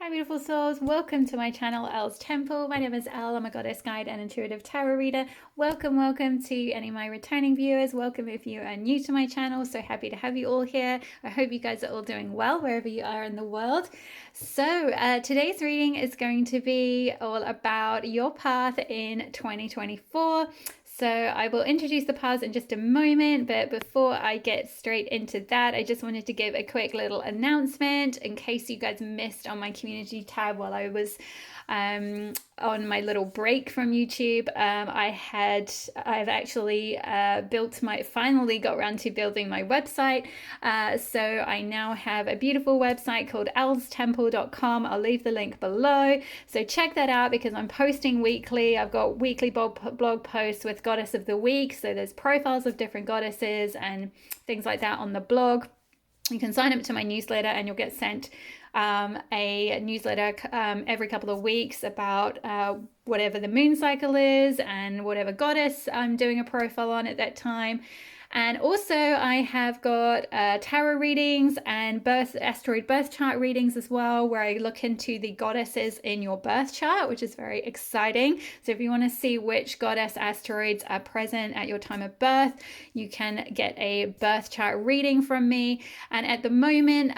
Hi beautiful souls, welcome to my channel Elle's Temple. My name is Elle, I'm a goddess guide and intuitive tarot reader. Welcome to any of my returning viewers. Welcome if you are new to my channel. So happy to have you all here. I hope you guys are all doing well wherever you are in the world. So today's reading is going to be all about your path in 2024. So I will introduce the paths in just a moment, but before I get straight into that, I just wanted to give a quick little announcement in case you guys missed on my community tab while I was on my little break from YouTube. I've actually finally got around to building my website. So I now have a beautiful website called elstemple.com. I'll leave the link below. So check that out because I'm posting weekly. I've got weekly blog posts with Goddess of the Week. So there's profiles of different goddesses and things like that on the blog. You can sign up to my newsletter and you'll get sent a newsletter every couple of weeks about whatever the moon cycle is and whatever goddess I'm doing a profile on at that time. And also I have got tarot readings and asteroid birth chart readings as well, where I look into the goddesses in your birth chart, which is very exciting. So if you want to see which goddess asteroids are present at your time of birth, you can get a birth chart reading from me. And at the moment,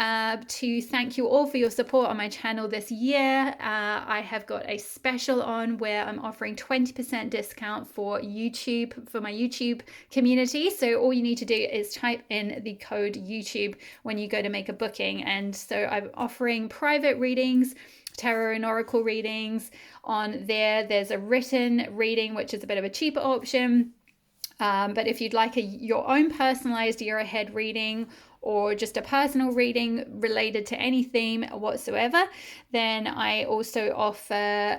to thank you all for your support on my channel this year, I have got a special on where I'm offering 20% discount for YouTube, for my YouTube community. So all you need to do is type in the code YouTube when you go to make a booking. And so I'm offering private readings, tarot and oracle readings on there. There's a written reading, which is a bit of a cheaper option. But if you'd like your own personalized year ahead reading or just a personal reading related to any theme whatsoever, then I also offer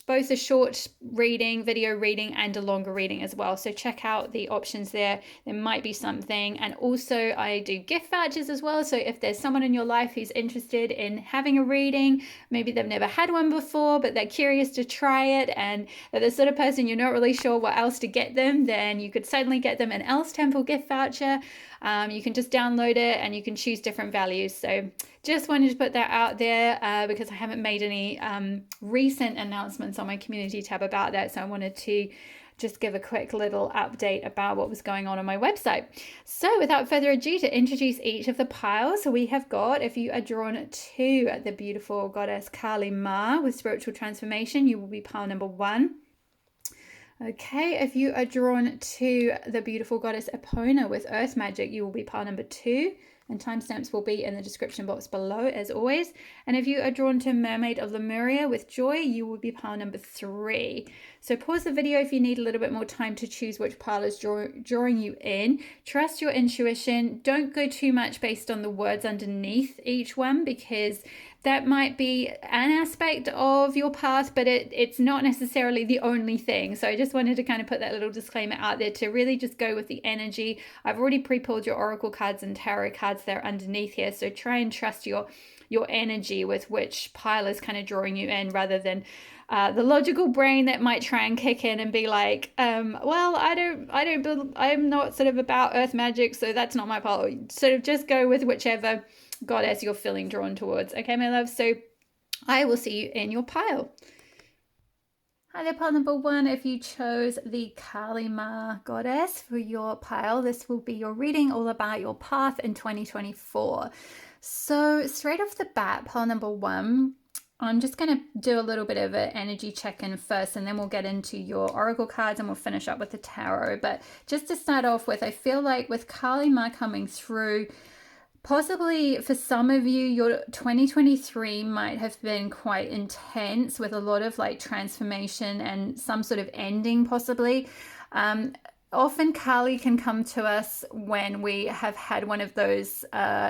both a short reading, video reading, and a longer reading as well. So check out the options there. There might be something. And also I do gift vouchers as well. So if there's someone in your life who's interested in having a reading, maybe they've never had one before, but they're curious to try it, and they're the sort of person you're not really sure what else to get them, then you could certainly get them an Elle's Temple gift voucher. You can just download it and you can choose different values. So just wanted to put that out there because I haven't made any recent announcements on my community tab about that. So I wanted to just give a quick little update about what was going on my website. So without further ado, to introduce each of the piles, we have got, if you are drawn to the beautiful goddess Kali Ma with spiritual transformation, you will be pile number 1. Okay, if you are drawn to the beautiful goddess Epona with earth magic, you will be pile number 2, and timestamps will be in the description box below as always. And if you are drawn to Mermaid of Lemuria with joy, you will be pile number 3. So pause the video if you need a little bit more time to choose which pile is drawing you in. Trust your intuition. Don't go too much based on the words underneath each one, because that might be an aspect of your path, but it's not necessarily the only thing. So I just wanted to kind of put that little disclaimer out there to really just go with the energy. I've already pre-pulled your oracle cards and tarot cards there underneath here. So try and trust your energy with which pile is kind of drawing you in, rather than the logical brain that might try and kick in and be like, well, I'm not sort of about earth magic, so that's not my pile. Sort of just go with whichever goddess you're feeling drawn towards. Okay, my love. So I will see you in your pile. Hi there, pile number 1. If you chose the Kali Ma goddess for your pile, this will be your reading all about your path in 2024. So straight off the bat, pile number 1, I'm just going to do a little bit of an energy check-in first, and then we'll get into your oracle cards and we'll finish up with the tarot. But just to start off with, I feel like with Kali Ma coming through, possibly for some of you, your 2023 might have been quite intense with a lot of like transformation and some sort of ending possibly. Often Kali can come to us when we have had one of those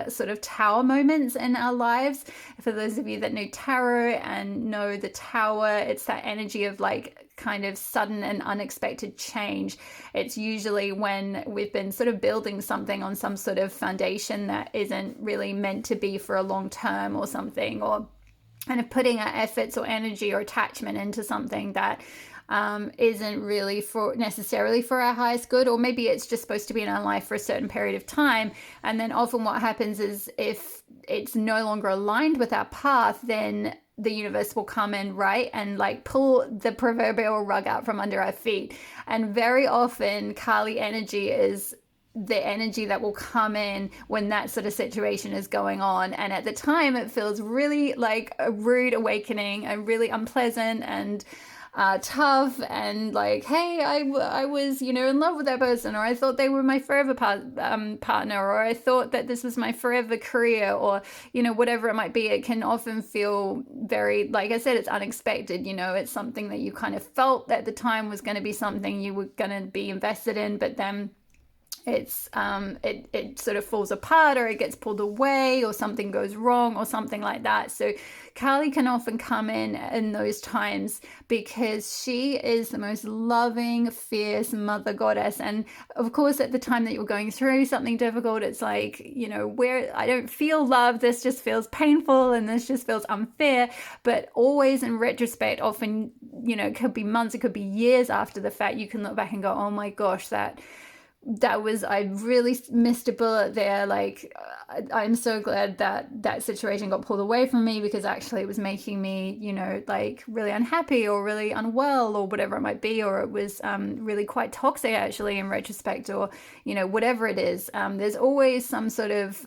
sort of tower moments in our lives. For those of you that know tarot and know the tower, it's that energy of like kind of sudden and unexpected change. It's usually when we've been sort of building something on some sort of foundation that isn't really meant to be for a long term or something, or kind of putting our efforts or energy or attachment into something that isn't really for necessarily for our highest good, or maybe it's just supposed to be in our life for a certain period of time. And then often what happens is if it's no longer aligned with our path, then the universe will come in, right, and like pull the proverbial rug out from under our feet. And very often Kali energy is the energy that will come in when that sort of situation is going on. And at the time it feels really like a rude awakening and really unpleasant and tough, and like, hey, I was, you know, in love with that person, or I thought they were my forever partner, or I thought that this was my forever career, or, you know, whatever it might be. It can often feel very, like I said, it's unexpected. You know, it's something that you kind of felt at the time was going to be something you were going to be invested in, but then it's it sort of falls apart, or it gets pulled away, or something goes wrong, or something like that. So Kali can often come in those times because she is the most loving, fierce mother goddess. And of course, at the time that you're going through something difficult, it's like, you know, where I don't feel love, this just feels painful and this just feels unfair. But always in retrospect, often, you know, it could be months, it could be years after the fact, you can look back and go, oh my gosh, I really missed a bullet there. Like, I'm so glad that situation got pulled away from me, because actually it was making me, you know, like really unhappy or really unwell or whatever it might be, or it was really quite toxic actually in retrospect, or, you know, whatever it is. There's always some sort of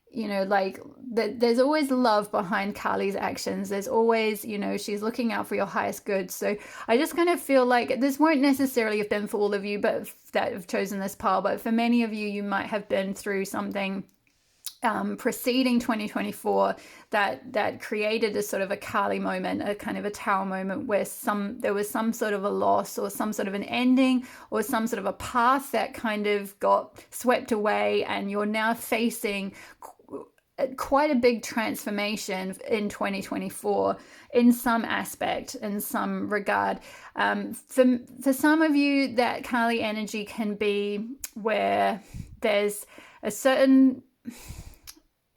you know, like there's always love behind Kali's actions. There's always, you know, she's looking out for your highest good. So I just kind of feel like this won't necessarily have been for all of you, but that have chosen this path. But for many of you, you might have been through something preceding 2024 that created a sort of a Kali moment, a kind of a Tower moment, where there was some sort of a loss, or some sort of an ending, or some sort of a path that kind of got swept away, and you're now facing quite a big transformation in 2024 in some aspect, in some regard. For some of you, that Kali energy can be where there's a certain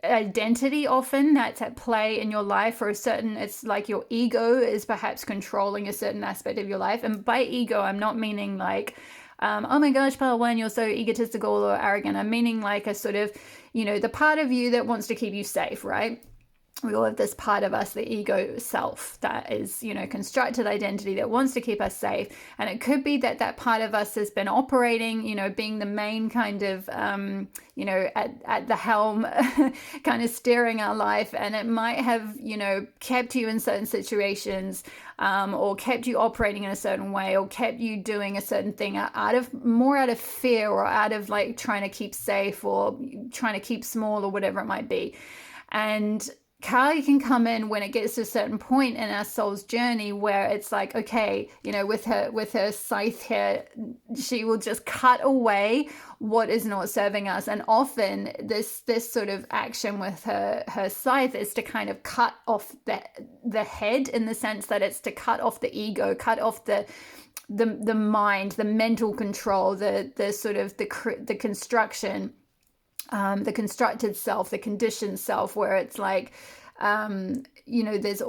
identity often that's at play in your life, or it's like your ego is perhaps controlling a certain aspect of your life. And by ego, I'm not meaning like, oh my gosh, Palawan, you're so egotistical or arrogant. I'm meaning like a sort of, you know, the part of you that wants to keep you safe, right? We all have this part of us, the ego self, that is, you know, constructed identity that wants to keep us safe. And it could be that part of us has been operating, you know, being the main kind of, you know, at the helm, kind of steering our life. And it might have, you know, kept you in certain situations, or kept you operating in a certain way, or kept you doing a certain thing out of fear, or out of like trying to keep safe, or trying to keep small, or whatever it might be. And Kali can come in when it gets to a certain point in our soul's journey where it's like, okay, you know, with her scythe here, she will just cut away what is not serving us. And often this sort of action with her scythe is to kind of cut off the head, in the sense that it's to cut off the ego, cut off the mind, the mental control, the sort of the construction, the constructed self, the conditioned self, where it's like, you know, there's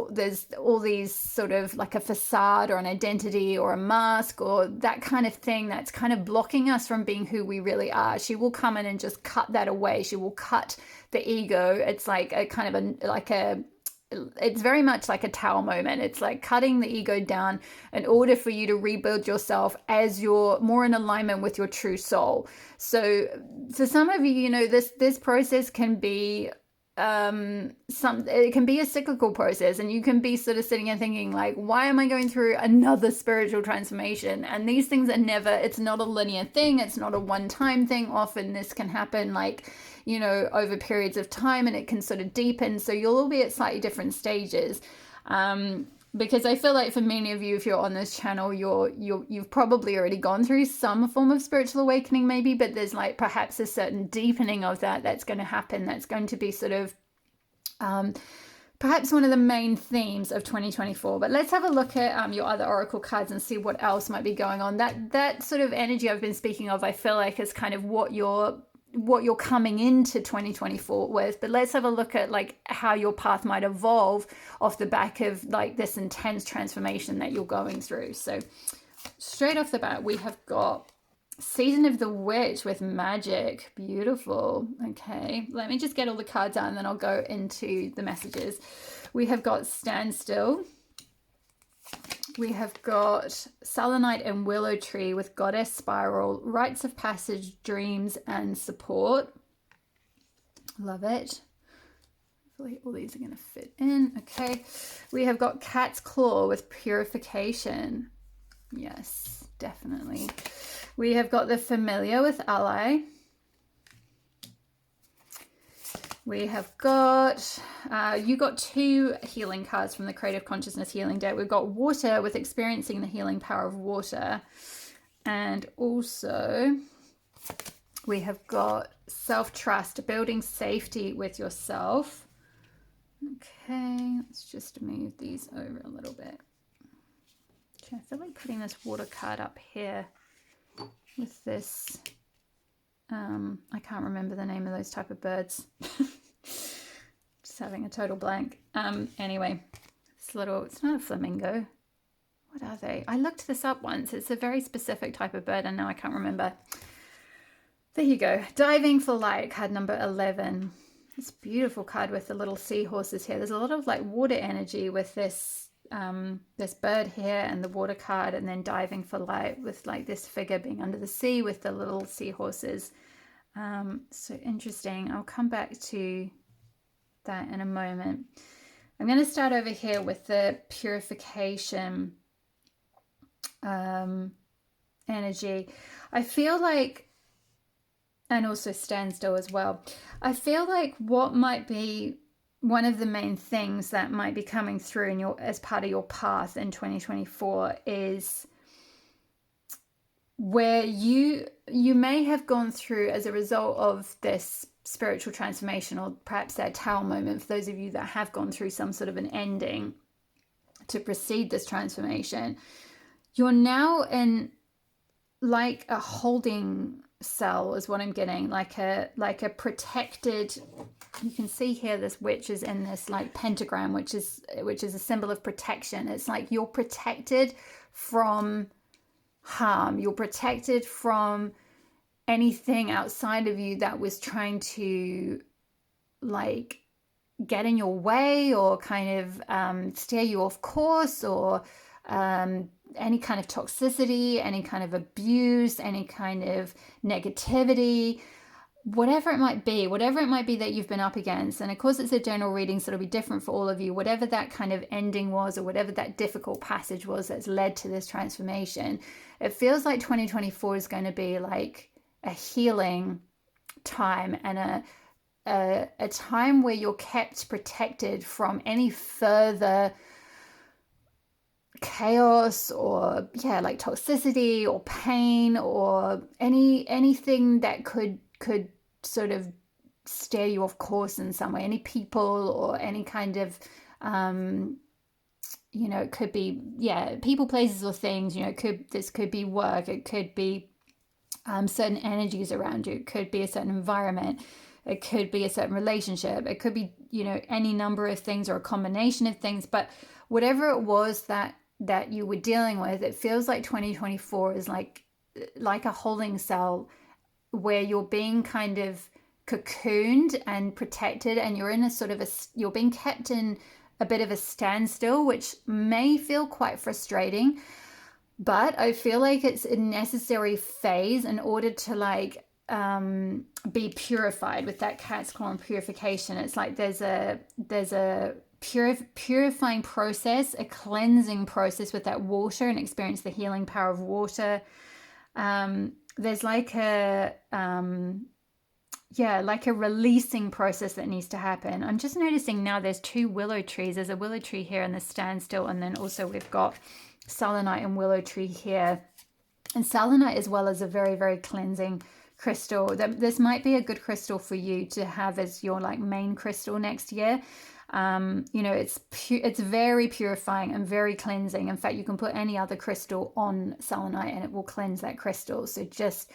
all these sort of like a facade or an identity or a mask or that kind of thing that's kind of blocking us from being who we really are. She will come in and just cut that away. She will cut the ego. It's like a kind of it's very much like a Tower moment. It's like cutting the ego down in order for you to rebuild yourself as you're more in alignment with your true soul. So for some of you, you know, this process can be it can be a cyclical process, and you can be sort of sitting and thinking like, why am I going through another spiritual transformation? And these things are it's not a linear thing. It's not a one-time thing. Often this can happen like, you know, over periods of time, and it can sort of deepen. So you'll all be at slightly different stages. Because I feel like for many of you, if you're on this channel, you've probably already gone through some form of spiritual awakening maybe, but there's like perhaps a certain deepening of that's going to happen. That's going to be sort of perhaps one of the main themes of 2024. But let's have a look at your other oracle cards and see what else might be going on. That sort of energy I've been speaking of, I feel like is kind of what you're what you're coming into 2024 with, but let's have a look at like how your path might evolve off the back of like this intense transformation that you're going through. So straight off the bat, we have got Season of the Witch with magic. Beautiful. Okay, let me just get all the cards out and then I'll go into the messages. We have got Standstill. We have got Selenite and Willow Tree with Goddess Spiral, Rites of Passage, Dreams, and Support. Love it. Hopefully all these are going to fit in. Okay. We have got Cat's Claw with Purification. Yes, definitely. We have got the Familiar with Ally. We have got, you got 2 healing cards from the Creative Consciousness Healing Deck. We've got Water with Experiencing the Healing Power of Water. And also we have got Self-Trust, Building Safety with Yourself. Okay, let's just move these over a little bit. Okay, I feel like putting this water card up here with this. I can't remember the name of those type of birds. Just having a total blank. Anyway, this little, it's not a flamingo. What are they? I looked this up once. It's a very specific type of bird and now I can't remember. There you go. Diving for Light, card number 11. This beautiful card with the little seahorses here. There's a lot of like water energy with this this bird here and the water card, and then Diving for Light with like this figure being under the sea with the little seahorses. So interesting. I'll come back to that in a moment. I'm going to start over here with the purification energy. I feel like, and also Standstill as well, I feel like what might be one of the main things that might be coming through in your as part of your path in 2024 is where you may have gone through as a result of this spiritual transformation, or perhaps that tower moment for those of you that have gone through some sort of an ending to precede this transformation. You're now in like a holding cell is what I'm getting, like a protected. You can see here this witch is in this like pentagram, which is a symbol of protection. It's like you're protected from harm. You're protected from anything outside of you that was trying to like get in your way or kind of steer you off course, or any kind of toxicity, any kind of abuse, any kind of negativity, whatever it might be that you've been up against. And of course it's a general reading, so it'll be different for all of you. Whatever that kind of ending was, or whatever that difficult passage was that's led to this transformation, it feels like 2024 is going to be like a healing time and a time where you're kept protected from any further chaos or like toxicity or pain or anything that could sort of steer you off course in some way, any people or any kind of it could be people, places, or things. This could be work, it could be certain energies around you, it could be a certain environment, it could be a certain relationship, it could be any number of things or a combination of things. But whatever it was that you were dealing with, it feels like 2024 is like a holding cell where you're being kind of cocooned and protected, and you're in a sort of you're being kept in a bit of a standstill, which may feel quite frustrating, but I feel like it's a necessary phase in order to like be purified with that cat's claw and purification. It's like there's a purifying process, a cleansing process with that water, and experience the healing power of water. There's like a releasing process that needs to happen. I'm just noticing now there's 2 willow trees. There's a willow tree here in the standstill, and then also we've got selenite and willow tree here. And selenite as well is a very, very cleansing crystal. This might be a good crystal for you to have as your like main crystal next year. It's very purifying and very cleansing. In fact, you can put any other crystal on selenite and it will cleanse that crystal. So just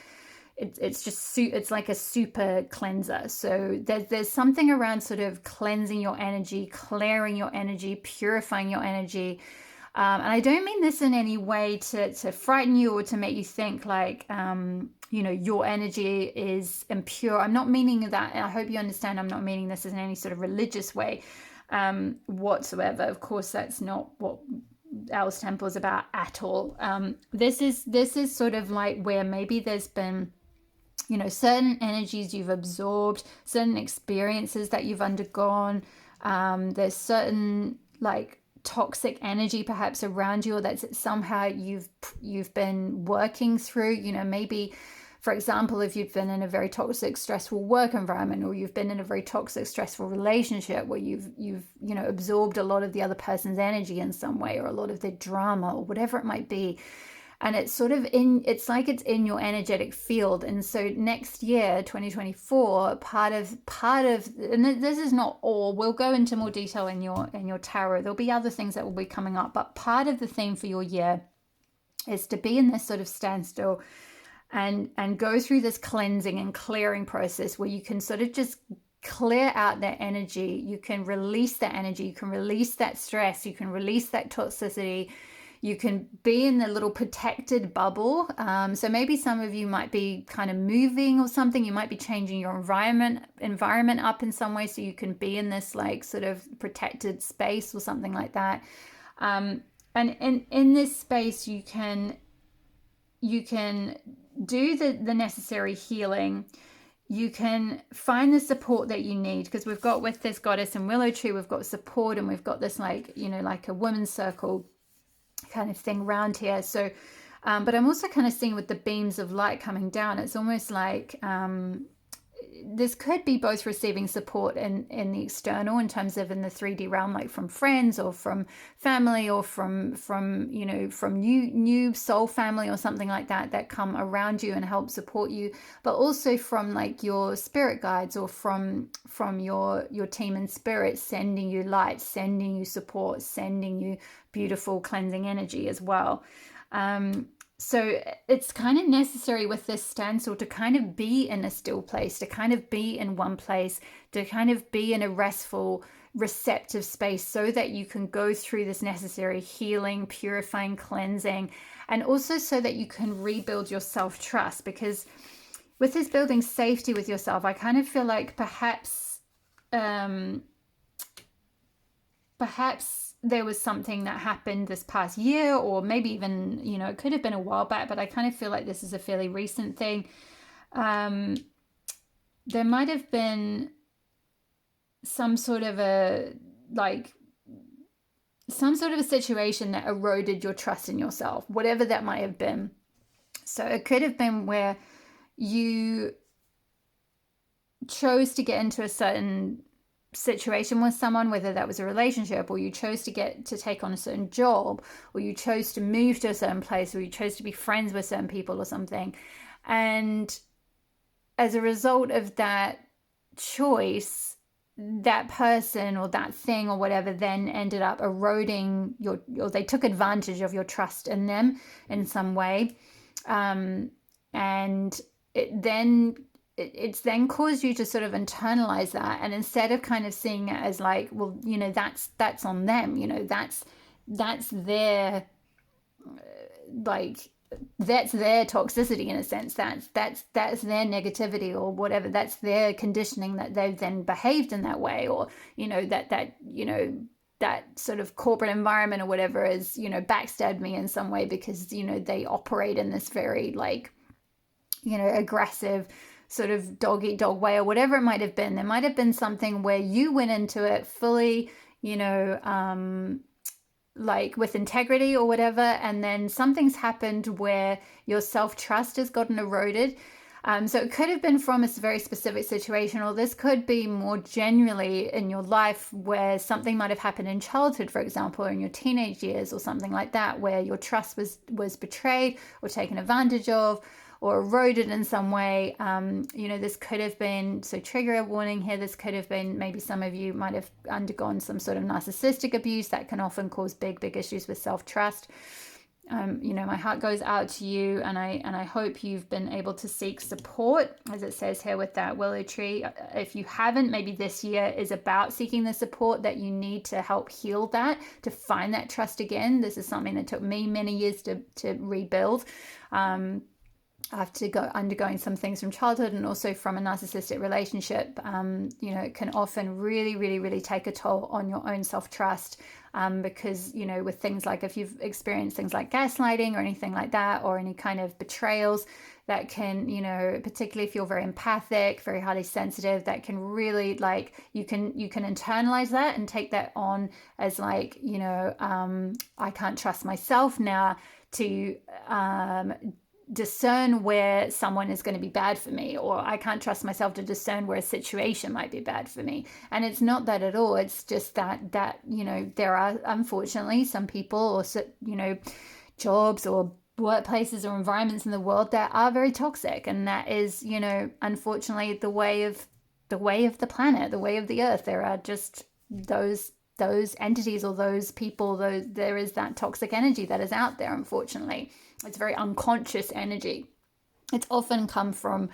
it's just it's like a super cleanser. So there's something around sort of cleansing your energy, clearing your energy, purifying your energy. And I don't mean this in any way to frighten you or to make you think like, your energy is impure. I'm not meaning that. And I hope you understand I'm not meaning this in any sort of religious way whatsoever. Of course, that's not what Al's Temple is about at all. This is sort of like where maybe there's been, certain energies you've absorbed, certain experiences that you've undergone. There's certain like toxic energy perhaps around you, or that somehow you've been working through. Maybe, for example, if you've been in a very toxic, stressful work environment, or you've been in a very toxic, stressful relationship where you've absorbed a lot of the other person's energy in some way, or a lot of their drama, or whatever it might be. And it's sort of it's like it's in your energetic field. And so next year, 2024, part of, and this is not all, we'll go into more detail in your tarot. There'll be other things that will be coming up, but part of the theme for your year is to be in this sort of standstill and go through this cleansing and clearing process where you can sort of just clear out that energy. You can release that energy. You can release that stress. You can release that toxicity. You can be in the little protected bubble. So maybe some of you might be kind of moving or something. You might be changing your environment up in some way, so you can be in this like sort of protected space or something like that. And in this space, you can do the necessary healing. You can find the support that you need, because we've got, with this goddess and willow tree, we've got support, and we've got this like, like a women's circle kind of thing around here. So but I'm also kind of seeing with the beams of light coming down, it's almost like this could be both receiving support in the external, in terms of in the 3D realm, like from friends or from family, or from new soul family or something like that come around you and help support you, but also from like your spirit guides, or from your team in spirit, sending you light, sending you support, sending you beautiful cleansing energy as well. So it's kind of necessary with this standstill to kind of be in a still place, to kind of be in one place, to kind of be in a restful, receptive space, so that you can go through this necessary healing, purifying, cleansing, and also so that you can rebuild your self-trust. Because with this building safety with yourself, I kind of feel like perhaps there was something that happened this past year, or maybe even, it could have been a while back, but I kind of feel like this is a fairly recent thing. There might have been some sort of a situation that eroded your trust in yourself, whatever that might have been. So it could have been where you chose to get into a certain situation with someone, whether that was a relationship, or you chose to take on a certain job, or you chose to move to a certain place, or you chose to be friends with certain people or something. And as a result of that choice, that person or that thing or whatever then ended up eroding or they took advantage of your trust in them in some way. And it's then caused you to sort of internalize that, and instead of kind of seeing it as like, well, that's on them, that's their that's their toxicity in a sense, that's their negativity or whatever, that's their conditioning, that they've then behaved in that way, or that sort of corporate environment or whatever is backstabbed me in some way, because they operate in this very aggressive sort of dog eat dog way, or whatever it might have been. There might have been something where you went into it fully, with integrity or whatever, and then something's happened where your self-trust has gotten eroded. So it could have been from a very specific situation, or this could be more generally in your life, where something might have happened in childhood, for example, or in your teenage years or something like that, where your trust was betrayed or taken advantage of, or eroded in some way. This could have been, so trigger warning here, this could have been, maybe some of you might have undergone some sort of narcissistic abuse that can often cause big issues with self-trust. You know, my heart goes out to you, and I hope you've been able to seek support, as it says here with that willow tree. If you haven't, maybe this year is about seeking the support that you need to help heal that, to find that trust again. This is something that took me many years to rebuild. After undergoing some things from childhood and also from a narcissistic relationship, you know, it can often really take a toll on your own self-trust, because, you know, with things like, if you've experienced things like gaslighting or anything like that, or any kind of betrayals, that can, you know, particularly if you're very empathic, very highly sensitive, that can really, like, you can internalize that and take that on as like, you know, I can't trust myself now to discern where someone is going to be bad for me, or I can't trust myself to discern where a situation might be bad for me. And it's not that at all. It's just that you know, there are unfortunately some people, or, you know, jobs or workplaces or environments in the world that are very toxic, and that is, you know, unfortunately the way of the planet, the way of the earth. There are just those entities or those people, there is that toxic energy that is out there, unfortunately. It's very unconscious energy. It's often come from,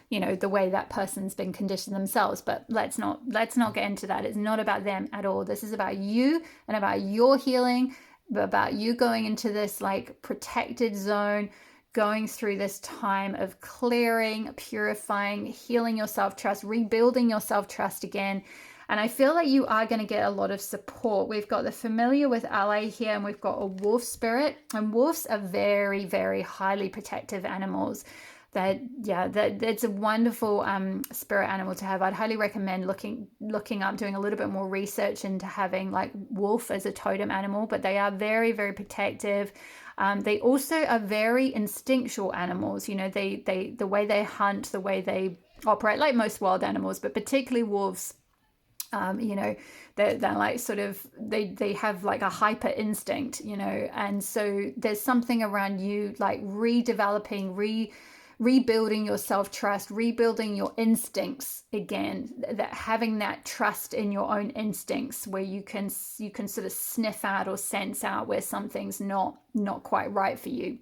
you know, the way that person's been conditioned themselves, but let's not get into that. It's not about them at all. This is about you and about your healing, but about you going into this like protected zone, going through this time of clearing, purifying, healing your self-trust, rebuilding your self-trust again. And I feel like you are going to get a lot of support. We've got the familiar with ally here, and we've got a wolf spirit. And wolves are very highly protective animals. That it's a wonderful spirit animal to have. I'd highly recommend looking up, doing a little bit more research into having like wolf as a totem animal. But they are very protective. They also are very instinctual animals. You know, they the way they hunt, the way they operate, like most wild animals, but particularly wolves. You know, they're like sort of, they have like a hyper instinct, you know, and so there's something around you like redeveloping, rebuilding your self-trust, rebuilding your instincts again, that having that trust in your own instincts, where you can sort of sniff out or sense out where something's not quite right for you.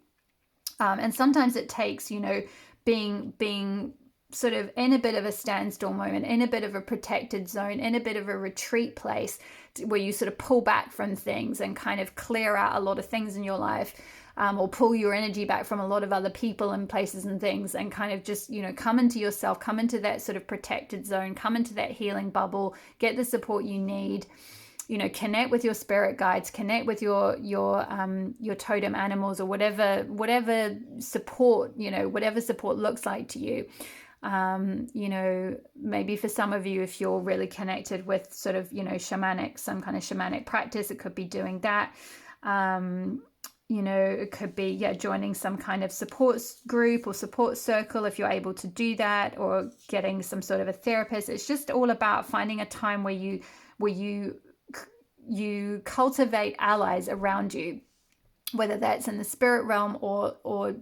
And sometimes it takes, you know, being sort of in a bit of a standstill moment, in a bit of a protected zone, in a bit of a retreat place, where you sort of pull back from things and kind of clear out a lot of things in your life, or pull your energy back from a lot of other people and places and things, and kind of just, you know, come into yourself, come into that sort of protected zone, come into that healing bubble, get the support you need. You know, connect with your spirit guides, connect with your totem animals, or whatever support, you know, whatever support looks like to you. You know, maybe for some of you, if you're really connected with sort of, you know, some kind of shamanic practice, it could be doing that. You know, it could be, joining some kind of support group or support circle if you're able to do that, or getting some sort of a therapist. It's just all about finding a time where you cultivate allies around you, whether that's in the spirit realm or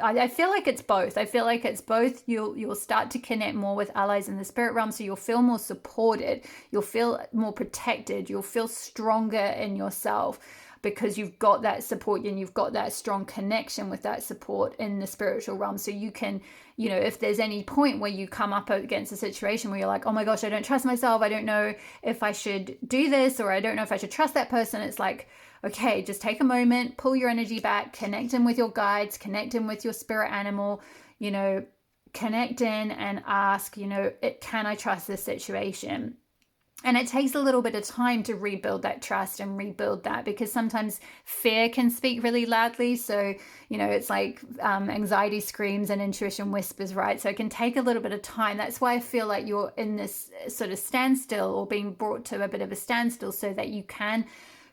I feel like it's both. I feel like it's both. You'll start to connect more with allies in the spirit realm, so you'll feel more supported, you'll feel more protected, you'll feel stronger in yourself, because you've got that support and you've got that strong connection with that support in the spiritual realm. So you can, you know, if there's any point where you come up against a situation where you're like, oh my gosh, I don't trust myself, I don't know if I should do this, or I don't know if I should trust that person, it's like, okay, just take a moment, pull your energy back, connect in with your guides, connect in with your spirit animal, you know, connect in and ask, you know, can I trust this situation? And it takes a little bit of time to rebuild that trust and rebuild that, because sometimes fear can speak really loudly. So, you know, it's like anxiety screams and intuition whispers, right? So it can take a little bit of time. That's why I feel like you're in this sort of standstill, or being brought to a bit of a standstill, so that you can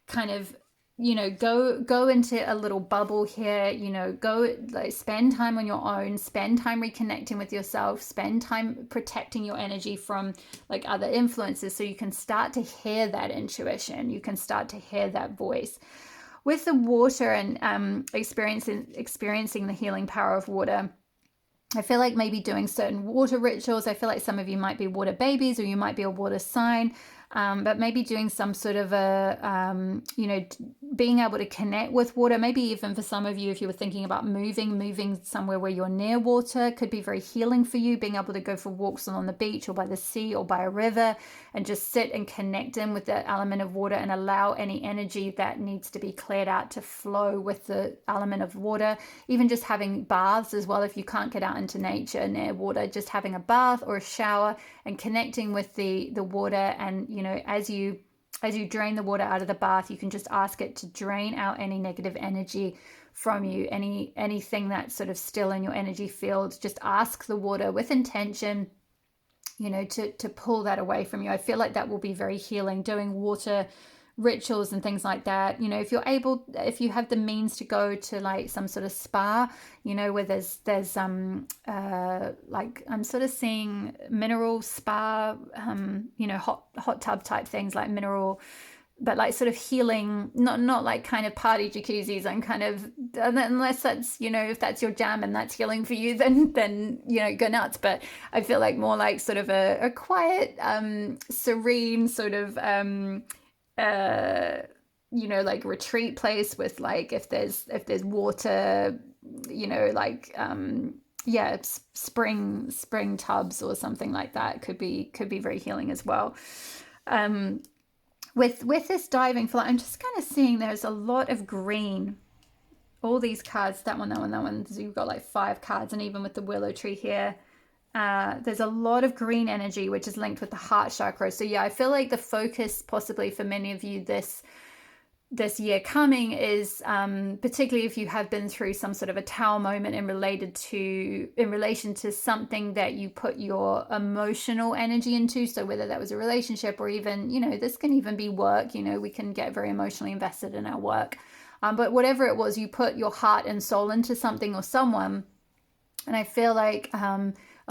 kind of, you know, go into a little bubble here, you know, go like spend time on your own, spend time reconnecting with yourself, spend time protecting your energy from like other influences, so you can start to hear that intuition, you can start to hear that voice. With the water and experiencing the healing power of water, I feel like maybe doing certain water rituals. I feel like some of you might be water babies, or you might be a water sign. But maybe doing some sort of a, you know, being able to connect with water, maybe even for some of you, if you were thinking about moving somewhere where you're near water, could be very healing for you. Being able to go for walks along the beach or by the sea or by a river and just sit and connect in with that element of water and allow any energy that needs to be cleared out to flow with the element of water. Even just having baths as well, if you can't get out into nature near water, just having a bath or a shower and connecting with the water. And as you drain the water out of the bath, you can just ask it to drain out any negative energy from you, anything that's sort of still in your energy field. Just ask the water with intention, to pull that away from you. I feel like that will be very healing. Doing water rituals and things like that, if you have the means to go to like some sort of spa, where there's like I'm sort of seeing mineral spa, hot tub type things, like mineral, but like sort of healing, not like kind of party jacuzzis and kind of, unless that's, if that's your jam and that's healing for you, then go nuts. But I feel like more like sort of a quiet, serene sort of like retreat place with like, if there's water, spring tubs or something like that could be very healing as well. With this diving flight, I'm just kind of seeing there's a lot of green. All these cards, that one. So you've got like 5 cards, and even with the willow tree here, there's a lot of green energy, which is linked with the heart chakra. So yeah, I feel like the focus possibly for many of you this year coming is, particularly if you have been through some sort of a tower moment in relation to something that you put your emotional energy into. So whether that was a relationship or even, this can even be work, we can get very emotionally invested in our work. But whatever it was, you put your heart and soul into something or someone. And I feel like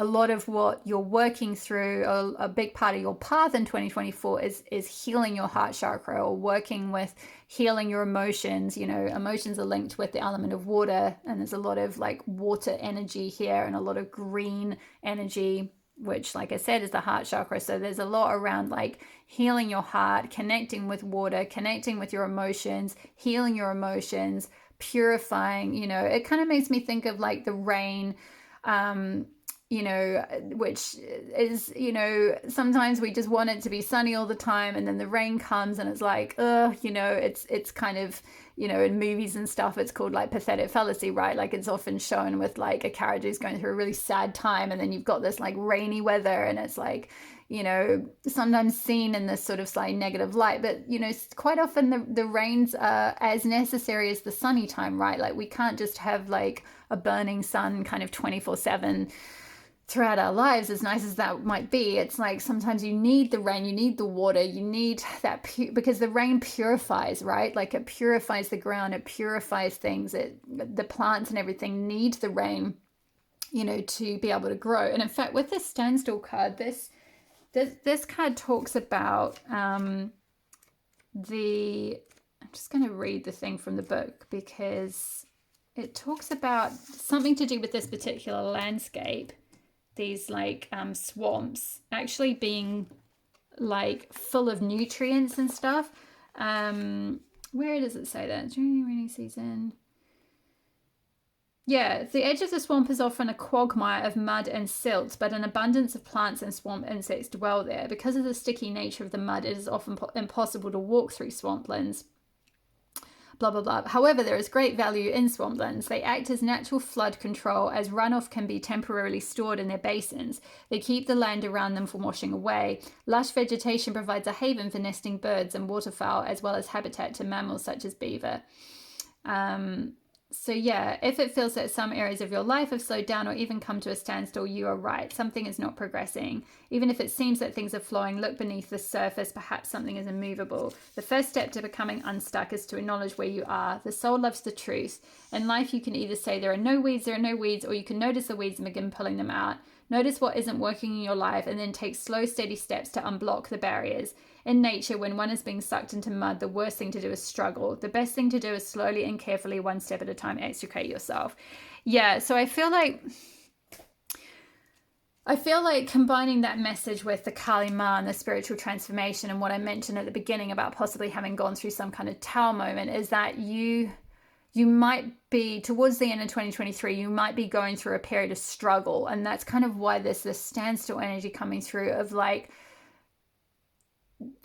a lot of what you're working through, a big part of your path in 2024 is healing your heart chakra, or working with healing your emotions. Emotions are linked with the element of water, and there's a lot of like water energy here and a lot of green energy, which, like I said, is the heart chakra. So there's a lot around like healing your heart, connecting with water, connecting with your emotions, healing your emotions, purifying. It kind of makes me think of like the rain, which is, sometimes we just want it to be sunny all the time, and then the rain comes and it's like, it's kind of, in movies and stuff, it's called like pathetic fallacy, right? Like it's often shown with like a character who's going through a really sad time, and then you've got this like rainy weather, and it's like, sometimes seen in this sort of slightly negative light, but quite often the rains are as necessary as the sunny time, right? Like we can't just have like a burning sun kind of 24/7 throughout our lives, as nice as that might be. It's like sometimes you need the rain, you need the water, you need that because the rain purifies, right? Like it purifies the ground, it purifies things. The plants and everything need the rain, to be able to grow. And in fact, with this standstill card, this card talks about I'm just going to read the thing from the book, because it talks about something to do with this particular landscape. These like swamps actually being like full of nutrients and stuff. Where does it say that? During the rainy season. Yeah, the edge of the swamp is often a quagmire of mud and silt, but an abundance of plants and swamp insects dwell there. Because of the sticky nature of the mud, it is often impossible to walk through swamplands. Blah, blah, blah. However, there is great value in swamplands. They act as natural flood control, as runoff can be temporarily stored in their basins. They keep the land around them from washing away. Lush vegetation provides a haven for nesting birds and waterfowl, as well as habitat to mammals such as beaver. So yeah, if it feels that some areas of your life have slowed down or even come to a standstill, you are right. Something is not progressing. Even if it seems that things are flowing, look beneath the surface. Perhaps something is immovable. The first step to becoming unstuck is to acknowledge where you are. The soul loves the truth. In life, you can either say there are no weeds, or you can notice the weeds and begin pulling them out. Notice what isn't working in your life and then take slow, steady steps to unblock the barriers. In nature, when one is being sucked into mud, the worst thing to do is struggle. The best thing to do is slowly and carefully, one step at a time, extricate yourself. Yeah, so I feel like I feel like combining that message with the Kali Ma and the spiritual transformation and what I mentioned at the beginning about possibly having gone through some kind of tower moment is that you might be, towards the end of 2023, you might be going through a period of struggle. And that's kind of why there's this standstill energy coming through of like,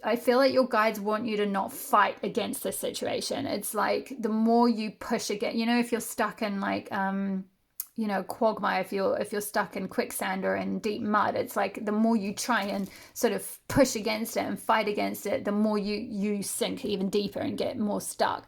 I feel like your guides want you to not fight against this situation. It's like the more you push against, if you're stuck in like, quagmire, if you're stuck in quicksand or in deep mud, it's like the more you try and sort of push against it and fight against it, the more you sink even deeper and get more stuck.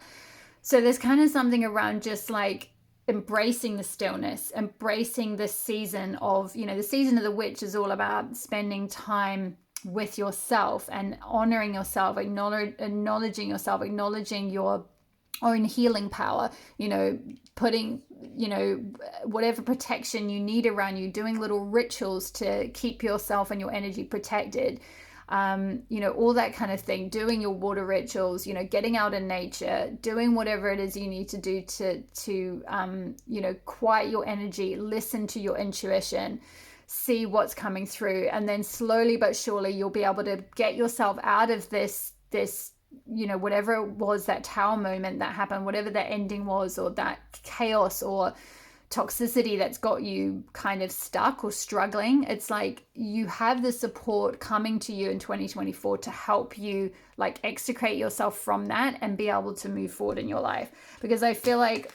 So there's kind of something around just like embracing the stillness, embracing the season of, the season of the witch is all about spending time with yourself and honoring yourself, acknowledging yourself, acknowledging your own healing power, putting, whatever protection you need around you, doing little rituals to keep yourself and your energy protected. All that kind of thing, doing your water rituals, getting out in nature, doing whatever it is you need to do to quiet your energy, listen to your intuition, see what's coming through. And then slowly but surely, you'll be able to get yourself out of this, whatever it was, that tower moment that happened, whatever that ending was, or that chaos or toxicity that's got you kind of stuck or struggling. It's like you have the support coming to you in 2024 to help you like extricate yourself from that and be able to move forward in your life. Because I feel like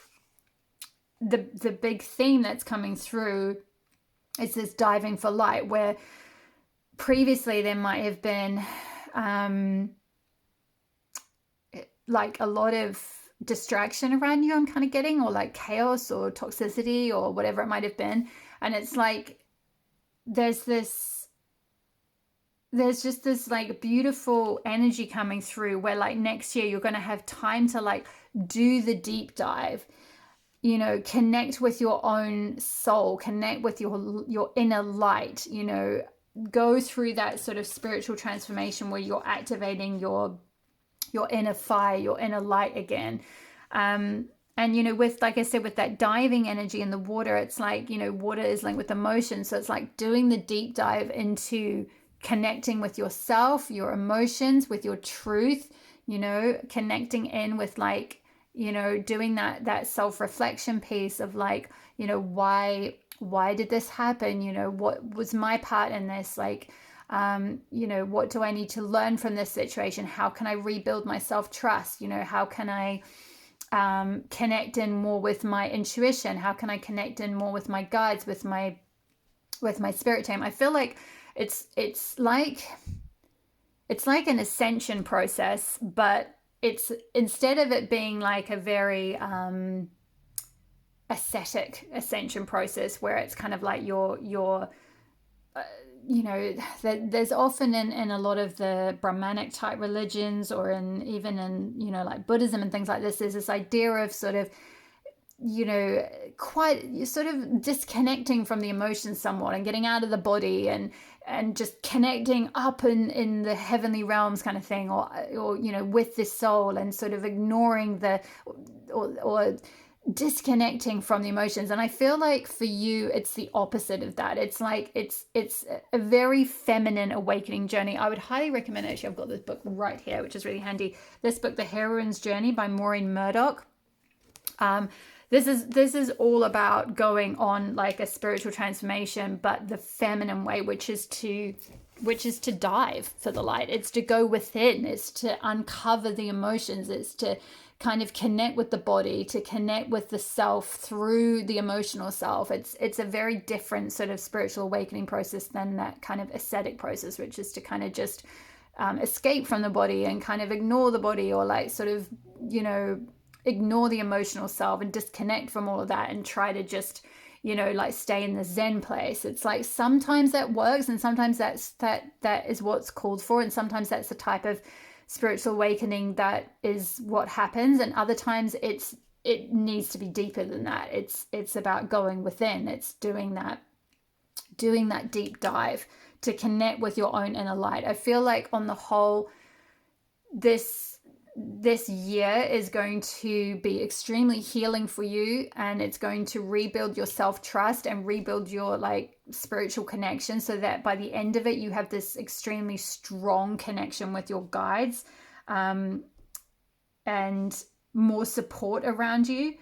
the big theme that's coming through is this diving for light, where previously there might have been like a lot of distraction around you, I'm kind of getting, or like chaos or toxicity or whatever it might have been. And it's like there's just this like beautiful energy coming through where like next year you're going to have time to like do the deep dive, connect with your own soul, connect with your inner light, go through that sort of spiritual transformation where you're activating your inner fire, your inner light again. And, with, like I said, with that diving energy in the water, it's like, water is linked with emotion. So it's like doing the deep dive into connecting with yourself, your emotions, with your truth, connecting in with like, doing that self-reflection piece of like, why did this happen? What was my part in this? Like, what do I need to learn from this situation? How can I rebuild my self-trust? How can I connect in more with my intuition? How can I connect in more with my guides, with my spirit team? I feel like it's like an ascension process, but it's, instead of it being like a very ascetic ascension process where it's kind of like your there's often in a lot of the Brahmanic type religions, or even in like Buddhism and things like this, there's this idea of sort of quite sort of disconnecting from the emotions somewhat and getting out of the body and just connecting up in the heavenly realms kind of thing, or with the soul, and sort of ignoring or disconnecting from the emotions. And I feel like for you it's the opposite of that. It's like it's a very feminine awakening journey. I would highly recommend, actually I've got this book right here which is really handy, this book, The Heroine's Journey by Maureen Murdoch. This is all about going on like a spiritual transformation, but the feminine way, which is to dive for the light. It's to go within, it's to uncover the emotions, it's to kind of connect with the body, to connect with the self through the emotional self. It's a very different sort of spiritual awakening process than that kind of ascetic process, which is to kind of just escape from the body and kind of ignore the body, or like sort of, ignore the emotional self and disconnect from all of that and try to just, like stay in the Zen place. It's like sometimes that works, and sometimes that is what's called for, and sometimes that's the type of spiritual awakening that is what happens, and other times it needs to be deeper than that. It's about going within. It's doing that deep dive to connect with your own inner light. I feel like on the whole, this this year is going to be extremely healing for you, and it's going to rebuild your self-trust and rebuild your like spiritual connection, so that by the end of it you have this extremely strong connection with your guides, and more support around you.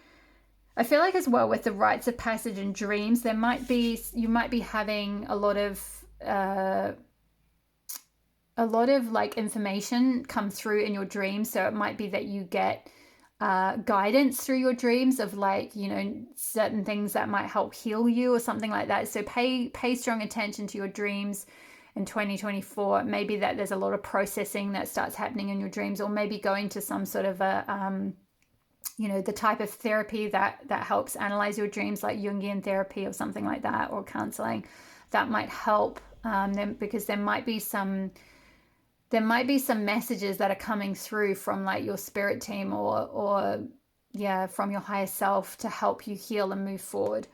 I feel like as well with the rites of passage and dreams, you might be having a lot of like information come through in your dreams. So it might be that you get guidance through your dreams of like, you know, certain things that might help heal you or something like that. So pay strong attention to your dreams in 2024. Maybe that there's a lot of processing that starts happening in your dreams, or maybe going to some sort of a you know, the type of therapy that helps analyze your dreams, like Jungian therapy or something like that, or counseling, that might help them, because there might be some messages that are coming through from like your spirit team or yeah, from your higher self to help you heal and move forward.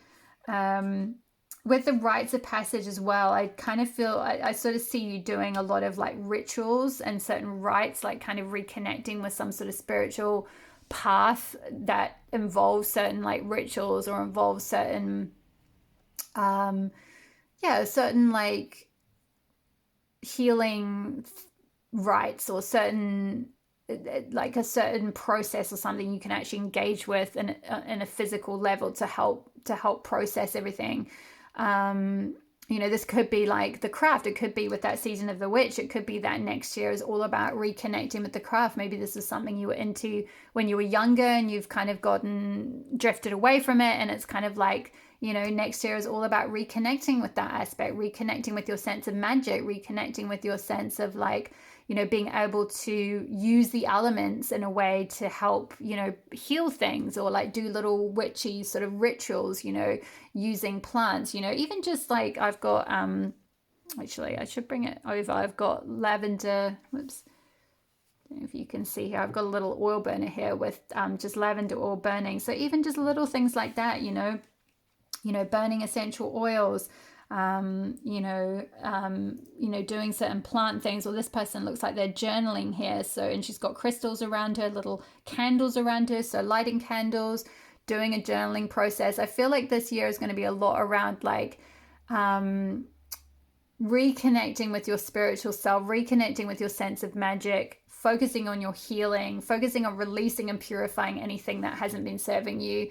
With the rites of passage as well, I kind of feel I sort of see you doing a lot of like rituals and certain rites, like kind of reconnecting with some sort of spiritual path that involves certain like rituals, or involves certain certain like healing rites, or certain like a certain process or something you can actually engage with in a physical level to help process everything. You know, this could be like the craft. It could be with that season of the witch. It could be that next year is all about reconnecting with the craft. Maybe this is something you were into when you were younger and you've kind of drifted away from it. And it's kind of like, you know, next year is all about reconnecting with that aspect, reconnecting with your sense of magic, reconnecting with your sense of like, you know, being able to use the elements in a way to help, you know, heal things, or like do little witchy sort of rituals, you know, using plants, you know, even just like I've got, actually I should bring it over. I've got lavender, whoops, I don't know if you can see here, I've got a little oil burner here with just lavender oil burning. So even just little things like that, you know, burning essential oils, doing certain plant things. Or this person looks like they're journaling here. So, and she's got crystals around her, little candles around her. So lighting candles, doing a journaling process. I feel like this year is going to be a lot around like reconnecting with your spiritual self, reconnecting with your sense of magic, focusing on your healing, focusing on releasing and purifying anything that hasn't been serving you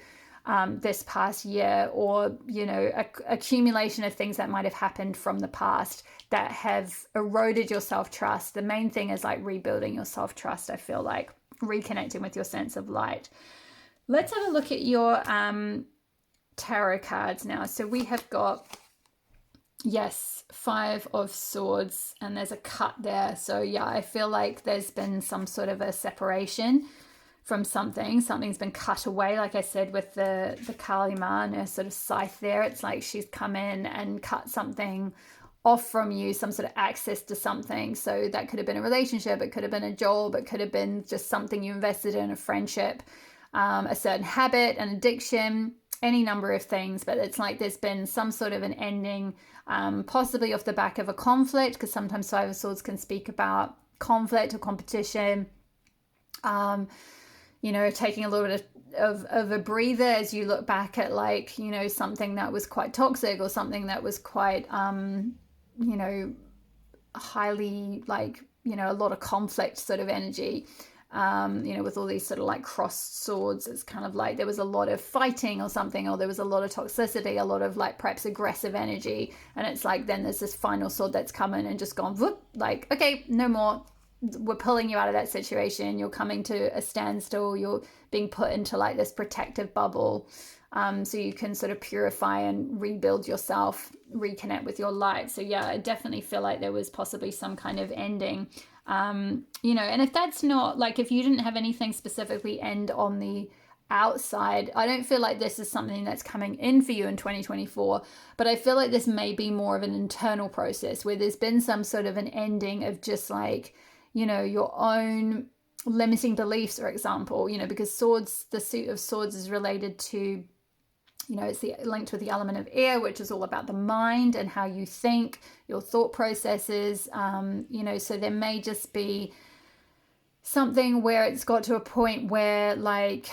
this past year, or, you know, accumulation of things that might have happened from the past that have eroded your self-trust. The main thing is like rebuilding your self-trust, I feel like, reconnecting with your sense of light. Let's have a look at your tarot cards now. So we have got, yes, 5 of Swords, and there's a cut there. So yeah, I feel like there's been some sort of a separation from something's been cut away. Like I said, with the Kali Ma and her sort of scythe there, it's like she's come in and cut something off from you, some sort of access to something. So that could have been a relationship, it could have been a job, it could have been just something you invested in, a friendship, a certain habit, an addiction, any number of things. But it's like there's been some sort of an ending, possibly off the back of a conflict, because sometimes 5 of Swords can speak about conflict or competition. You know, taking a little bit of a breather as you look back at like, you know, something that was quite toxic, or something that was quite, you know, highly like, you know, a lot of conflict sort of energy. You know, with all these sort of like crossed swords, it's kind of like there was a lot of fighting or something, or there was a lot of toxicity, a lot of like perhaps aggressive energy. And it's like then there's this final sword that's come in and just gone, whoop, like, okay, no more. We're pulling you out of that situation. You're coming to a standstill. You're being put into like this protective bubble, so you can sort of purify and rebuild yourself, reconnect with your light. So yeah, I definitely feel like there was possibly some kind of ending, you know. And if that's not like, if you didn't have anything specifically end on the outside, I don't feel like this is something that's coming in for you in 2024, but I feel like this may be more of an internal process where there's been some sort of an ending of just like, you know, your own limiting beliefs, for example, you know, because swords, the suit of swords is related to, you know, it's linked with the element of air, which is all about the mind and how you think, your thought processes, you know. So there may just be something where it's got to a point where like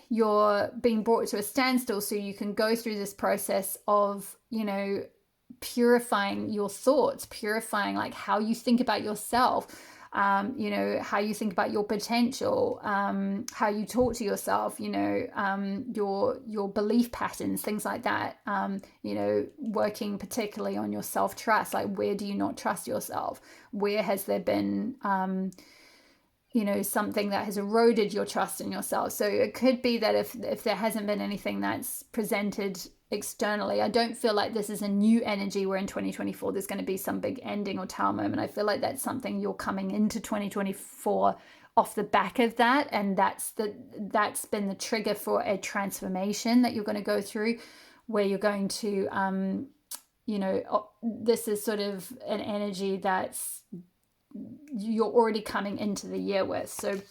you're being brought to a standstill, so you can go through this process of, you know, purifying your thoughts, purifying like how you think about yourself, you know, how you think about your potential, how you talk to yourself, you know, your belief patterns, things like that. You know, working particularly on your self-trust, like where do you not trust yourself? Where has there been, you know, something that has eroded your trust in yourself? So it could be that if there hasn't been anything that's presented externally, I don't feel like this is a new energy where in 2024 there's going to be some big ending or tower moment. I feel like that's something you're coming into 2024 off the back of that, and that's been the trigger for a transformation that you're going to go through, where you're going to you know, this is sort of an energy that's you're already coming into the year with. So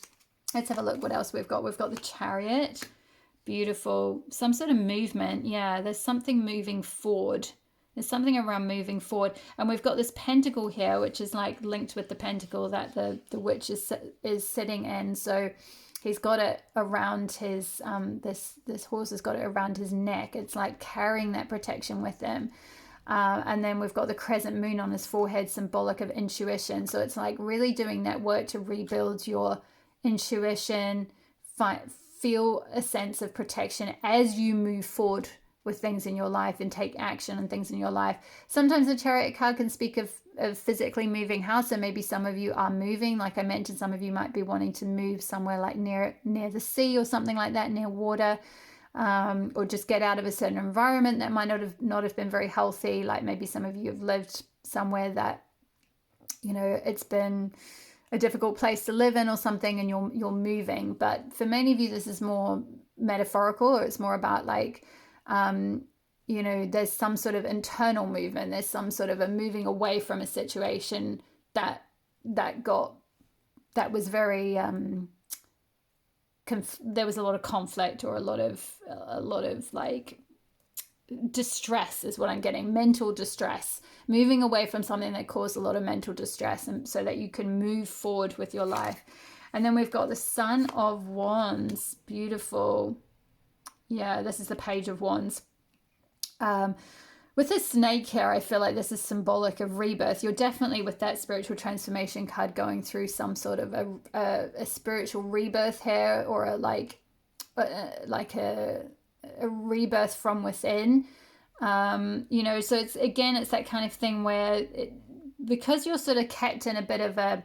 let's have a look what else we've got. We've got the Chariot. Beautiful. Some sort of movement. Yeah, there's something moving forward. There's something around moving forward. And we've got this pentacle here, which is like linked with the pentacle that the witch is sitting in. So he's got it around his, this horse has got it around his neck. It's like carrying that protection with him. And then we've got the crescent moon on his forehead, symbolic of intuition. So it's like really doing that work to rebuild your intuition, feel a sense of protection as you move forward with things in your life and take action on things in your life. Sometimes the Chariot card can speak of physically moving house. So maybe some of you are moving. Like I mentioned, some of you might be wanting to move somewhere like near the sea or something like that, near water. Or just get out of a certain environment that might not have been very healthy. Like maybe some of you have lived somewhere that, you know, it's been a difficult place to live in or something, and you're moving. But for many of you, this is more metaphorical, or it's more about like, you know, there's some sort of internal movement. There's some sort of a moving away from a situation that was very there was a lot of conflict, or a lot of like distress is what I'm getting, mental distress, moving away from something that caused a lot of mental distress, and so that you can move forward with your life. And then we've got the Son of Wands. Beautiful. Yeah, this is the Page of Wands. With the snake here, I feel like this is symbolic of rebirth. You're definitely, with that spiritual transformation card, going through some sort of a spiritual rebirth here, or a rebirth from within. You know, so it's that kind of thing where because you're sort of kept in a bit of a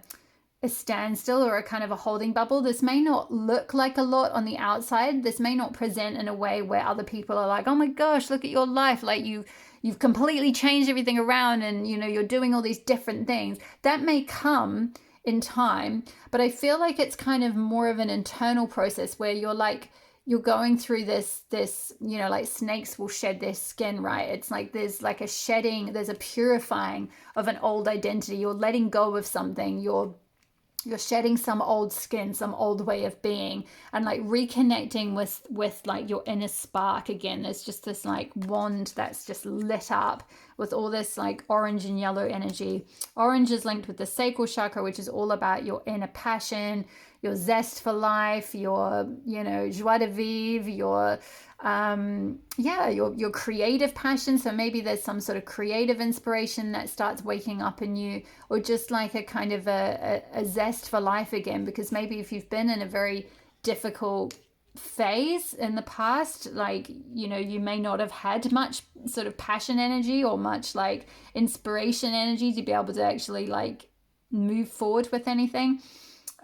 standstill, or a kind of a holding bubble, this may not look like a lot on the outside. This may not present in a way where other people are like, oh my gosh, look at your life, like you've completely changed everything around, and you know, you're doing all these different things. That may come in time, but I feel like it's kind of more of an internal process where you're going through this, you know, like snakes will shed their skin, right? It's like there's like a shedding, there's a purifying of an old identity. You're letting go of something. You're shedding some old skin, some old way of being, and like reconnecting with like your inner spark again. There's just this like wand that's just lit up with all this like orange and yellow energy. Orange is linked with the sacral chakra, which is all about your inner passion, your zest for life, your, you know, joie de vivre, your creative passion. So maybe there's some sort of creative inspiration that starts waking up in you, or just like a kind of a zest for life again, because maybe if you've been in a very difficult phase in the past, like, you know, you may not have had much sort of passion energy or much like inspiration energy to be able to actually like move forward with anything.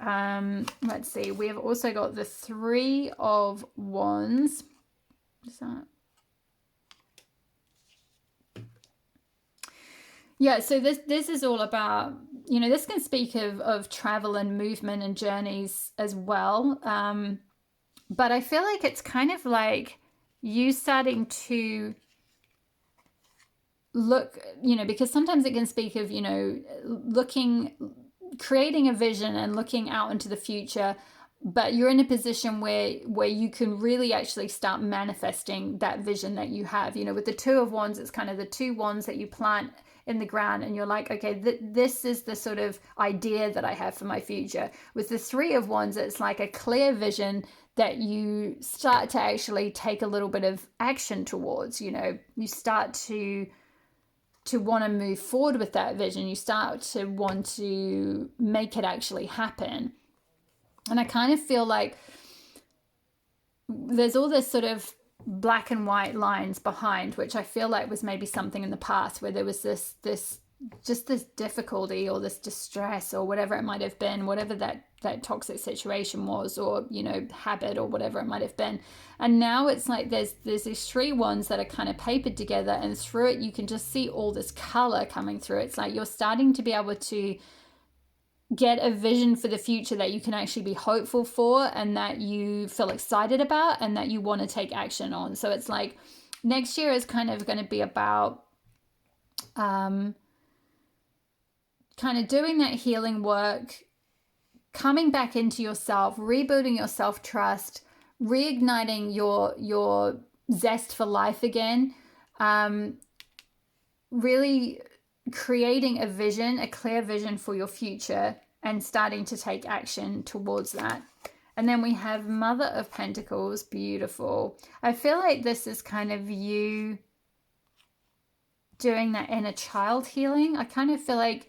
Let's see, we have also got the Three of Wands. What's that? Yeah, so this is all about, you know, this can speak of travel and movement and journeys as well. But I feel like it's kind of like you starting to look, you know, because sometimes it can speak of, you know, creating a vision and looking out into the future, but you're in a position where you can really actually start manifesting that vision that you have. You know, with the Two of Wands, it's kind of the two wands that you plant in the ground and you're like, okay, this is the sort of idea that I have for my future. With the Three of Wands, it's like a clear vision that you start to actually take a little bit of action towards. You start to want to move forward with that vision. You start to want to make it actually happen. And I kind of feel like there's all this sort of black and white lines behind, which I feel like was maybe something in the past where there was this difficulty or this distress or whatever it might have been, whatever that toxic situation was, or habit or whatever it might have been. And now it's like there's these three wands that are kind of papered together, and through it you can just see all this color coming through. It's like you're starting to be able to get a vision for the future that you can actually be hopeful for, and that you feel excited about, and that you want to take action on. So it's like next year is kind of going to be about kind of doing that healing work, coming back into yourself, rebuilding your self-trust, reigniting your zest for life again, really creating a vision, a clear vision for your future, and starting to take action towards that. And then we have Mother of Pentacles. Beautiful. I feel like this is kind of you doing that inner child healing. I kind of feel like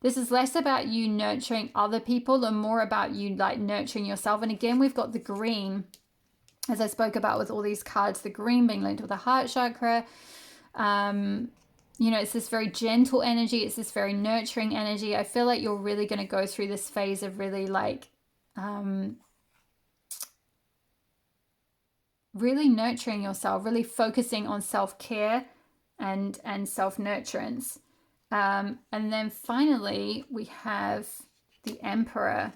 this is less about you nurturing other people and more about you like nurturing yourself. And again, we've got the green, as I spoke about with all these cards, the green being linked with the heart chakra. It's this very gentle energy. It's this very nurturing energy. I feel like you're really going to go through this phase of really like, really nurturing yourself, really focusing on self-care and self-nurturance. And then finally, we have the Emperor.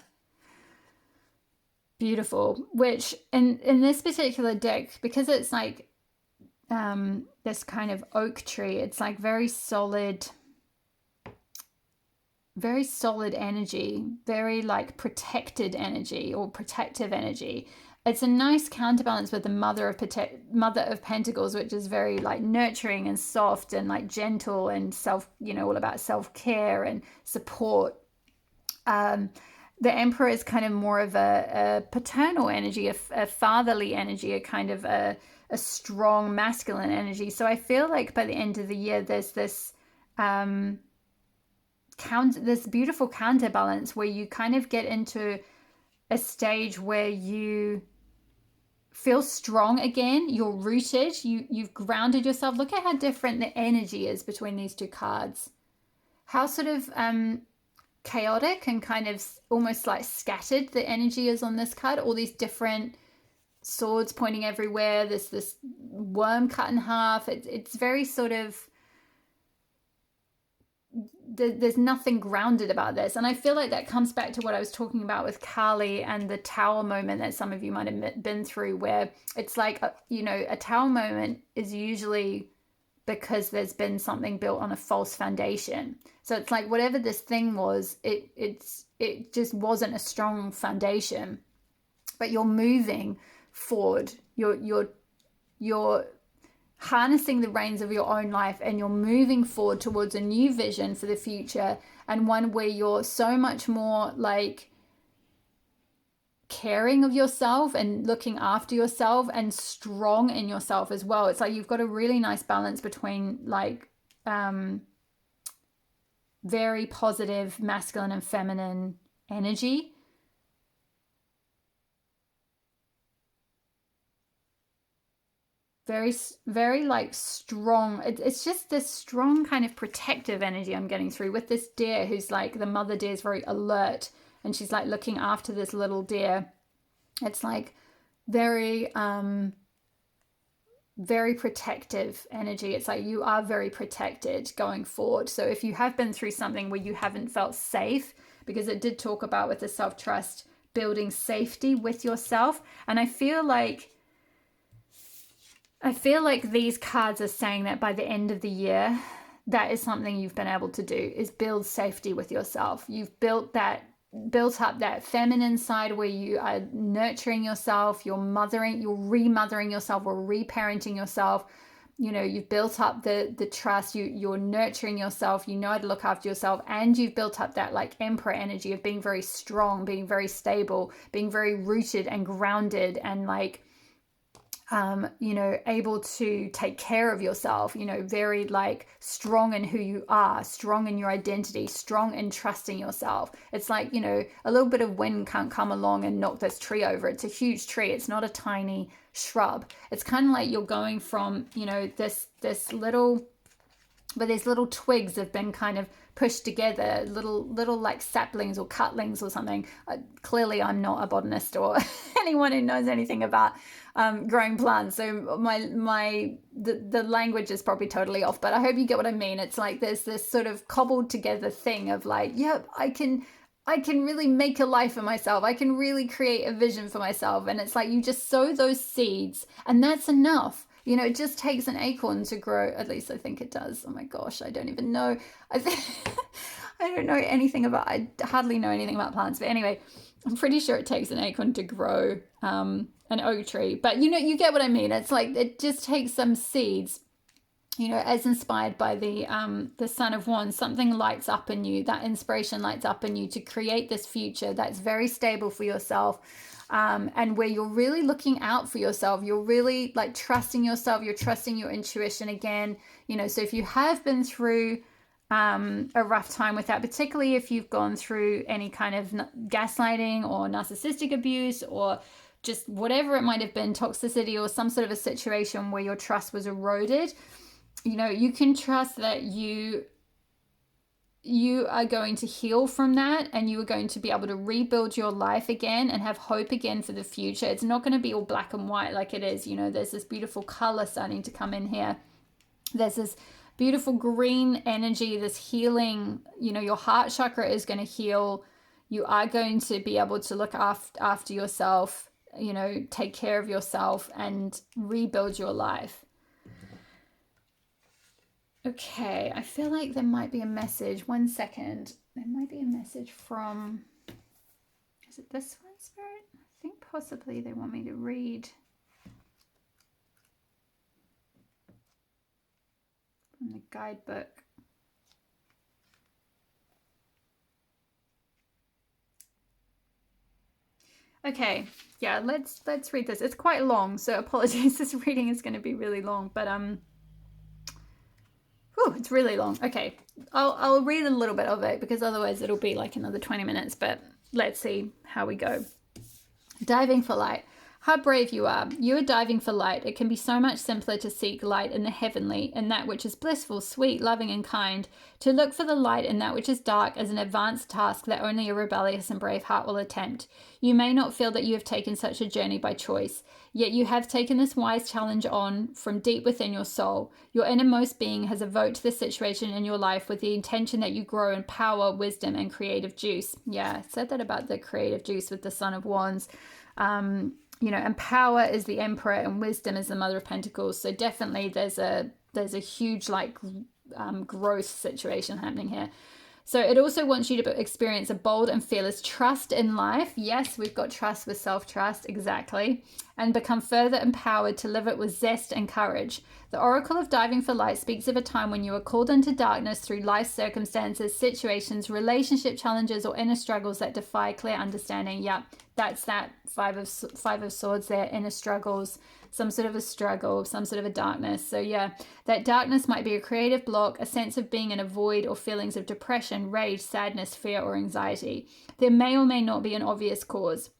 Beautiful. Which in this particular deck, because it's like this kind of oak tree, it's like very solid energy, very like protected energy or protective energy. It's a nice counterbalance with the Mother of Pentacles, which is very like nurturing and soft and like gentle and all about self-care and support. The Emperor is kind of more of a paternal energy, a fatherly energy, a kind of a strong masculine energy. So I feel like by the end of the year, there's this this beautiful counterbalance where you kind of get into a stage where you feel strong again. You're rooted. You've grounded yourself. Look at how different the energy is between these two cards. How sort of chaotic and kind of almost like scattered the energy is on this card. All these different swords pointing everywhere. There's this worm cut in half. It's very sort of, there's nothing grounded about this. And I feel like that comes back to what I was talking about with Kali and the tower moment that some of you might have been through, where it's like, a tower moment is usually because there's been something built on a false foundation. So it's like whatever this thing was, it just wasn't a strong foundation. But you're moving forward. You're harnessing the reins of your own life, and you're moving forward towards a new vision for the future, and one where you're so much more like caring of yourself and looking after yourself and strong in yourself as well. It's like you've got a really nice balance between like very positive masculine and feminine energy. Very, very like strong. It's just this strong kind of protective energy I'm getting through with this deer, who's like, the mother deer is very alert and she's like looking after this little deer. It's like very, very protective energy. It's like you are very protected going forward. So if you have been through something where you haven't felt safe, because it did talk about with the self-trust, building safety with yourself. And I feel like these cards are saying that by the end of the year, that is something you've been able to do, is build safety with yourself. You've built up that feminine side where you are nurturing yourself, you're remothering yourself or reparenting yourself. you know, you've built up the trust, you're nurturing yourself, you know how to look after yourself, and you've built up that like emperor energy of being very strong, being very stable, being very rooted and grounded, and like you know, able to take care of yourself, you know, very like strong in who you are, strong in your identity, strong in trusting yourself. It's like, you know, a little bit of wind can't come along and knock this tree over. It's a huge tree. It's not a tiny shrub. It's kind of like you're going from, you know, this little, but these little twigs have been kind of pushed together, little like saplings or cutlings or something. Clearly I'm not a botanist or anyone who knows anything about growing plants, so the language is probably totally off, but I hope you get what I mean. It's like there's this sort of cobbled together thing of like, yep, I can really make a life for myself. I can really create a vision for myself. And it's like you just sow those seeds and that's enough. You know, it just takes an acorn to grow. At least I think it does. Oh my gosh, I don't even know. I don't know anything about, I hardly know anything about plants. But anyway, I'm pretty sure it takes an acorn to grow an oak tree. But you know, you get what I mean. It's like it just takes some seeds, you know, as inspired by the Son of Wands. Something lights up in you. That inspiration lights up in you to create this future that's very stable for yourself. And where you're really looking out for yourself, you're really like trusting yourself, you're trusting your intuition again, you know. So if you have been through a rough time with that, particularly if you've gone through any kind of gaslighting or narcissistic abuse or just whatever it might have been, toxicity or some sort of a situation where your trust was eroded, you know, you can trust that you are going to heal from that, and you are going to be able to rebuild your life again and have hope again for the future. It's not going to be all black and white like it is, you know. There's this beautiful color starting to come in here. There's this beautiful green energy, this healing, you know. Your heart chakra is going to heal. You are going to be able to look after yourself, you know, take care of yourself and rebuild your life. Okay, I feel like there might be a message. 1 second. There might be a message from, is it this one, Spirit? I think possibly they want me to read from the guidebook. Okay, yeah, let's read this. It's quite long, so apologies. This reading is going to be really long, but it's really long. Okay, I'll read a little bit of it because otherwise it'll be like another 20 minutes, but let's see how we go. Diving for light. How brave you are. You are diving for light. It can be so much simpler to seek light in the heavenly, in that which is blissful, sweet, loving, and kind. To look for the light in that which is dark is an advanced task that only a rebellious and brave heart will attempt. You may not feel that you have taken such a journey by choice, yet you have taken this wise challenge on from deep within your soul. Your innermost being has evoked this situation in your life with the intention that you grow in power, wisdom, and creative juice. Yeah, I said that about the creative juice with the Son of Wands. You know, and power is the Emperor and wisdom is the Mother of Pentacles. So definitely there's a huge like growth situation happening here. So it also wants you to experience a bold and fearless trust in life. Yes, we've got trust with self-trust, exactly. And become further empowered to live it with zest and courage. The Oracle of Diving for Light speaks of a time when you are called into darkness through life circumstances, situations, relationship challenges, or inner struggles that defy clear understanding. Yeah, that's that Five of Swords there, inner struggles, some sort of a struggle, some sort of a darkness. So yeah, that darkness might be a creative block, a sense of being in a void, or feelings of depression, rage, sadness, fear, or anxiety. There may or may not be an obvious cause.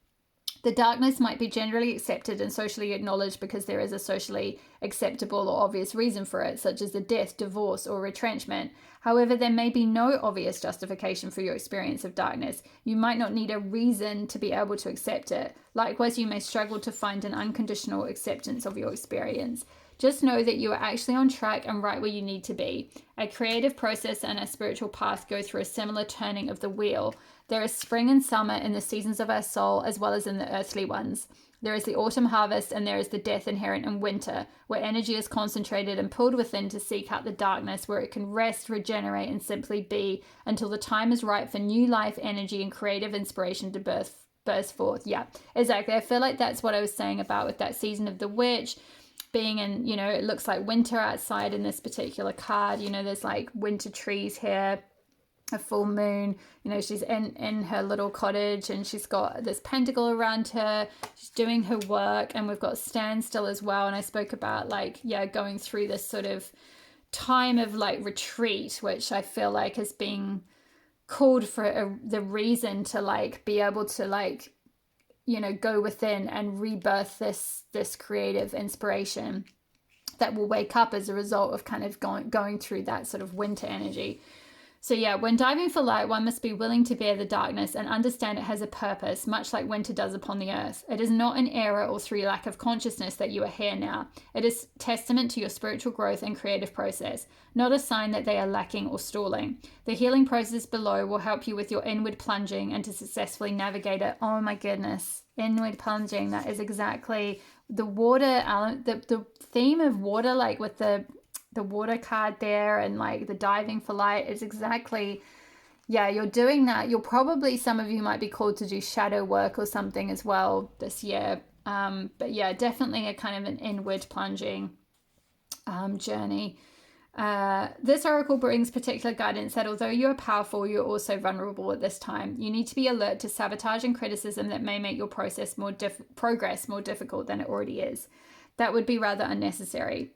The darkness might be generally accepted and socially acknowledged because there is a socially acceptable or obvious reason for it, such as a death, divorce, or retrenchment. However, there may be no obvious justification for your experience of darkness. You might not need a reason to be able to accept it. Likewise, you may struggle to find an unconditional acceptance of your experience. Just know that you are actually on track and right where you need to be. A creative process and a spiritual path go through a similar turning of the wheel. There is spring and summer in the seasons of our soul as well as in the earthly ones. There is the autumn harvest and there is the death inherent in winter, where energy is concentrated and pulled within to seek out the darkness, where it can rest, regenerate, and simply be until the time is right for new life, energy, and creative inspiration to burst forth. Yeah, exactly. I feel like that's what I was saying about with that season of the witch. being in, you know, it looks like winter outside in this particular card. You know, there's like winter trees here, a full moon. You know, she's in her little cottage and she's got this pentacle around her. She's doing her work, and we've got standstill as well. And I spoke about like, yeah, going through this sort of time of like retreat, which I feel like is being called for the reason to like be able to like, you know, go within and rebirth this creative inspiration that will wake up as a result of kind of going through that sort of winter energy. So yeah, when diving for light, one must be willing to bear the darkness and understand it has a purpose, much like winter does upon the earth. It is not an error or through lack of consciousness that you are here now. It is testament to your spiritual growth and creative process, not a sign that they are lacking or stalling. The healing process below will help you with your inward plunging and to successfully navigate it. Oh my goodness, inward plunging. That is exactly the water, the theme of water, like with the water card there and like the diving for light is exactly, yeah, you're doing that. You'll probably, some of you might be called to do shadow work or something as well this year. But yeah, definitely a kind of an inward plunging journey. This oracle brings particular guidance that although you are powerful, you're also vulnerable at this time. You need to be alert to sabotage and criticism that may make your process progress more difficult than it already is. That would be rather unnecessary.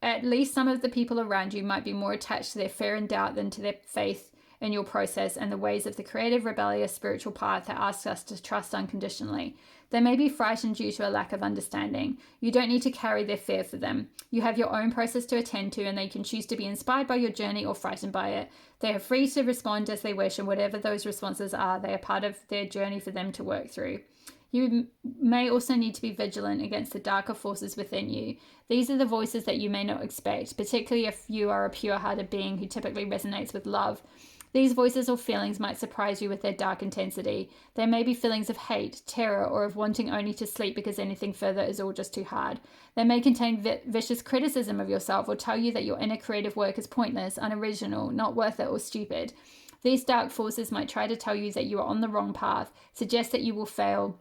At least some of the people around you might be more attached to their fear and doubt than to their faith in your process and the ways of the creative, rebellious spiritual path that asks us to trust unconditionally. They may be frightened due to a lack of understanding. You don't need to carry their fear for them. You have your own process to attend to, and they can choose to be inspired by your journey or frightened by it. They are free to respond as they wish, and whatever those responses are, they are part of their journey for them to work through. You may also need to be vigilant against the darker forces within you. These are the voices that you may not expect, particularly if you are a pure-hearted being who typically resonates with love. These voices or feelings might surprise you with their dark intensity. They may be feelings of hate, terror, or of wanting only to sleep because anything further is all just too hard. They may contain vicious criticism of yourself or tell you that your inner creative work is pointless, unoriginal, not worth it, or stupid. These dark forces might try to tell you that you are on the wrong path, suggest that you will fail,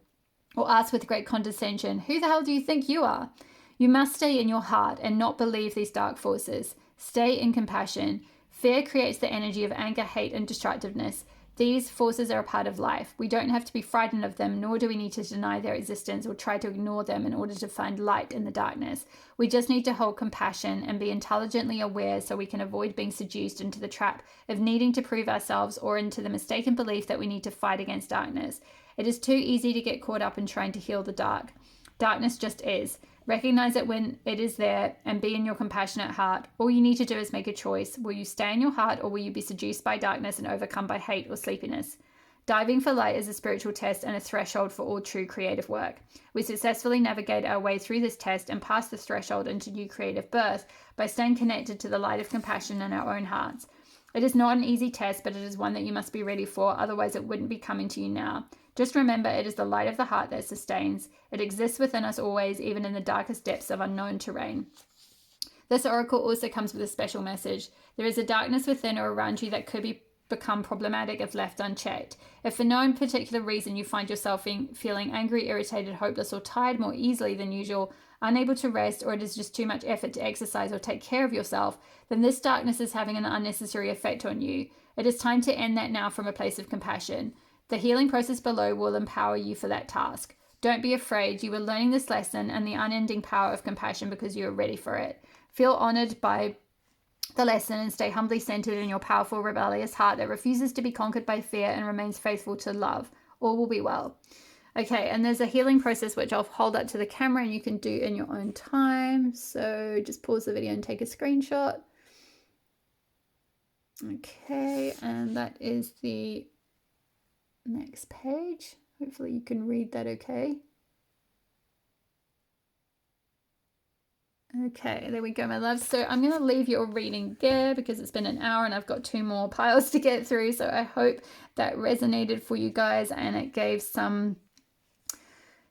or ask with great condescension, "Who the hell do you think you are?" You must stay in your heart and not believe these dark forces. Stay in compassion. Fear creates the energy of anger, hate, and destructiveness. These forces are a part of life. We don't have to be frightened of them, nor do we need to deny their existence or try to ignore them in order to find light in the darkness. We just need to hold compassion and be intelligently aware so we can avoid being seduced into the trap of needing to prove ourselves or into the mistaken belief that we need to fight against darkness. It is too easy to get caught up in trying to heal the dark. Darkness just is. Recognize it when it is there and be in your compassionate heart. All you need to do is make a choice. Will you stay in your heart, or will you be seduced by darkness and overcome by hate or sleepiness? Diving for light is a spiritual test and a threshold for all true creative work. We successfully navigate our way through this test and pass this threshold into new creative birth by staying connected to the light of compassion in our own hearts. It is not an easy test, but it is one that you must be ready for, otherwise it wouldn't be coming to you now. Just remember, it is the light of the heart that sustains. It exists within us always, even in the darkest depths of unknown terrain. This oracle also comes with a special message. There is a darkness within or around you that could become problematic if left unchecked. If for no particular reason you find yourself feeling angry, irritated, hopeless, or tired more easily than usual, unable to rest, or it is just too much effort to exercise or take care of yourself, then this darkness is having an unnecessary effect on you. It is time to end that now from a place of compassion. The healing process below will empower you for that task. Don't be afraid. You are learning this lesson and the unending power of compassion because you are ready for it. Feel honored by the lesson and stay humbly centered in your powerful, rebellious heart that refuses to be conquered by fear and remains faithful to love. All will be well. Okay, and there's a healing process which I'll hold up to the camera and you can do in your own time. So just pause the video and take a screenshot. Okay, and that is the next page. Hopefully you can read that okay. Okay, there we go, my love. So I'm going to leave your reading there because it's been an hour and I've got 2 more piles to get through. So I hope that resonated for you guys and it gave some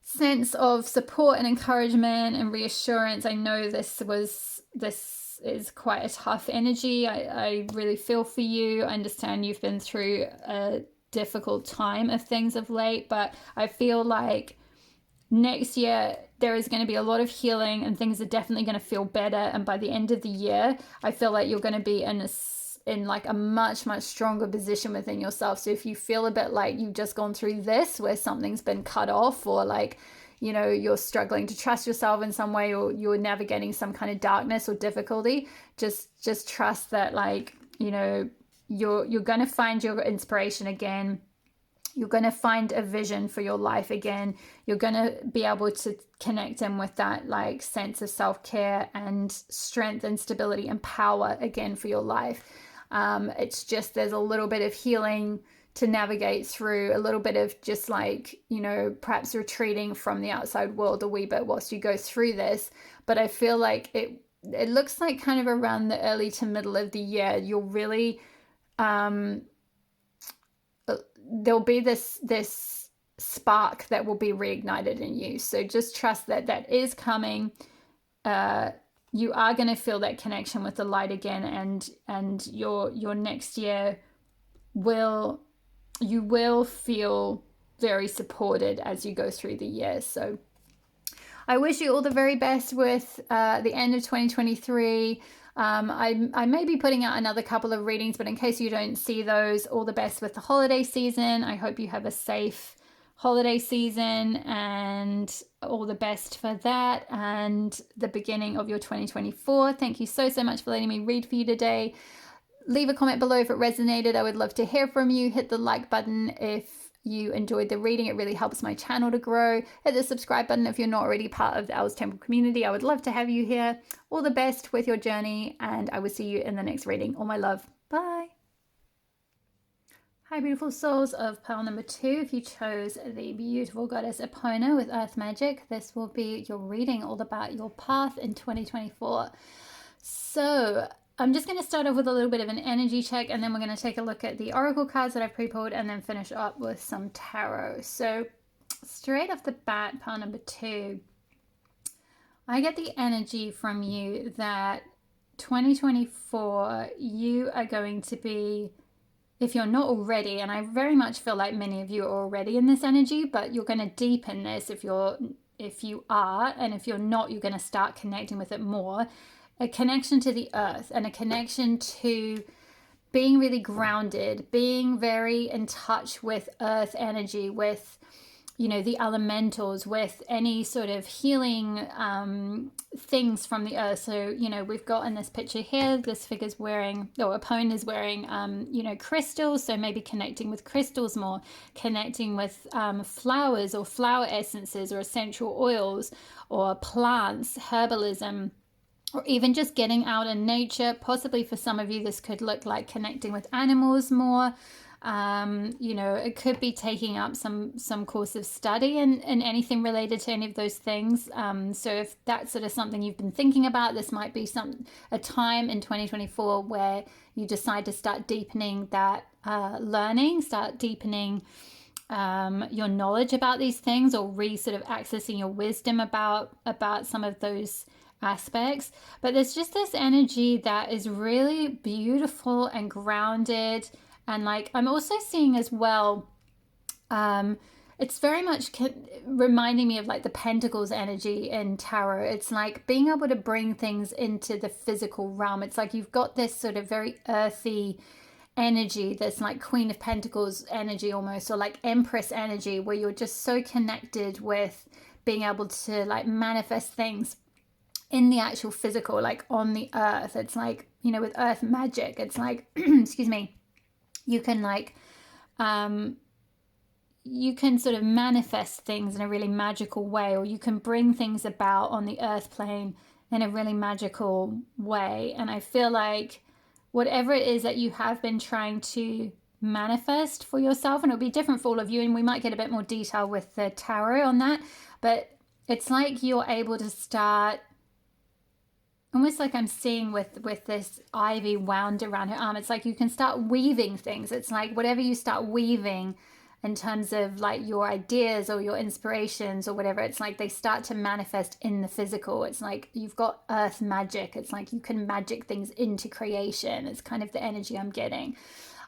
sense of support and encouragement and reassurance. I know this is quite a tough energy. I really feel for you. I understand you've been through a difficult time of things of late, but I feel like next year there is going to be a lot of healing and things are definitely going to feel better. And by the end of the year, I feel like you're going to be in like a much stronger position within yourself. So if you feel a bit like you've just gone through this where something's been cut off, or like, you know, you're struggling to trust yourself in some way, or you're navigating some kind of darkness or difficulty, just trust that, like, you know, you're going to find your inspiration again. You're going to find a vision for your life again. You're going to be able to connect in with that like sense of self-care and strength and stability and power again for your life. It's just, there's a little bit of healing to navigate through, a little bit of just like, you know, perhaps retreating from the outside world a wee bit whilst you go through this. But I feel like it looks like kind of around the early to middle of the year, you'll really, there'll be this spark that will be reignited in you. So just trust that that is coming. You are going to feel that connection with the light again, and your next year you will feel very supported as you go through the year. So I wish you all the very best with the end of 2023. I may be putting out another couple of readings, but in case you don't see those, all the best with the holiday season. I hope you have a safe holiday season and all the best for that and the beginning of your 2024. Thank you so much for letting me read for you today. Leave a comment below if it resonated. I would love to hear from you. Hit the like button if you enjoyed the reading. It really helps my channel to grow. Hit the subscribe button if you're not already part of the Elle's Temple community. I would love to have you here. All the best with your journey, and I will see you in the next reading. All my love. Bye. Hi, beautiful souls of pile number 2. If you chose the beautiful goddess Epona with Earth Magic, this will be your reading all about your path in 2024. So I'm just going to start off with a little bit of an energy check, and then we're going to take a look at the oracle cards that I've pre-pulled and then finish up with some tarot. So straight off the bat, pile number 2, I get the energy from you that 2024, you are going to be, if you're not already, and I very much feel like many of you are already in this energy, but you're going to deepen this if you are, and if you're not, you're going to start connecting with it more. A connection to the earth and a connection to being really grounded, being very in touch with earth energy, with, you know, the elementals, with any sort of healing things from the earth. So, you know, we've got in this picture here, this figure's wearing, or Epona is wearing, you know, crystals. So maybe connecting with crystals more, connecting with flowers or flower essences or essential oils or plants, herbalism, or even just getting out in nature. Possibly for some of you, this could look like connecting with animals more. You know, it could be taking up some course of study and anything related to any of those things. So if that's sort of something you've been thinking about, this might be a time in 2024 where you decide to start deepening that learning, start deepening your knowledge about these things, or sort of accessing your wisdom about some of those aspects. But there's just this energy that is really beautiful and grounded. And like, I'm also seeing as well, it's very much reminding me of like the Pentacles energy in tarot. It's like being able to bring things into the physical realm. It's like you've got this sort of very earthy energy, this like Queen of Pentacles energy almost, or like Empress energy, where you're just so connected with being able to like manifest things in the actual physical, like on the earth. It's like, you know, with earth magic, it's like, excuse me, you can like, you can sort of manifest things in a really magical way, or you can bring things about on the earth plane in a really magical way. And I feel like whatever it is that you have been trying to manifest for yourself, and it'll be different for all of you, and we might get a bit more detail with the tarot on that, but it's like you're able to start, almost like I'm seeing with this ivy wound around her arm. It's like you can start weaving things. It's like whatever you start weaving in terms of like your ideas or your inspirations or whatever, it's like they start to manifest in the physical. It's like you've got earth magic. It's like you can magic things into creation. It's kind of the energy I'm getting.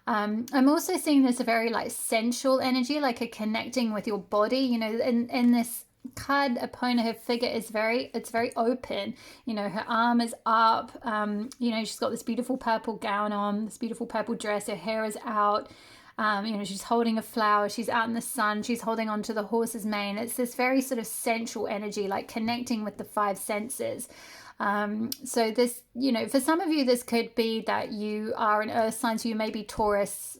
I'm also seeing this very like sensual energy, like a connecting with your body, you know, in this card opponent, her figure is it's very open. You know, her arm is up. You know, she's got this beautiful purple gown on, this beautiful purple dress. Her hair is out. You know, she's holding a flower. She's out in the sun. She's holding onto the horse's mane. It's this very sort of sensual energy, like connecting with the five senses. So this, you know, for some of you, this could be that you are an earth sign. So you may be Taurus,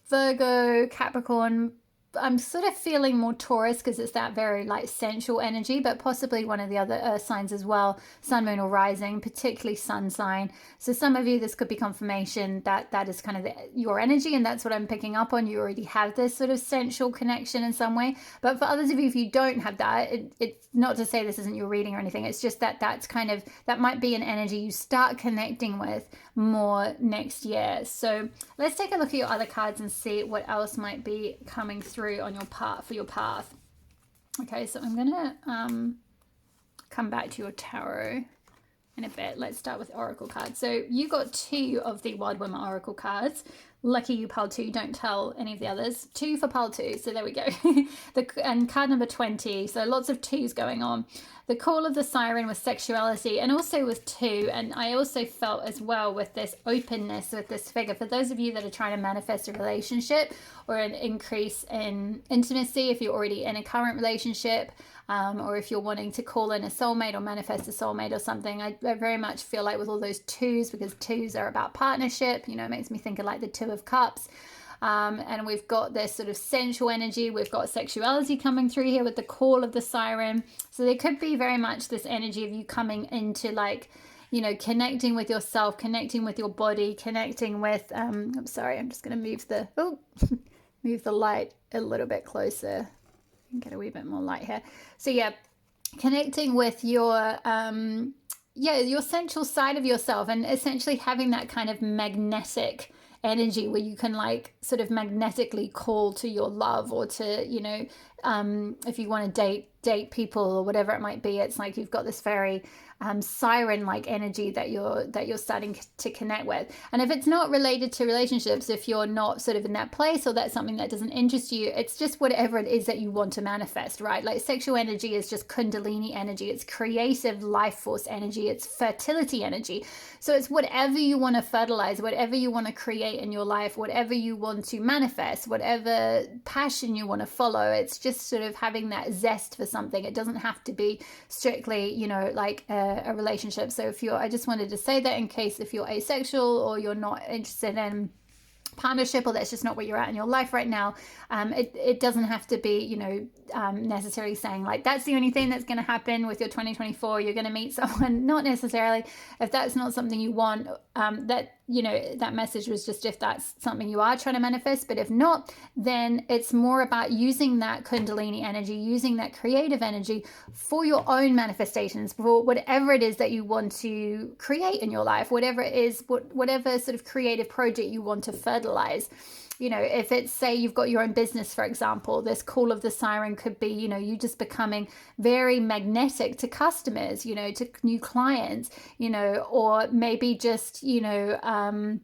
Virgo, Capricorn. I'm sort of feeling more Taurus because it's that very like sensual energy, but possibly one of the other earth signs as well, sun, moon, or rising, particularly sun sign. So some of you, this could be confirmation that that is kind of your energy, and that's what I'm picking up on. You already have this sort of sensual connection in some way. But for others of you, if you don't have that, it's not to say this isn't your reading or anything. It's just that that's kind of, that might be an energy you start connecting with more next year. So let's take a look at your other cards and see what else might be coming through on your path, for your path. Okay, so I'm gonna come back to your tarot in a bit. Let's start with oracle cards. So you got 2 of the Wild Women oracle cards. Lucky you, pile 2. Don't tell any of the others. 2 for pile 2. So there we go. And card number 20. So lots of 2s going on. The call of the siren was sexuality, and also with 2. And I also felt as well with this openness with this figure. For those of you that are trying to manifest a relationship or an increase in intimacy, if you're already in a current relationship, or if you're wanting to call in a soulmate or manifest a soulmate or something, I very much feel like with all those 2s, because 2s are about partnership, you know, it makes me think of like the 2 of cups. And we've got this sort of sensual energy. We've got sexuality coming through here with the call of the siren. So there could be very much this energy of you coming into like, you know, connecting with yourself, connecting with your body, connecting with, I'm sorry, I'm just going to move the, move the light a little bit closer. Get a wee bit more light here. So yeah, connecting with your your sensual side of yourself, and essentially having that kind of magnetic energy where you can like sort of magnetically call to your love, or to, you know, if you want to date people or whatever it might be, it's like you've got this very siren like energy that you're starting to connect with. And if it's not related to relationships, if you're not sort of in that place, or that's something that doesn't interest you, it's just whatever it is that you want to manifest, right? Like sexual energy is just kundalini energy, it's creative life force energy, it's fertility energy. So it's whatever you want to fertilize, whatever you want to create in your life, whatever you want to manifest, whatever passion you want to follow. It's just sort of having that zest for something. It doesn't have to be strictly, you know, like a relationship. So if you're, I just wanted to say that in case if you're asexual or you're not interested in partnership, or that's just not what you're at in your life right now, it doesn't have to be, you know, necessarily saying like that's the only thing that's going to happen with your 2024. You're going to meet someone. Not necessarily. If that's not something you want, that, you know, that message was just if that's something you are trying to manifest. But if not, then it's more about using that kundalini energy, using that creative energy for your own manifestations, for whatever it is that you want to create in your life, whatever it is, whatever sort of creative project you want to fertilize. You know, if it's, say you've got your own business, for example, this call of the siren could be, you know, you just becoming very magnetic to customers, you know, to new clients, you know, or maybe just, you know,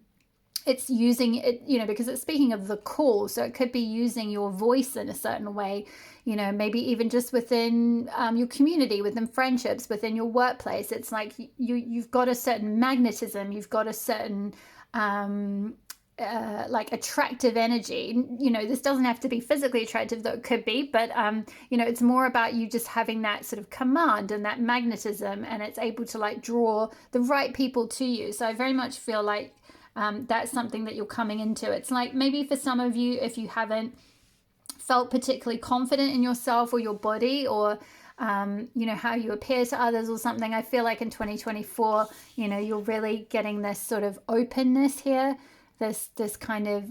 it's using it, you know, because it's speaking of the call. So it could be using your voice in a certain way, you know, maybe even just within your community, within friendships, within your workplace. It's like you've got a certain magnetism, you've got a certain like attractive energy. You know, this doesn't have to be physically attractive, though it could be, but you know, it's more about you just having that sort of command and that magnetism, and it's able to like draw the right people to you. So I very much feel like that's something that you're coming into. It's like maybe for some of you, if you haven't felt particularly confident in yourself or your body, or you know, how you appear to others or something, I feel like in 2024, you know, you're really getting this sort of openness here, this kind of,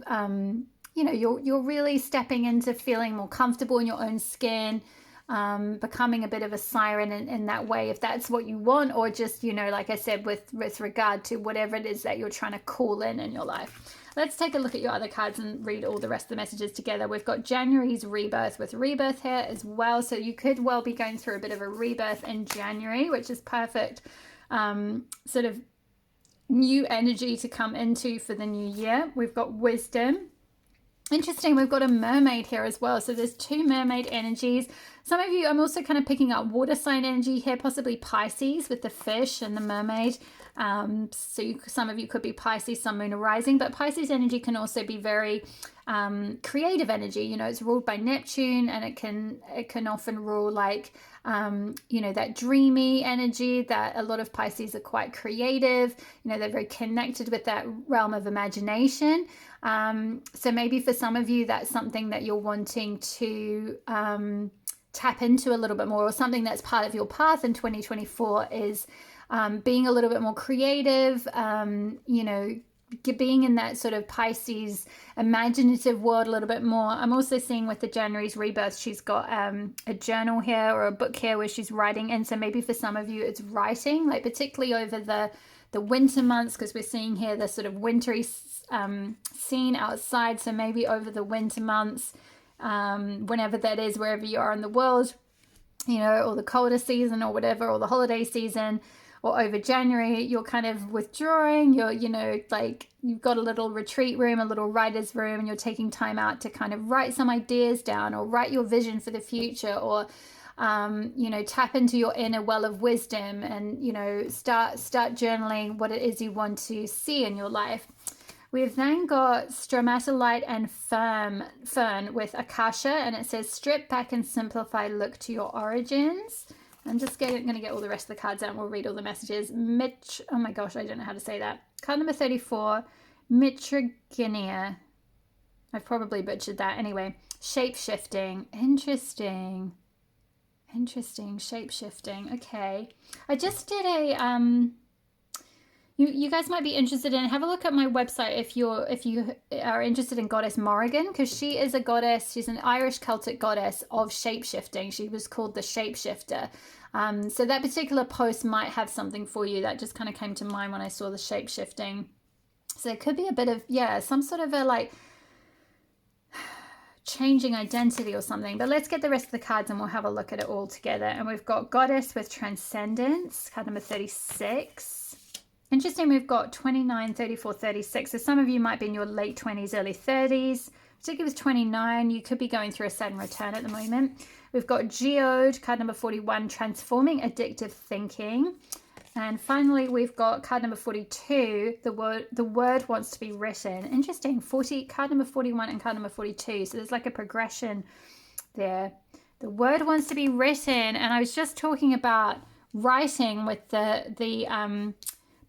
you know, you're really stepping into feeling more comfortable in your own skin, becoming a bit of a siren in that way, if that's what you want, or just, you know, like I said, with regard to whatever it is that you're trying to call in your life. Let's take a look at your other cards and read all the rest of the messages together. We've got January's rebirth with rebirth here as well. So you could well be going through a bit of a rebirth in January, which is perfect. Sort of new energy to come into for the new year. We've got wisdom, Interesting, we've got a mermaid here as well. So there's two mermaid energies. Some of you, I'm also kind of picking up water sign energy here, possibly Pisces with the fish and the mermaid. Some of you could be Pisces, sun, moon, or rising, but Pisces energy can also be very creative energy. You know, it's ruled by Neptune, and it can often rule like you know, that dreamy energy, that a lot of Pisces are quite creative. You know, they're very connected with that realm of imagination. So maybe for some of you, that's something that you're wanting to tap into a little bit more, or something that's part of your path in 2024 is being a little bit more creative, you know, being in that sort of Pisces imaginative world a little bit more. I'm also seeing with the January's rebirth, she's got a journal here or a book here where she's writing in. So maybe for some of you, it's writing, like particularly over the winter months, because we're seeing here the sort of wintry scene outside. So maybe over the winter months, whenever that is, wherever you are in the world, you know, or the colder season or whatever, or the holiday season, or over January, you're kind of withdrawing, you're, you know, like you've got a little retreat room, a little writer's room, and you're taking time out to kind of write some ideas down, or write your vision for the future, or you know, tap into your inner well of wisdom, and, you know, start journaling what it is you want to see in your life. We've then got stromatolite and fern with akasha, and it says strip back and simplify, look to your origins. I'm just going to get all the rest of the cards out and we'll read all the messages. Oh my gosh, I don't know how to say that. Card number 34, Mitraginia. I've probably butchered that. Anyway, shape-shifting. Interesting, shape-shifting. Okay. I just did a... You guys might be interested in, have a look at my website if you are interested in Goddess Morrigan, because she is a goddess. She's an Irish Celtic goddess of shapeshifting. She was called the shapeshifter. So that particular post might have something for you. That just kind of came to mind when I saw the shapeshifting. So it could be a bit of, yeah, some sort of a like changing identity or something. But let's get the rest of the cards and we'll have a look at it all together. And we've got Goddess with Transcendence, card number 36. Interesting, we've got 29, 34, 36. So some of you might be in your late 20s, early 30s. Particularly with 29, you could be going through a Saturn return at the moment. We've got Geode, card number 41, Transforming Addictive Thinking. And finally, we've got card number 42, the word wants to be written. Interesting, card number 41 and card number 42. So there's like a progression there. The word wants to be written. And I was just talking about writing with the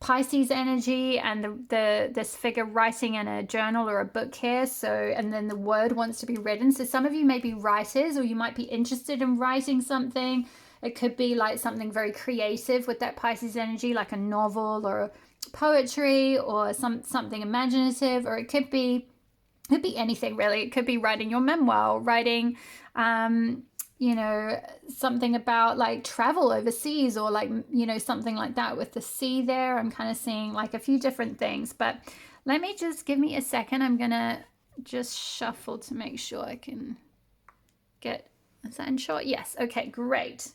Pisces energy and this figure writing in a journal or a book here. So, and then the word wants to be written. So some of you may be writers, or you might be interested in writing something. It could be like something very creative with that Pisces energy, like a novel or poetry or something imaginative, or it could be anything really. It could be writing your memoir, or writing you know, something about like travel overseas, or like, you know, something like that with the sea there. I'm kind of seeing like a few different things, but give me a second. I'm going to just shuffle to make sure I can get, is that in short? Yes. Okay, great.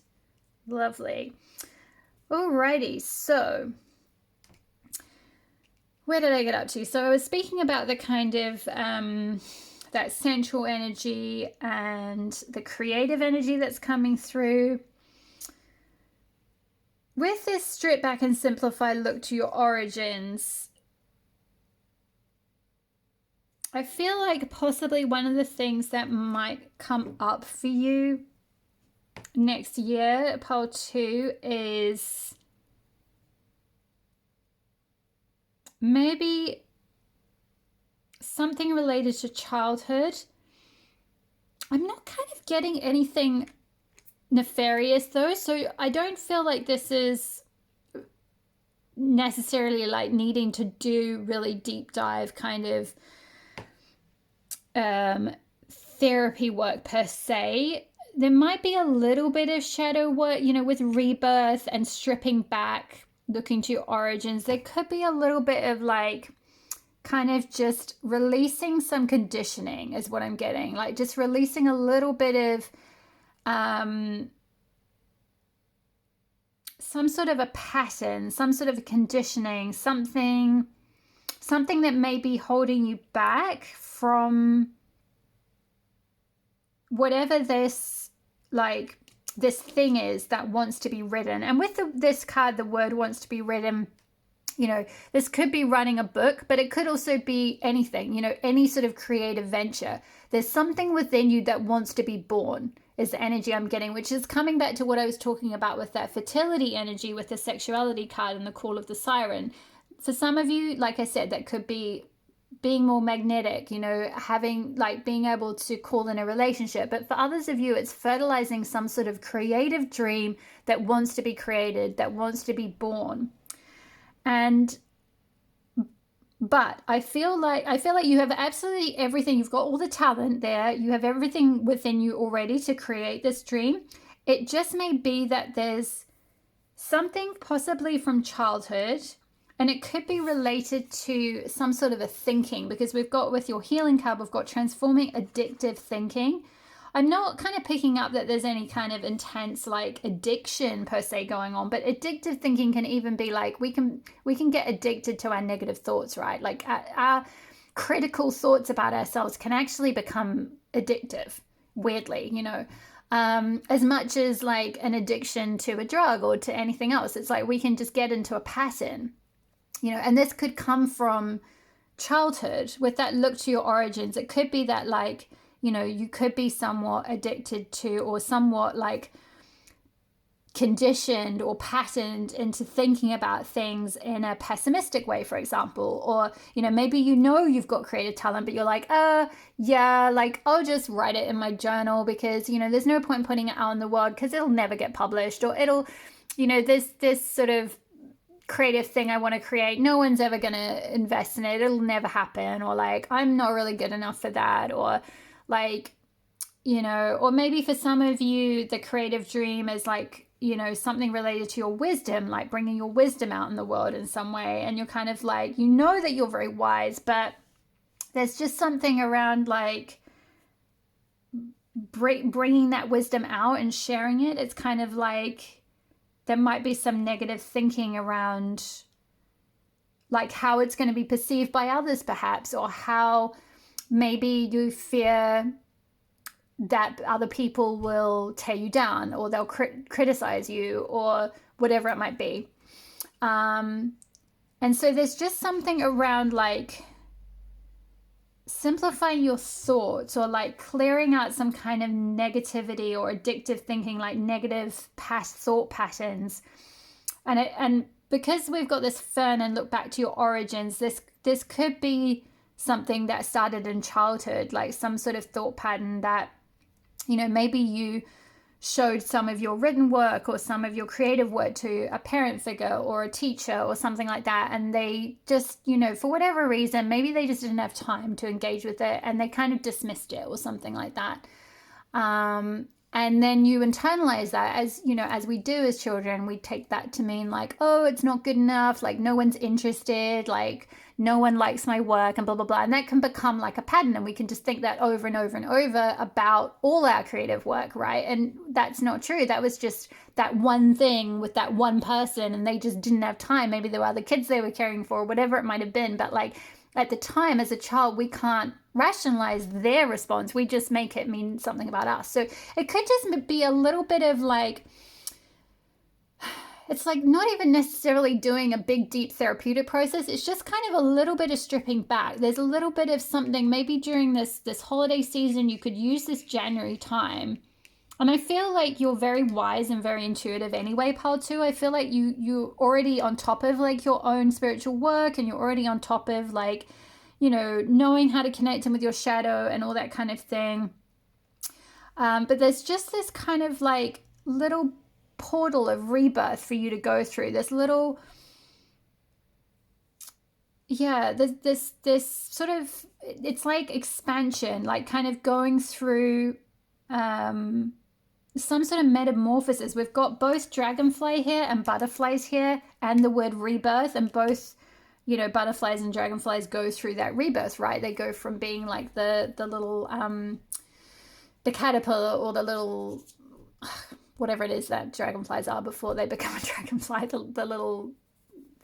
Lovely. Alrighty. So where did I get up to? So I was speaking about the kind of, that central energy and the creative energy that's coming through. With this strip back and simplify, look to your origins, I feel like possibly one of the things that might come up for you next year, pile 2, is maybe something related to childhood. I'm not kind of getting anything nefarious though, so I don't feel like this is necessarily like needing to do really deep dive kind of therapy work per se. There might be a little bit of shadow work, you know, with rebirth and stripping back, looking to your origins. There could be a little bit of like kind of just releasing some conditioning is what I'm getting. Like just releasing a little bit of some sort of a pattern, some sort of a conditioning, something that may be holding you back from whatever this, like, this thing is that wants to be written. And with this card, the word wants to be written, you know, this could be running a book, but it could also be anything, you know, any sort of creative venture. There's something within you that wants to be born, is the energy I'm getting, which is coming back to what I was talking about with that fertility energy, with the sexuality card and the call of the siren. For some of you, like I said, that could be being more magnetic, you know, having, like, being able to call in a relationship. But for others of you, it's fertilizing some sort of creative dream that wants to be created, that wants to be born. And but I feel like you have absolutely everything. You've got all the talent there. You have everything within you already to create this dream. It just may be that there's something possibly from childhood, and it could be related to some sort of a thinking, because we've got, with your healing card, we've got transforming addictive thinking. I'm not kind of picking up that there's any kind of intense, like, addiction per se going on, but addictive thinking can even be like, we can get addicted to our negative thoughts, right? Like, our critical thoughts about ourselves can actually become addictive, weirdly, you know, as much as like an addiction to a drug or to anything else. It's like we can just get into a pattern, you know, and this could come from childhood. With that look to your origins, it could be that, like, you know, you could be somewhat addicted to, or somewhat like conditioned or patterned into thinking about things in a pessimistic way, for example. Or, you know, maybe you know you've got creative talent, but you're like, yeah, like, I'll just write it in my journal because, you know, there's no point putting it out in the world because it'll never get published, or it'll, you know, this sort of creative thing I want to create, no one's ever going to invest in it, it'll never happen, or like, I'm not really good enough for that, or like, you know, or maybe for some of you, the creative dream is like, you know, something related to your wisdom, like bringing your wisdom out in the world in some way. And you're kind of like, you know that you're very wise, but there's just something around like bringing that wisdom out and sharing it. It's kind of like there might be some negative thinking around like how it's going to be perceived by others, perhaps, or how maybe you fear that other people will tear you down, or they'll criticize you, or whatever it might be. And so there's just something around like simplifying your thoughts, or like clearing out some kind of negativity or addictive thinking, like negative past thought patterns. And because we've got this fern and look back to your origins, this could be something that started in childhood, like some sort of thought pattern that, you know, maybe you showed some of your written work or some of your creative work to a parent figure or a teacher or something like that, and they just, you know, for whatever reason, maybe they just didn't have time to engage with it and they kind of dismissed it or something like that. And then you internalize that, as you know, as we do as children, we take that to mean like, oh, it's not good enough, like no one's interested, like no one likes my work, and blah, blah, blah. And that can become like a pattern, and we can just think that over and over and over about all our creative work, right? And that's not true. That was just that one thing with that one person, and they just didn't have time. Maybe there were other kids they were caring for, whatever it might have been. But like at the time, as a child, we can't rationalize their response. We just make it mean something about us. So it could just be a little bit of like, it's like not even necessarily doing a big, deep therapeutic process. It's just kind of a little bit of stripping back. There's a little bit of something, maybe during this holiday season, you could use this January time. And I feel like you're very wise and very intuitive anyway, Pal 2. I feel like you're already on top of like your own spiritual work, and you're already on top of like, you know, knowing how to connect in with your shadow and all that kind of thing. But there's just this kind of like little portal of rebirth for you to go through. This little, yeah, this sort of, it's like expansion, like kind of going through some sort of metamorphosis. We've got both dragonfly here and butterflies here, and the word rebirth, and both, you know, butterflies and dragonflies go through that rebirth, right? They go from being like the little the caterpillar, or the little whatever it is that dragonflies are before they become a dragonfly, the little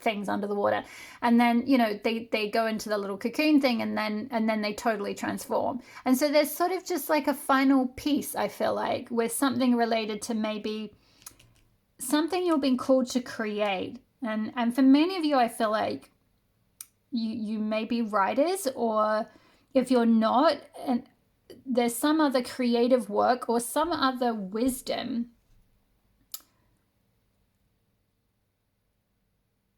things under the water, and then they go into the little cocoon thing, and then they totally transform. And so there's sort of just like a final piece, I feel like, with something related to maybe something you're being called to create. And for many of you, I feel like you may be writers, or if you're not, and there's some other creative work or some other wisdom.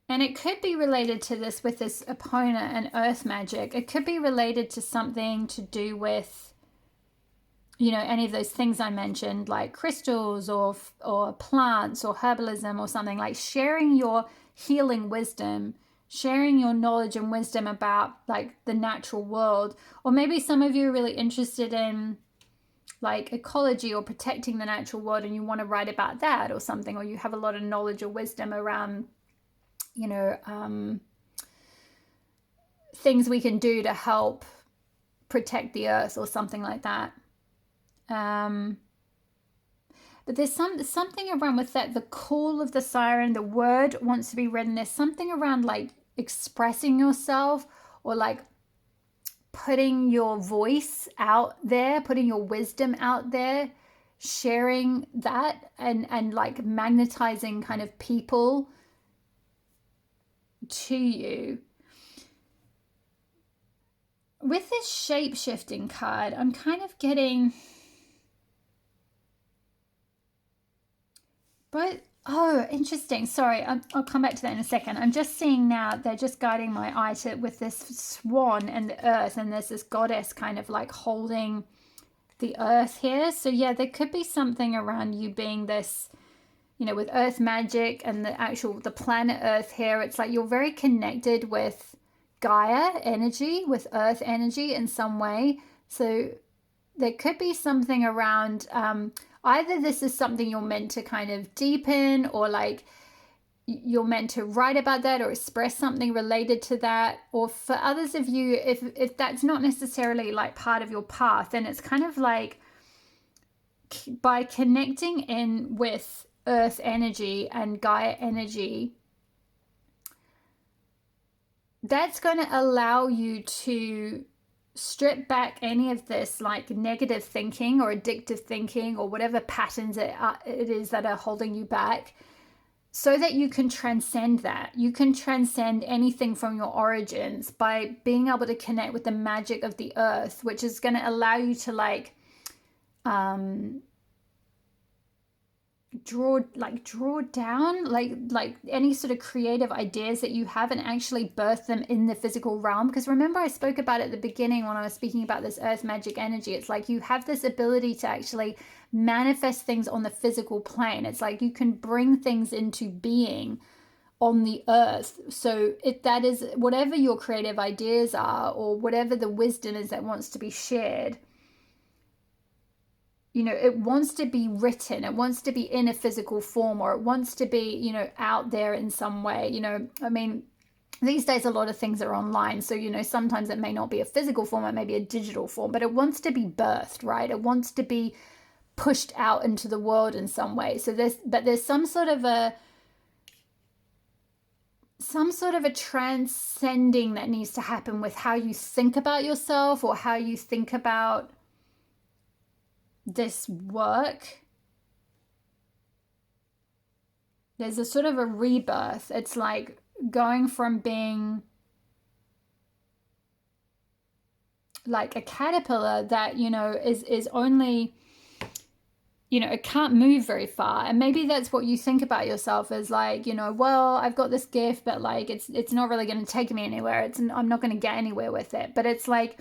And it could be related to this with this opponent and earth magic. It could be related to something to do with, any of those things I mentioned, like crystals or plants or herbalism or something, like sharing your healing wisdom, sharing your knowledge and wisdom about like the natural world. Or maybe some of you are really interested in like ecology or protecting the natural world, and you want to write about that or something, or you have a lot of knowledge or wisdom around things we can do to help protect the earth or something like that. But there's something around with that, the call of the siren, the word wants to be read, and there's something around like expressing yourself, or like putting your voice out there, putting your wisdom out there, sharing that, and like magnetizing kind of people to you. With this shape-shifting card, I'm kind of getting interesting. Sorry, I'll come back to that in a second. I'm just seeing now they're just guiding my eye to with this swan and the earth, and there's this goddess kind of like holding the earth here. So yeah, there could be something around you being this, with earth magic and the planet Earth here. It's like you're very connected with Gaia energy, with earth energy in some way. So there could be something around, either this is something you're meant to kind of deepen, or like you're meant to write about that or express something related to that. Or for others of you, if that's not necessarily like part of your path, then it's kind of like by connecting in with earth energy and Gaia energy, that's going to allow you to strip back any of this like negative thinking or addictive thinking or whatever patterns it is that are holding you back, so that you can transcend that. You can transcend anything from your origins by being able to connect with the magic of the earth, which is going to allow you to like draw down like any sort of creative ideas that you have and actually birth them in the physical realm. Because remember, I spoke about it at the beginning when I was speaking about this earth magic energy. It's like you have this ability to actually manifest things on the physical plane. It's like you can bring things into being on the earth. So if that is whatever your creative ideas are, or whatever the wisdom is that wants to be shared, it wants to be written, it wants to be in a physical form, or it wants to be, out there in some way. I mean, these days a lot of things are online, so sometimes it may not be a physical form, it may be a digital form, but it wants to be birthed, right? It wants to be pushed out into the world in some way. So there's some sort of a transcending that needs to happen with how you think about yourself, or how you think about this work. There's a sort of a rebirth. It's like going from being like a caterpillar that is only, it can't move very far. And maybe that's what you think about yourself, as like, well, I've got this gift, but like it's not really going to take me anywhere. I'm not going to get anywhere with it. But it's like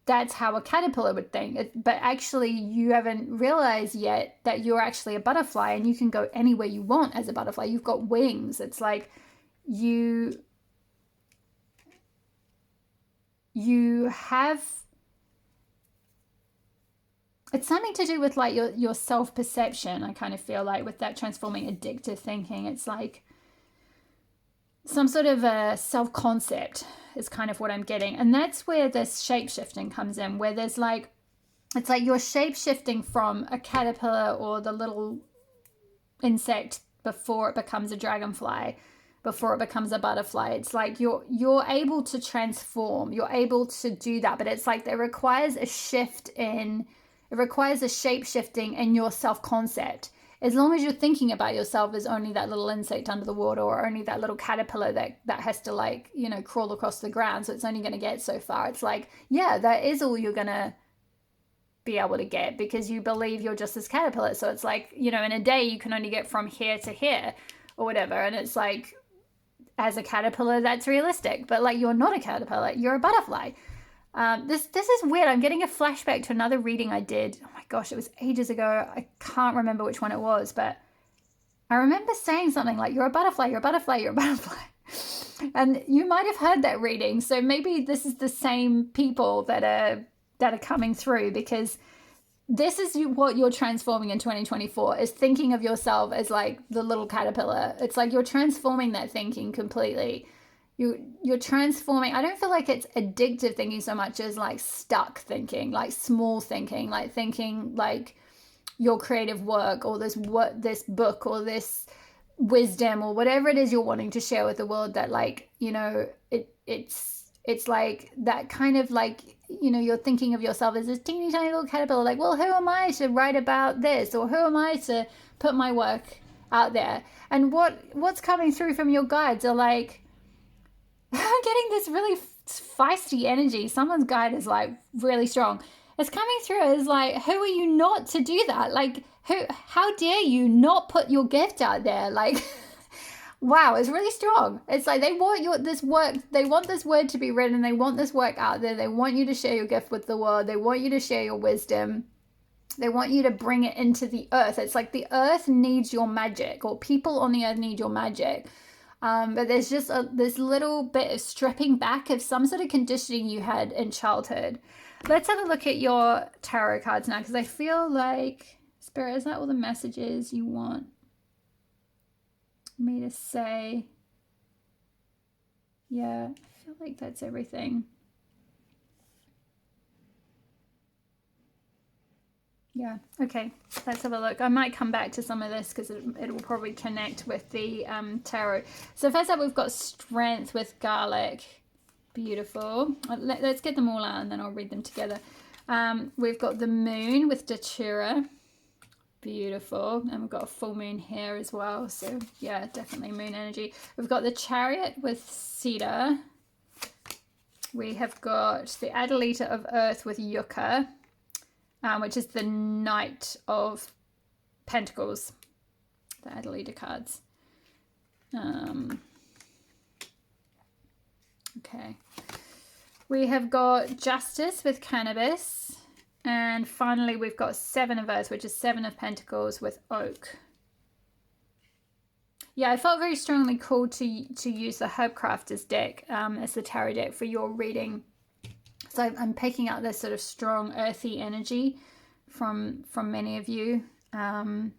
that's how a caterpillar would think. But actually, you haven't realized yet that you're actually a butterfly, and you can go anywhere you want as a butterfly. You've got wings. It's like you have, it's something to do with like your self-perception. I kind of feel like with that transforming addictive thinking, it's like some sort of a self-concept is kind of what I'm getting. And that's where this shape-shifting comes in, where there's like, it's like you're shape-shifting from a caterpillar or the little insect before it becomes a dragonfly, before it becomes a butterfly. It's like you're able to transform, you're able to do that, but it's like it requires a shape shifting in your self-concept. As long as you're thinking about yourself as only that little insect under the water, or only that little caterpillar that has to, like, you know, crawl across the ground, so it's only going to get so far. It's like, yeah, that is all you're going to be able to get, because you believe you're just this caterpillar. So it's like, you know, in a day you can only get from here to here or whatever. And it's like, as a caterpillar, that's realistic, but like, you're not a caterpillar, you're a butterfly. This is weird. I'm getting a flashback to another reading I did. Oh my gosh, it was ages ago. I can't remember which one it was, but I remember saying something like, you're a butterfly, you're a butterfly, you're a butterfly. And you might have heard that reading. So maybe this is the same people that are coming through, because this is what you're transforming in 2024, is thinking of yourself as like the little caterpillar. It's like you're transforming that thinking completely. You're transforming. I don't feel like it's addictive thinking so much as like stuck thinking, like small thinking, like thinking like your creative work, or this book, or this wisdom, or whatever it is you're wanting to share with the world, that, like, you know, it's like that kind of, like, you know, you're thinking of yourself as this teeny tiny little caterpillar, like, well, who am I to write about this, or who am I to put my work out there? And what's coming through from your guides are like, I'm getting this really feisty energy. Someone's guide is like really strong. It's coming through as like, who are you not to do that? Like, how dare you not put your gift out there? Like, wow, it's really strong. It's like they want this work, they want this word to be written, they want this work out there, they want you to share your gift with the world, they want you to share your wisdom, they want you to bring it into the earth. It's like the earth needs your magic, or people on the earth need your magic. But there's just this little bit of stripping back of some sort of conditioning you had in childhood. Let's have a look at your tarot cards now, because I feel like, Spirit, is that all the messages you want me to say? Yeah, I feel like that's everything. Yeah, okay, let's have a look. I might come back to some of this because it will probably connect with the tarot. So first up, we've got Strength with Garlic. Beautiful. Let's get them all out and then I'll read them together. We've got the Moon with Datura. Beautiful. And we've got a full moon here as well. So yeah, definitely moon energy. We've got the Chariot with Cedar. We have got the Adelita of Earth with Yucca. Which is the Knight of Pentacles, the Adelita cards. Okay. We have got Justice with Cannabis. And finally, we've got Seven of Earth, which is Seven of Pentacles with Oak. Yeah, I felt very strongly called to use the Herb Crafters deck as the tarot deck for your reading. So I'm picking up this sort of strong earthy energy from many of you. You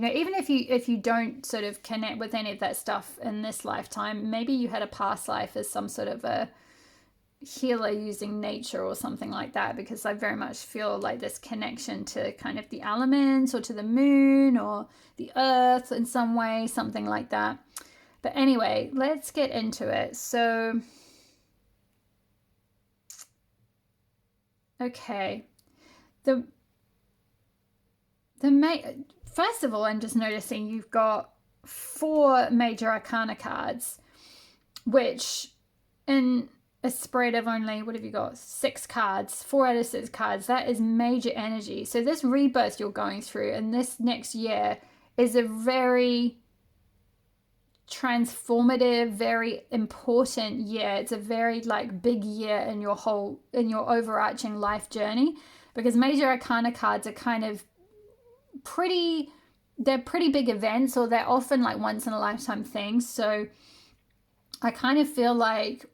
know, even if you don't sort of connect with any of that stuff in this lifetime, maybe you had a past life as some sort of a healer using nature or something like that, because I very much feel like this connection to kind of the elements, or to the moon, or the earth in some way, something like that. But anyway, let's get into it. So okay, first of all, I'm just noticing you've got 4 major arcana cards, which in a spread of only, what have you got, 6 cards, 4 out of 6 cards, that is major energy. So this rebirth you're going through in this next year is a very transformative, very important year. It's a very like big year in your overarching life journey, because major arcana cards are kind of pretty big events, or they're often like once in a lifetime things. So I kind of feel like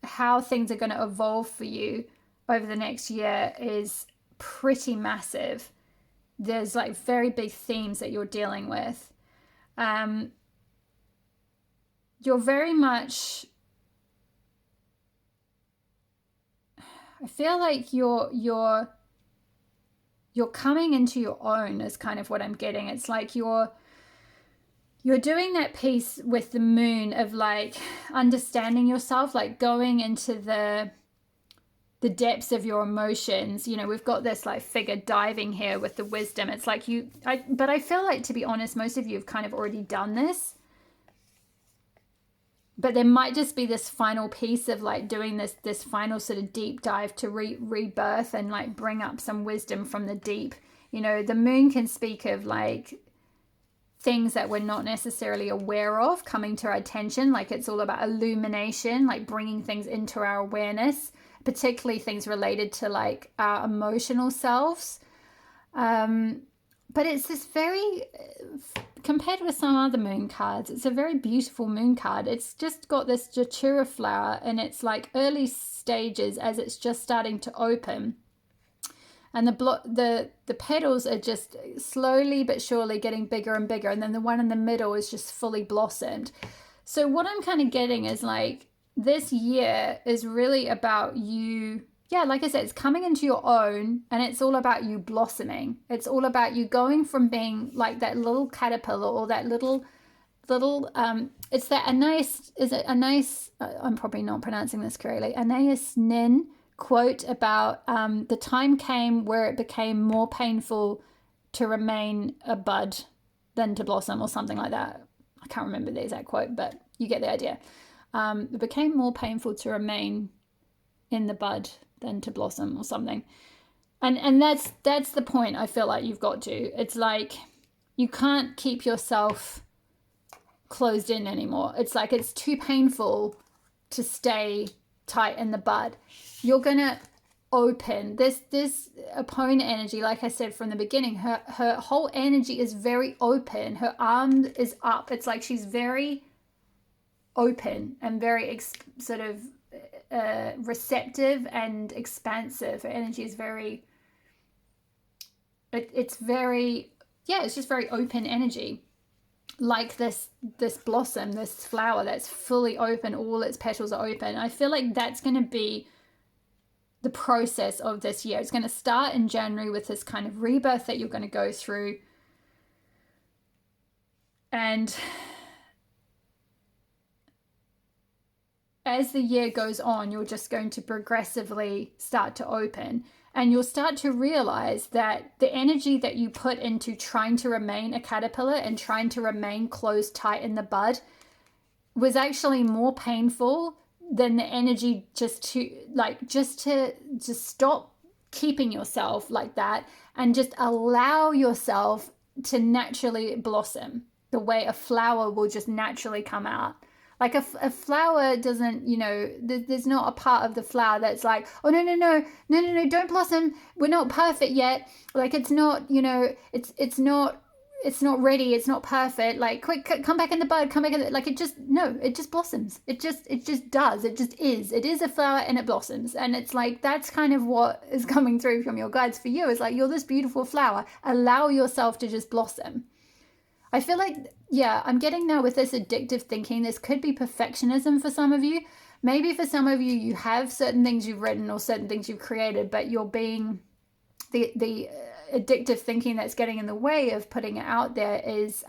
how things are going to evolve for you over the next year is pretty massive. There's like very big themes that you're dealing with. You're very much, I feel like you're coming into your own is kind of what I'm getting. It's like you're you're doing that piece with the moon of like understanding yourself, like going into the depths of your emotions. You know, we've got this like figure diving here with the wisdom. It's like but I feel like, to be honest, most of you have kind of already done this. But there might just be this final piece of like doing this final sort of deep dive to rebirth and like bring up some wisdom from the deep. You know, the moon can speak of like things that we're not necessarily aware of coming to our attention. Like it's all about illumination, like bringing things into our awareness, particularly things related to like our emotional selves. But it's this very, compared with some other moon cards, it's a very beautiful moon card. It's just got this datura flower and it's like early stages as it's just starting to open. And the petals are just slowly but surely getting bigger and bigger. And then the one in the middle is just fully blossomed. So what I'm kind of getting is like, this year is really about you. Yeah, like I said, it's coming into your own, and it's all about you blossoming. It's all about you going from being like that little caterpillar or that little it's that I'm probably not pronouncing this correctly, Anais Nin quote about the time came where it became more painful to remain a bud than to blossom, or something like that. I can't remember the exact quote, but you get the idea. It became more painful to remain in the bud than to blossom, or something. And that's the point I feel like you've got to. It's like you can't keep yourself closed in anymore. It's like it's too painful to stay tight in the bud. You're gonna open this opponent energy. Like I said from the beginning, her whole energy is very open. Her arm is up. It's like she's very open and very sort of receptive and expansive. Her energy is very, it's just very open energy, like this blossom, this flower that's fully open. All its petals are open. I feel like that's going to be the process of this year. It's going to start in January with this kind of rebirth that you're going to go through, and as the year goes on, you're just going to progressively start to open, and you'll start to realize that the energy that you put into trying to remain a caterpillar and trying to remain closed tight in the bud was actually more painful than the energy just to stop keeping yourself like that and just allow yourself to naturally blossom the way a flower will just naturally come out. Like a flower doesn't, you know, there's not a part of the flower that's like, oh, no, don't blossom. We're not perfect yet. Like it's not, you know, it's not ready. It's not perfect. Like quick, come back in the bud, come back in the, like it just blossoms. It just does. It just is. It is a flower and it blossoms. And it's like, that's kind of what is coming through from your guides for you. It's like, you're this beautiful flower. Allow yourself to just blossom. I feel like, yeah, I'm getting now with this addictive thinking, this could be perfectionism for some of you. Maybe for some of you, you have certain things you've written or certain things you've created, but you're being, the addictive thinking that's getting in the way of putting it out there is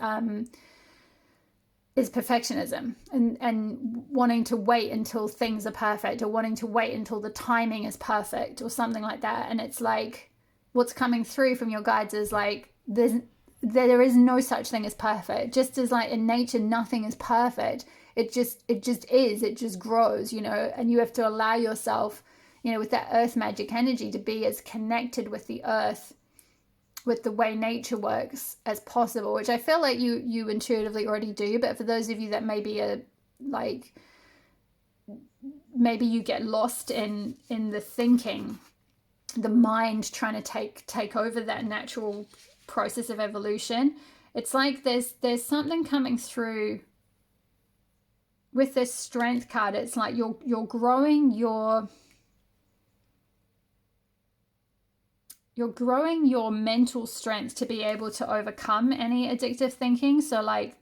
perfectionism and wanting to wait until things are perfect, or wanting to wait until the timing is perfect or something like that. And it's like, what's coming through from your guides is like, there is no such thing as perfect. Just as like in nature, nothing is perfect. It just is. It just grows, you know, and you have to allow yourself, you know, with that earth magic energy, to be as connected with the earth, with the way nature works as possible, which I feel like you intuitively already do. But for those of you that maybe are like, maybe you get lost in the thinking, the mind trying to take over that natural process of evolution. It's like there's something coming through with this strength card. It's like you're growing your mental strength to be able to overcome any addictive thinking. So like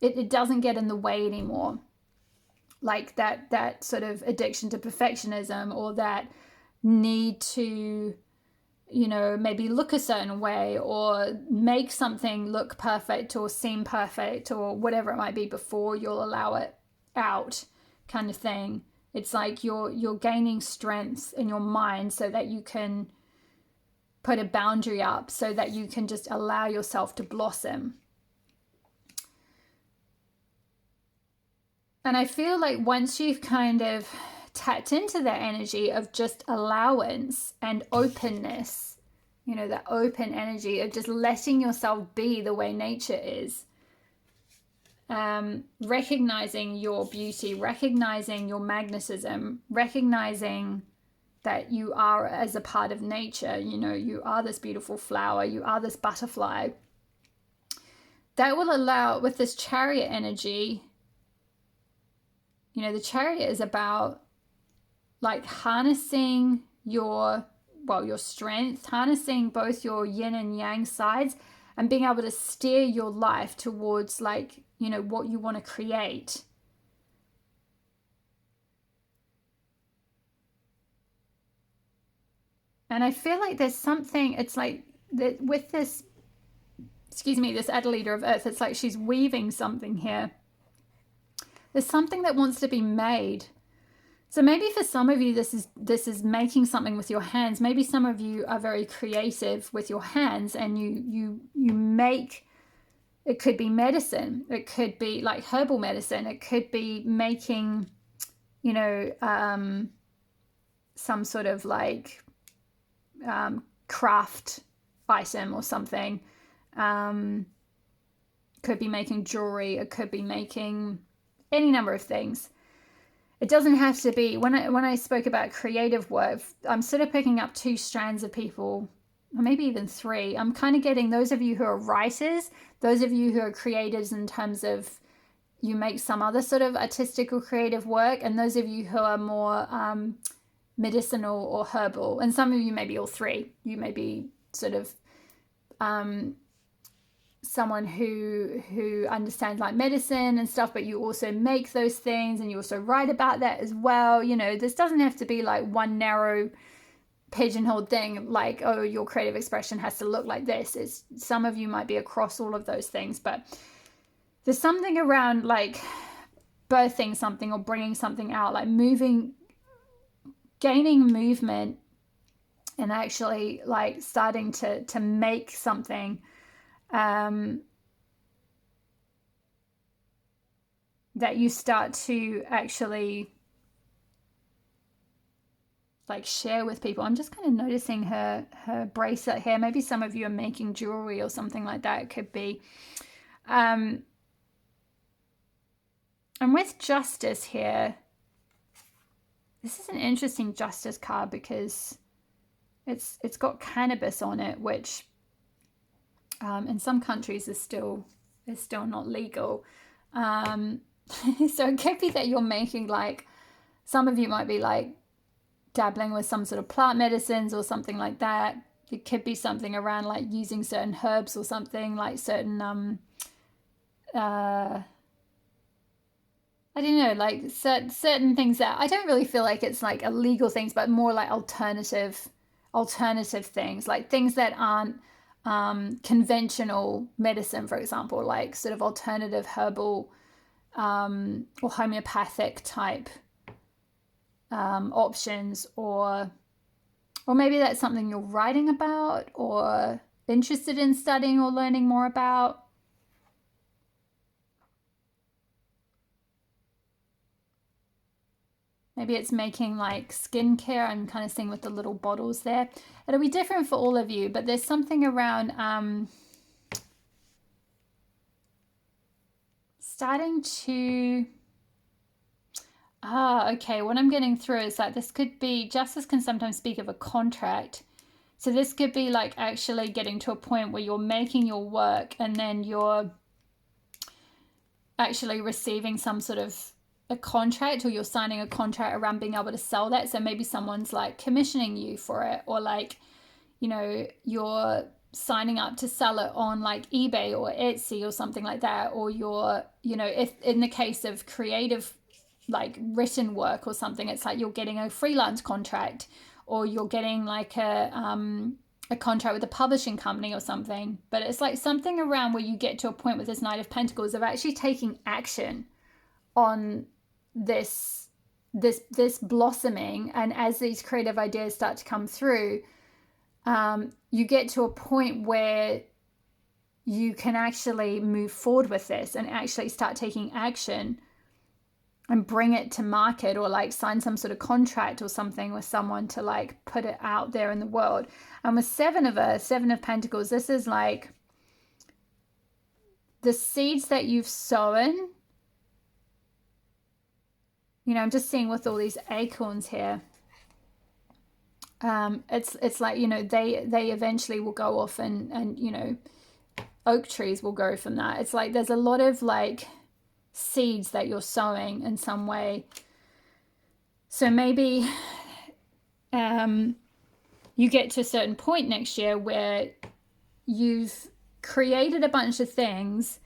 it doesn't get in the way anymore, like that sort of addiction to perfectionism, or that need to you know, maybe look a certain way or make something look perfect or seem perfect or whatever it might be before you'll allow it out, kind of thing. It's like you're gaining strength in your mind so that you can put a boundary up, so that you can just allow yourself to blossom. And I feel like once you've kind of tapped into that energy of just allowance and openness, you know, that open energy of just letting yourself be the way nature is, recognizing your beauty, recognizing your magnetism, recognizing that you are as a part of nature, you know, you are this beautiful flower, you are this butterfly. That will allow, with this Chariot energy, you know, the Chariot is about like harnessing your strength, harnessing both your yin and yang sides, and being able to steer your life towards, like, you know, what you want to create. And I feel like there's something, it's like that with this, this Adelaide of Earth, it's like she's weaving something here. There's something that wants to be made. So maybe for some of you, this is making something with your hands. Maybe some of you are very creative with your hands, and you make, it could be medicine, it could be like herbal medicine, it could be making, you know, some sort of like craft item or something. Could be making jewelry, it could be making any number of things. It doesn't have to be, when I spoke about creative work, I'm sort of picking up two strands of people, or maybe even three. I'm kind of getting those of you who are writers, those of you who are creators in terms of you make some other sort of artistic or creative work, and those of you who are more medicinal or herbal. And some of you may be all three. You may be sort of someone who understands like medicine and stuff, but you also make those things and you also write about that as well. You know, this doesn't have to be like one narrow pigeonholed thing, like, oh, your creative expression has to look like this. It's, some of you might be across all of those things, but there's something around like birthing something or bringing something out, like moving, gaining movement, and actually like starting to make something that you start to actually like share with people. I'm just kind of noticing her bracelet here. Maybe some of you are making jewelry or something like that. It could be. And with Justice here, this is an interesting Justice card because it's got cannabis on it, which in some countries is still not legal. So it could be that you're making, like, some of you might be like dabbling with some sort of plant medicines or something like that. It could be something around like using certain herbs or something, like certain I don't know, like certain things that I don't really feel like it's like illegal things, but more like alternative things, like things that aren't conventional medicine, for example, like sort of alternative herbal or homeopathic type options, or maybe that's something you're writing about or interested in studying or learning more about. Maybe it's making like skincare. I'm kind of seeing with the little bottles there. It'll be different for all of you, but there's something around starting to... okay, what I'm getting through is like this could be, Justice can sometimes speak of a contract. So this could be like actually getting to a point where you're making your work and then you're actually receiving some sort of a contract, or you're signing a contract around being able to sell that. So maybe someone's like commissioning you for it, or like, you know, you're signing up to sell it on like eBay or Etsy or something like that. Or you're, you know, if in the case of creative like written work or something, it's like you're getting a freelance contract, or you're getting like a a contract with a publishing company or something, but it's like something around where you get to a point with this Knight of Pentacles of actually taking action on this blossoming. And as these creative ideas start to come through, you get to a point where you can actually move forward with this and actually start taking action and bring it to market, or like sign some sort of contract or something with someone to like put it out there in the world. And with Seven of Pentacles, this is like the seeds that you've sown. You know, I'm just seeing with all these acorns here. It's like, you know, they eventually will go off and you know, oak trees will grow from that. It's like there's a lot of like seeds that you're sowing in some way. So maybe you get to a certain point next year where you've created a bunch of things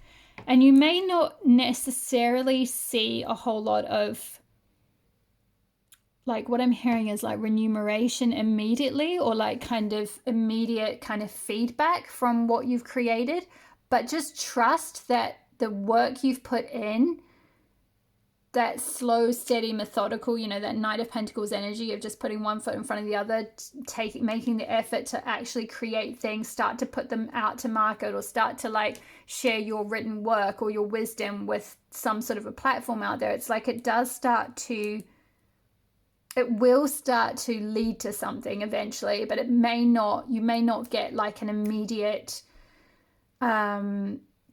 and you may not necessarily see a whole lot of, like, what I'm hearing is like remuneration immediately, or like kind of immediate kind of feedback from what you've created, but just trust that the work you've put in, that slow, steady, methodical, you know, that Knight of Pentacles energy of just putting one foot in front of the other, making the effort to actually create things, start to put them out to market, or start to like share your written work or your wisdom with some sort of a platform out there. It's like it will start to lead to something eventually, but you may not get like an immediate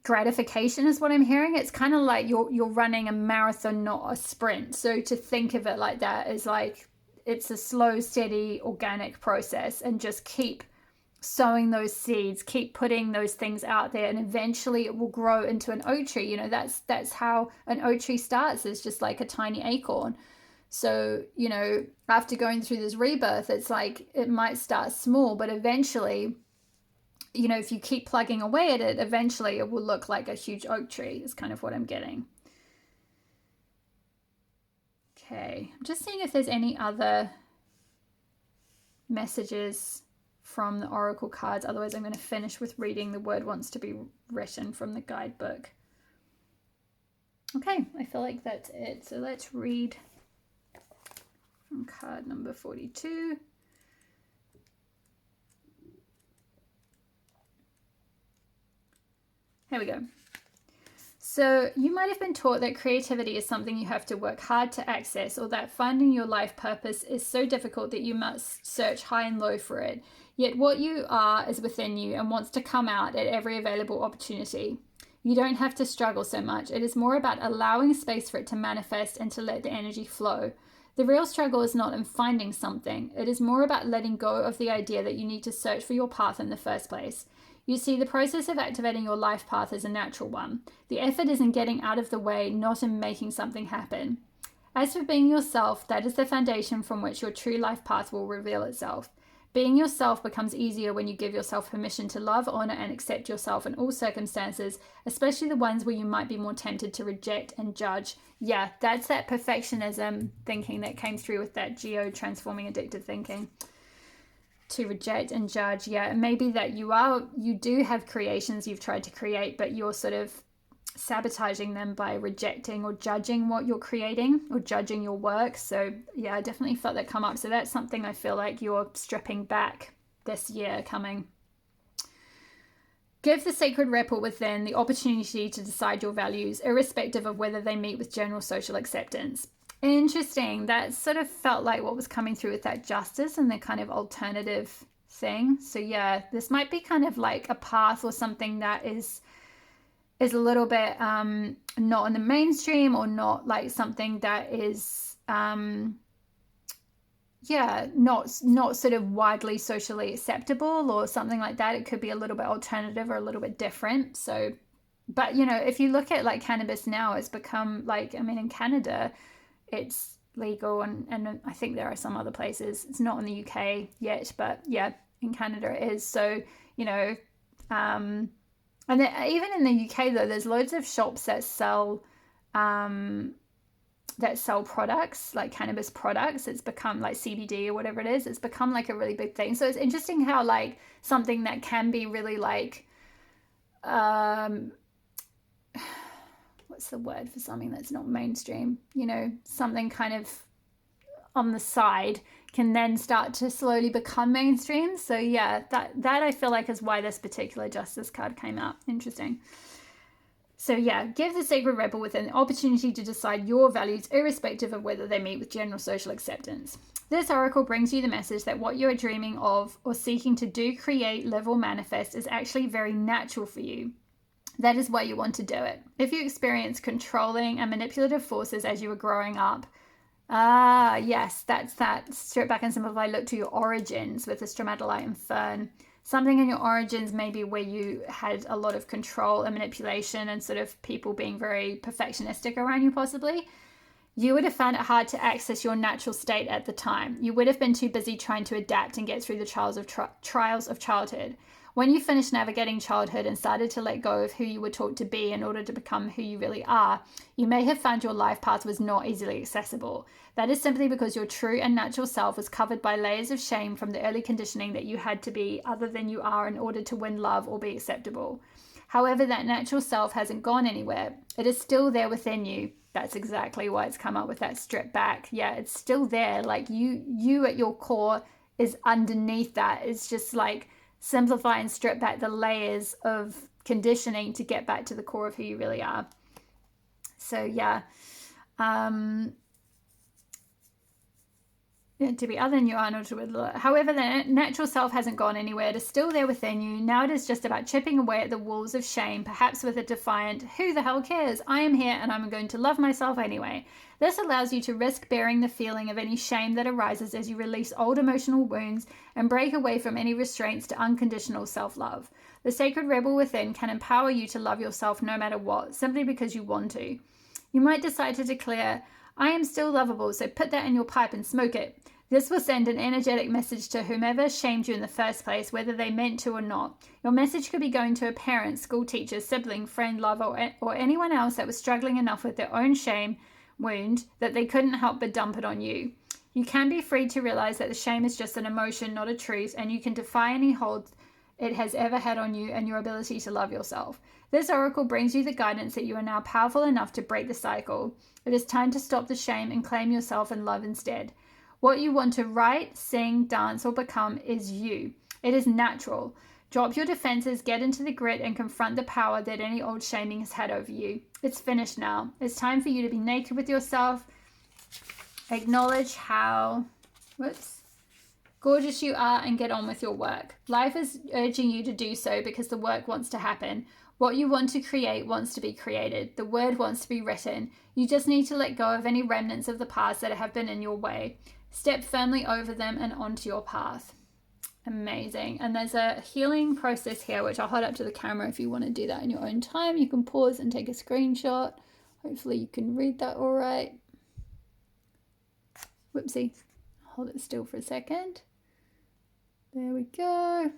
gratification is what I'm hearing. It's kind of like you're running a marathon, not a sprint. So to think of it like that is like it's a slow, steady, organic process, and just keep sowing those seeds, keep putting those things out there, and eventually it will grow into an oak tree. You know, that's how an oak tree starts, is just like a tiny acorn. So, you know, after going through this rebirth, it's like it might start small, but eventually, you know, if you keep plugging away at it, eventually it will look like a huge oak tree, is kind of what I'm getting. Okay, I'm just seeing if there's any other messages from the oracle cards. Otherwise, I'm going to finish with reading The Word Wants to Be Written from the guidebook. Okay, I feel like that's it. So let's read from card number 42. Here we go. So you might have been taught that creativity is something you have to work hard to access, or that finding your life purpose is so difficult that you must search high and low for it. Yet what you are is within you and wants to come out at every available opportunity. You don't have to struggle so much. It is more about allowing space for it to manifest and to let the energy flow. The real struggle is not in finding something. It is more about letting go of the idea that you need to search for your path in the first place. You see, the process of activating your life path is a natural one. The effort is in getting out of the way, not in making something happen. As for being yourself, that is the foundation from which your true life path will reveal itself. Being yourself becomes easier when you give yourself permission to love, honor, and accept yourself in all circumstances, especially the ones where you might be more tempted to reject and judge. Yeah, that's that perfectionism thinking that came through with that Geo transforming addictive thinking. To reject and judge. Yeah, maybe that you do have creations you've tried to create, but you're sort of sabotaging them by rejecting or judging what you're creating, or judging your work. So yeah, I definitely felt that come up. So that's something I feel like you're stripping back this year coming. Give the sacred ripple within the opportunity to decide your values, irrespective of whether they meet with general social acceptance. Interesting. That sort of felt like what was coming through with that justice and the kind of alternative thing. So yeah, this might be kind of like a path or something that is a little bit not in the mainstream, or not like something that is not sort of widely socially acceptable or something like that. It could be a little bit alternative or a little bit different. So, but you know, if you look at like cannabis now, it's become like, I mean, in Canada it's legal, and I think there are some other places. It's not in the UK yet, but yeah, in Canada it is. So, you know, and then, even in the UK though, there's loads of shops that sell that sell products, like cannabis products. It's become like CBD or whatever it is. It's become like a really big thing. So it's interesting how like something that can be really like, what's the word for something that's not mainstream? You know, something kind of on the side can then start to slowly become mainstream. So yeah, that I feel like is why this particular justice card came out. Interesting. So yeah, give the sacred rebel within the opportunity to decide your values irrespective of whether they meet with general social acceptance. This oracle brings you the message that what you're dreaming of or seeking to do, create, live, or manifest is actually very natural for you. That is why you want to do it. If you experience controlling and manipulative forces as you were growing up, yes, that's that. Strip back and simplify, look to your origins with the stromatolite and fern. Something in your origins maybe where you had a lot of control and manipulation and sort of people being very perfectionistic around you possibly. You would have found it hard to access your natural state at the time. You would have been too busy trying to adapt and get through the trials of childhood. When you finished navigating childhood and started to let go of who you were taught to be in order to become who you really are, you may have found your life path was not easily accessible. That is simply because your true and natural self was covered by layers of shame from the early conditioning that you had to be other than you are in order to win love or be acceptable. However, that natural self hasn't gone anywhere. It is still there within you. That's exactly why it's come up with that strip back. Yeah, it's still there. Like you at your core is underneath that. It's just like simplify and strip back the layers of conditioning to get back to the core of who you really are. So yeah, to be other than you are not to with. However, the natural self hasn't gone anywhere. It is still there within you. Now it is just about chipping away at the walls of shame, perhaps with a defiant, who the hell cares? I am here and I'm going to love myself anyway. This allows you to risk bearing the feeling of any shame that arises as you release old emotional wounds and break away from any restraints to unconditional self-love. The sacred rebel within can empower you to love yourself no matter what, simply because you want to. You might decide to declare, I am still lovable, so put that in your pipe and smoke it. This will send an energetic message to whomever shamed you in the first place, whether they meant to or not. Your message could be going to a parent, school teacher, sibling, friend, lover, or anyone else that was struggling enough with their own shame wound that they couldn't help but dump it on you. You can be free to realize that the shame is just an emotion, not a truth, and you can defy any hold it has ever had on you and your ability to love yourself. This oracle brings you the guidance that you are now powerful enough to break the cycle. It is time to stop the shame and claim yourself and love instead. What you want to write, sing, dance, or become is you. It is natural. Drop your defenses, get into the grit, and confront the power that any old shaming has had over you. It's finished now. It's time for you to be naked with yourself. Acknowledge how gorgeous you are and get on with your work. Life is urging you to do so because the work wants to happen. What you want to create wants to be created. The word wants to be written. You just need to let go of any remnants of the past that have been in your way. Step firmly over them and onto your path. Amazing. And there's a healing process here, which I'll hold up to the camera if you want to do that in your own time. You can pause and take a screenshot. Hopefully you can read that all right. Whoopsie. Hold it still for a second. There we go.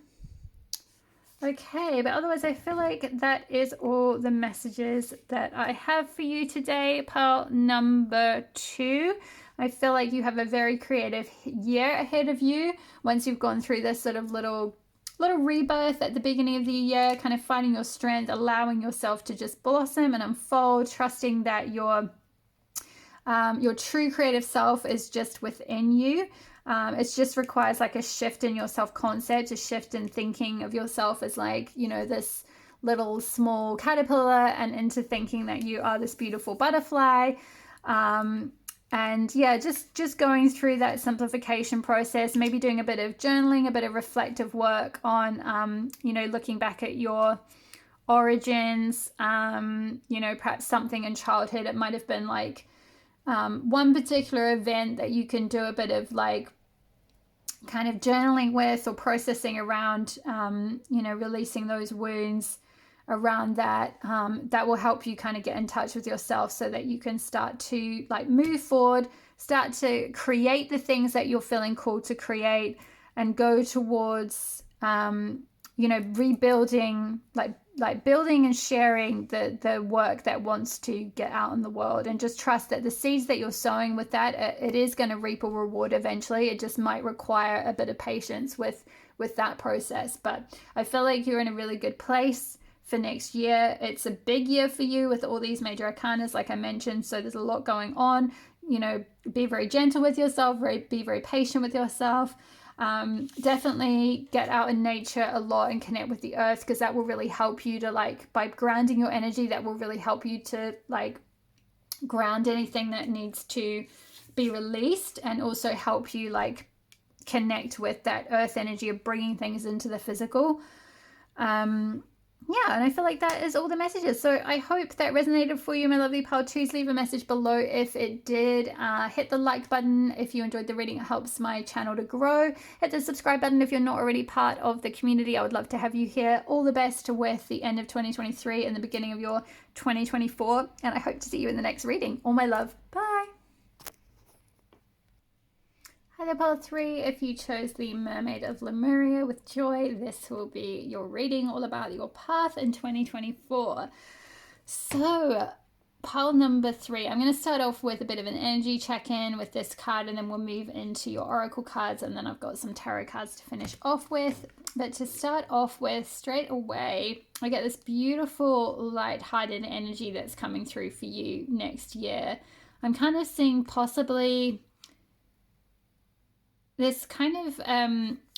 Okay, but otherwise I feel like that is all the messages that I have for you today. Pile number 2. I feel like you have a very creative year ahead of you once you've gone through this sort of little rebirth at the beginning of the year, kind of finding your strength, allowing yourself to just blossom and unfold, trusting that your true creative self is just within you. It just requires like a shift in your self-concept, a shift in thinking of yourself as like, you know, this little small caterpillar and into thinking that you are this beautiful butterfly. And yeah, just going through that simplification process, maybe doing a bit of journaling, a bit of reflective work on, you know, looking back at your origins, you know, perhaps something in childhood. It might have been like one particular event that you can do a bit of like kind of journaling with or processing around, you know, releasing those wounds around that. That will help you kind of get in touch with yourself so that you can start to like move forward, start to create the things that you're feeling called to create and go towards you know, rebuilding, like building and sharing the work that wants to get out in the world, and just trust that the seeds that you're sowing with that, it is going to reap a reward eventually. It just might require a bit of patience with that process. But I feel like you're in a really good place for next year. It's a big year for you with all these major arcanas, like I mentioned, so there's a lot going on. You know, be very gentle with yourself, be very patient with yourself. Definitely get out in nature a lot and connect with the earth, because that will really help you to, like, by grounding your energy, that will really help you to, like, ground anything that needs to be released, and also help you, like, connect with that earth energy of bringing things into the physical. Yeah, and I feel like that is all the messages. So I hope that resonated for you, my lovely pal. Please leave a message below if it did. Hit the like button if you enjoyed the reading. It helps my channel to grow. Hit the subscribe button if you're not already part of the community. I would love to have you here. All the best with the end of 2023 and the beginning of your 2024. And I hope to see you in the next reading. All my love. Bye. Hi there, pile 3. If you chose the Mermaid of Lemuria with joy, this will be your reading all about your path in 2024. So, pile number 3, I'm going to start off with a bit of an energy check-in with this card, and then we'll move into your oracle cards, and then I've got some tarot cards to finish off with. But to start off with, straight away, I get this beautiful light-hearted energy that's coming through for you next year. I'm kind of seeing possibly this kind of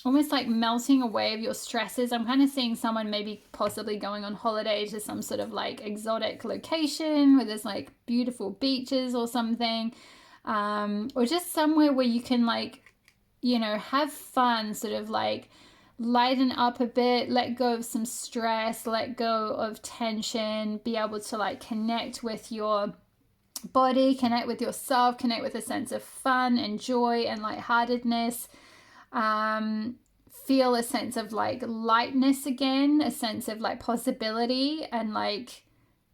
almost like melting away of your stresses. I'm kind of seeing someone maybe possibly going on holiday to some sort of like exotic location where there's like beautiful beaches or something, or just somewhere where you can, like, you know, have fun, sort of like lighten up a bit, let go of some stress, let go of tension, be able to like connect with your body, connect with yourself, connect with a sense of fun and joy and lightheartedness. Feel a sense of like lightness again, a sense of like possibility, and like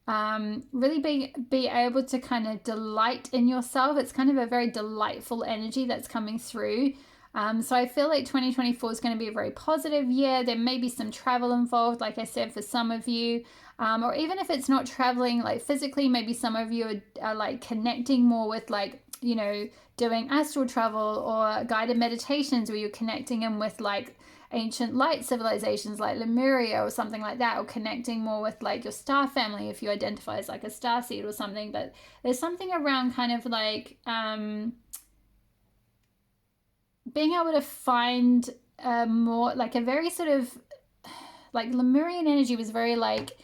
really be able to kind of delight in yourself. It's kind of a very delightful energy that's coming through. So I feel like 2024 is going to be a very positive year. There may be some travel involved, like I said, for some of you. Or even if it's not traveling like physically, maybe some of you are like connecting more with, like, you know, doing astral travel or guided meditations where you're connecting in with like ancient light civilizations like Lemuria or something like that, or connecting more with like your star family if you identify as like a starseed or something. But there's something around kind of like being able to find more like a very sort of like Lemurian energy was very like,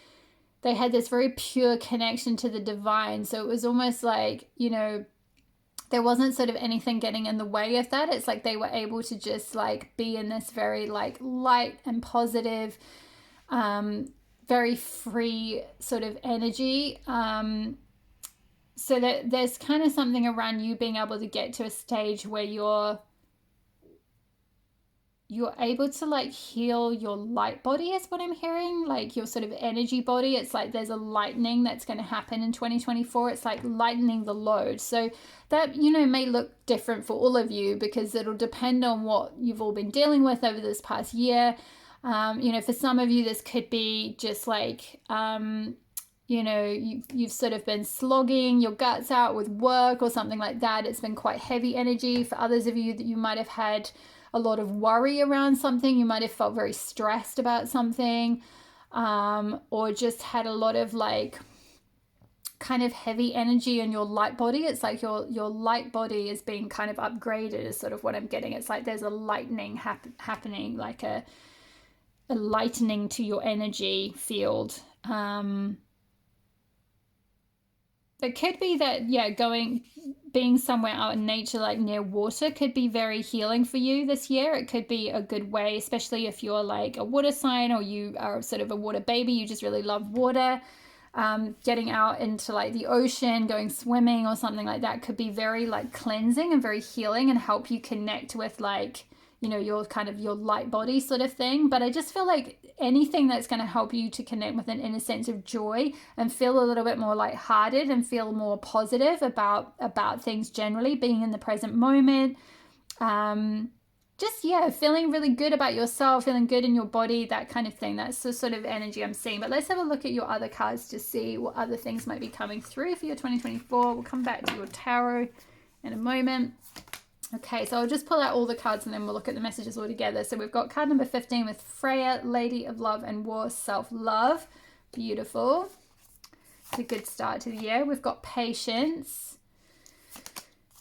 they had this very pure connection to the divine. So it was almost like, you know, there wasn't sort of anything getting in the way of that. It's like they were able to just like be in this very like light and positive, very free sort of energy. So that there's kind of something around you being able to get to a stage where you're able to like heal your light body, is what I'm hearing, like your sort of energy body. It's like there's a lightening that's going to happen in 2024. It's like lightening the load. So that, you know, may look different for all of you because it'll depend on what you've all been dealing with over this past year. You know, for some of you, this could be just like, you know, you've sort of been slogging your guts out with work or something like that. It's been quite heavy energy. For others of you, that you might have had a lot of worry around something. You might have felt very stressed about something, or just had a lot of like kind of heavy energy in your light body. It's like your light body is being kind of upgraded, is sort of what I'm getting. It's like there's a lightening happening, like a lightening to your energy field. It could be that, yeah, being somewhere out in nature, like near water, could be very healing for you this year. It could be a good way, especially if you're like a water sign or you are sort of a water baby, you just really love water. Getting out into like the ocean, going swimming or something like that could be very like cleansing and very healing and help you connect with like, you know, your kind of your light body sort of thing. But I just feel like anything that's going to help you to connect with an inner sense of joy and feel a little bit more lighthearted and feel more positive about things generally, being in the present moment, just, yeah, feeling really good about yourself, feeling good in your body, that kind of thing. That's the sort of energy I'm seeing. But let's have a look at your other cards to see what other things might be coming through for your 2024. We'll come back to your tarot in a moment. Okay, so I'll just pull out all the cards and then we'll look at the messages all together. So we've got card number 15 with Freya, Lady of Love and War, Self-Love. Beautiful. It's a good start to the year. We've got Patience.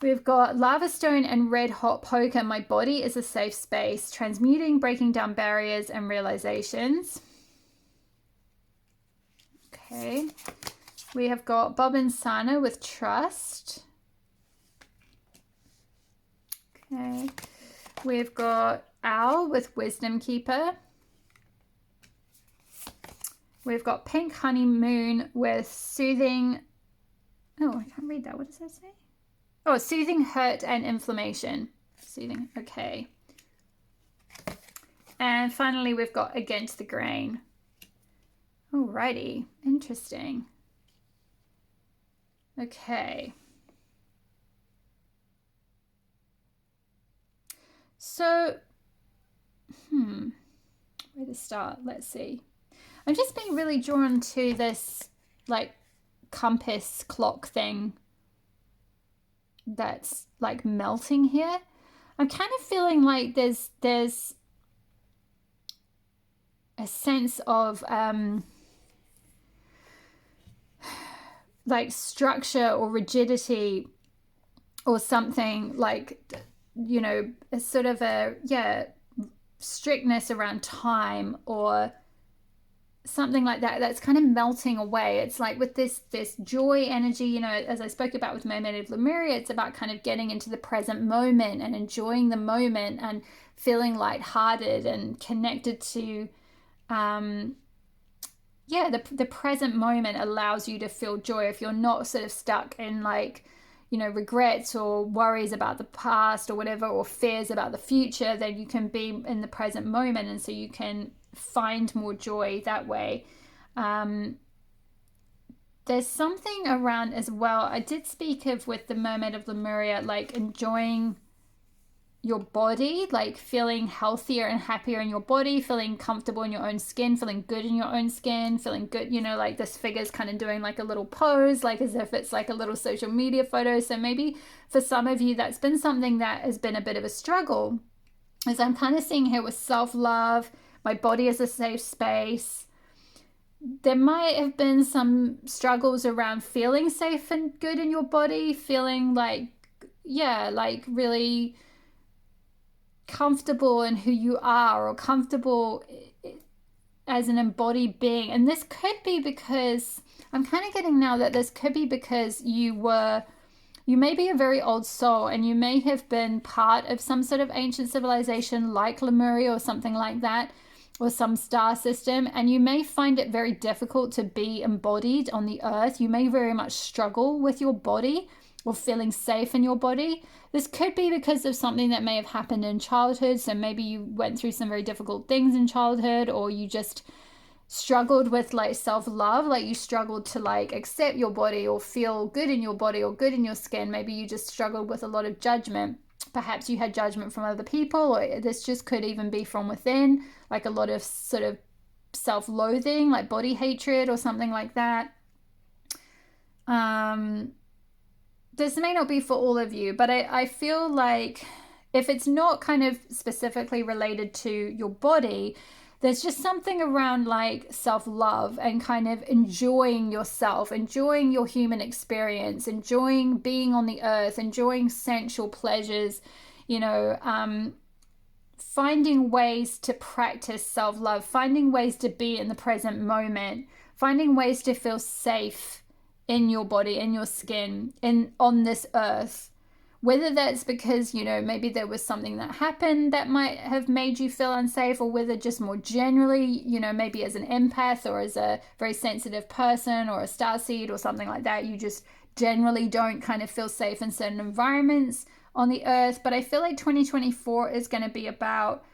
We've got Lava Stone and Red Hot Poker. My body is a safe space. Transmuting, breaking down barriers and realizations. Okay. We have got Bob and Sana with Trust. Okay. We've got Owl with Wisdom Keeper. We've got Pink Honeymoon with Soothing. Oh, I can't read that. What does that say? Oh, Soothing Hurt and Inflammation. Soothing. Okay. And finally, we've got Against the Grain. Alrighty. Interesting. Okay. So, where to start? Let's see. I'm just being really drawn to this, like, compass clock thing that's, like, melting here. I'm kind of feeling like there's a sense of, like, structure or rigidity or something, like, you know, a sort of a, yeah, strictness around time or something like that that's kind of melting away. It's like with this joy energy, you know, as I spoke about with Mermaid of Lemuria, it's about kind of getting into the present moment and enjoying the moment and feeling lighthearted and connected to the present moment allows you to feel joy. If you're not sort of stuck in, like, you know, regrets or worries about the past or whatever, or fears about the future, then you can be in the present moment, and so you can find more joy that way. There's something around as well, I did speak of with the Mermaid of Lemuria, like enjoying your body, like feeling healthier and happier in your body, feeling comfortable in your own skin, feeling good in your own skin, feeling good, you know, like this figure's kind of doing like a little pose, like as if it's like a little social media photo. So maybe for some of you that's been something that has been a bit of a struggle, as I'm kind of seeing here with self-love, my body is a safe space. There might have been some struggles around feeling safe and good in your body, feeling like, yeah, like really comfortable in who you are, or comfortable as an embodied being. And this could be because I'm kind of getting now that this could be because you may be a very old soul, and you may have been part of some sort of ancient civilization like Lemuria or something like that, or some star system, and you may find it very difficult to be embodied on the earth. You may very much struggle with your body or feeling safe in your body. This could be because of something that may have happened in childhood. So maybe you went through some very difficult things in childhood, or you just struggled with like self-love, like you struggled to like accept your body or feel good in your body or good in your skin. Maybe you just struggled with a lot of judgment. Perhaps you had judgment from other people, or this just could even be from within, like a lot of sort of self-loathing, like body hatred or something like that. This may not be for all of you, but I feel like if it's not kind of specifically related to your body, there's just something around like self-love and kind of enjoying yourself, enjoying your human experience, enjoying being on the earth, enjoying sensual pleasures, you know, finding ways to practice self-love, finding ways to be in the present moment, finding ways to feel safe in your body, in your skin, on this earth. Whether that's because, you know, maybe there was something that happened that might have made you feel unsafe, or whether just more generally, you know, maybe as an empath or as a very sensitive person or a starseed or something like that, you just generally don't kind of feel safe in certain environments on the earth. But I feel like 2024 is going to be about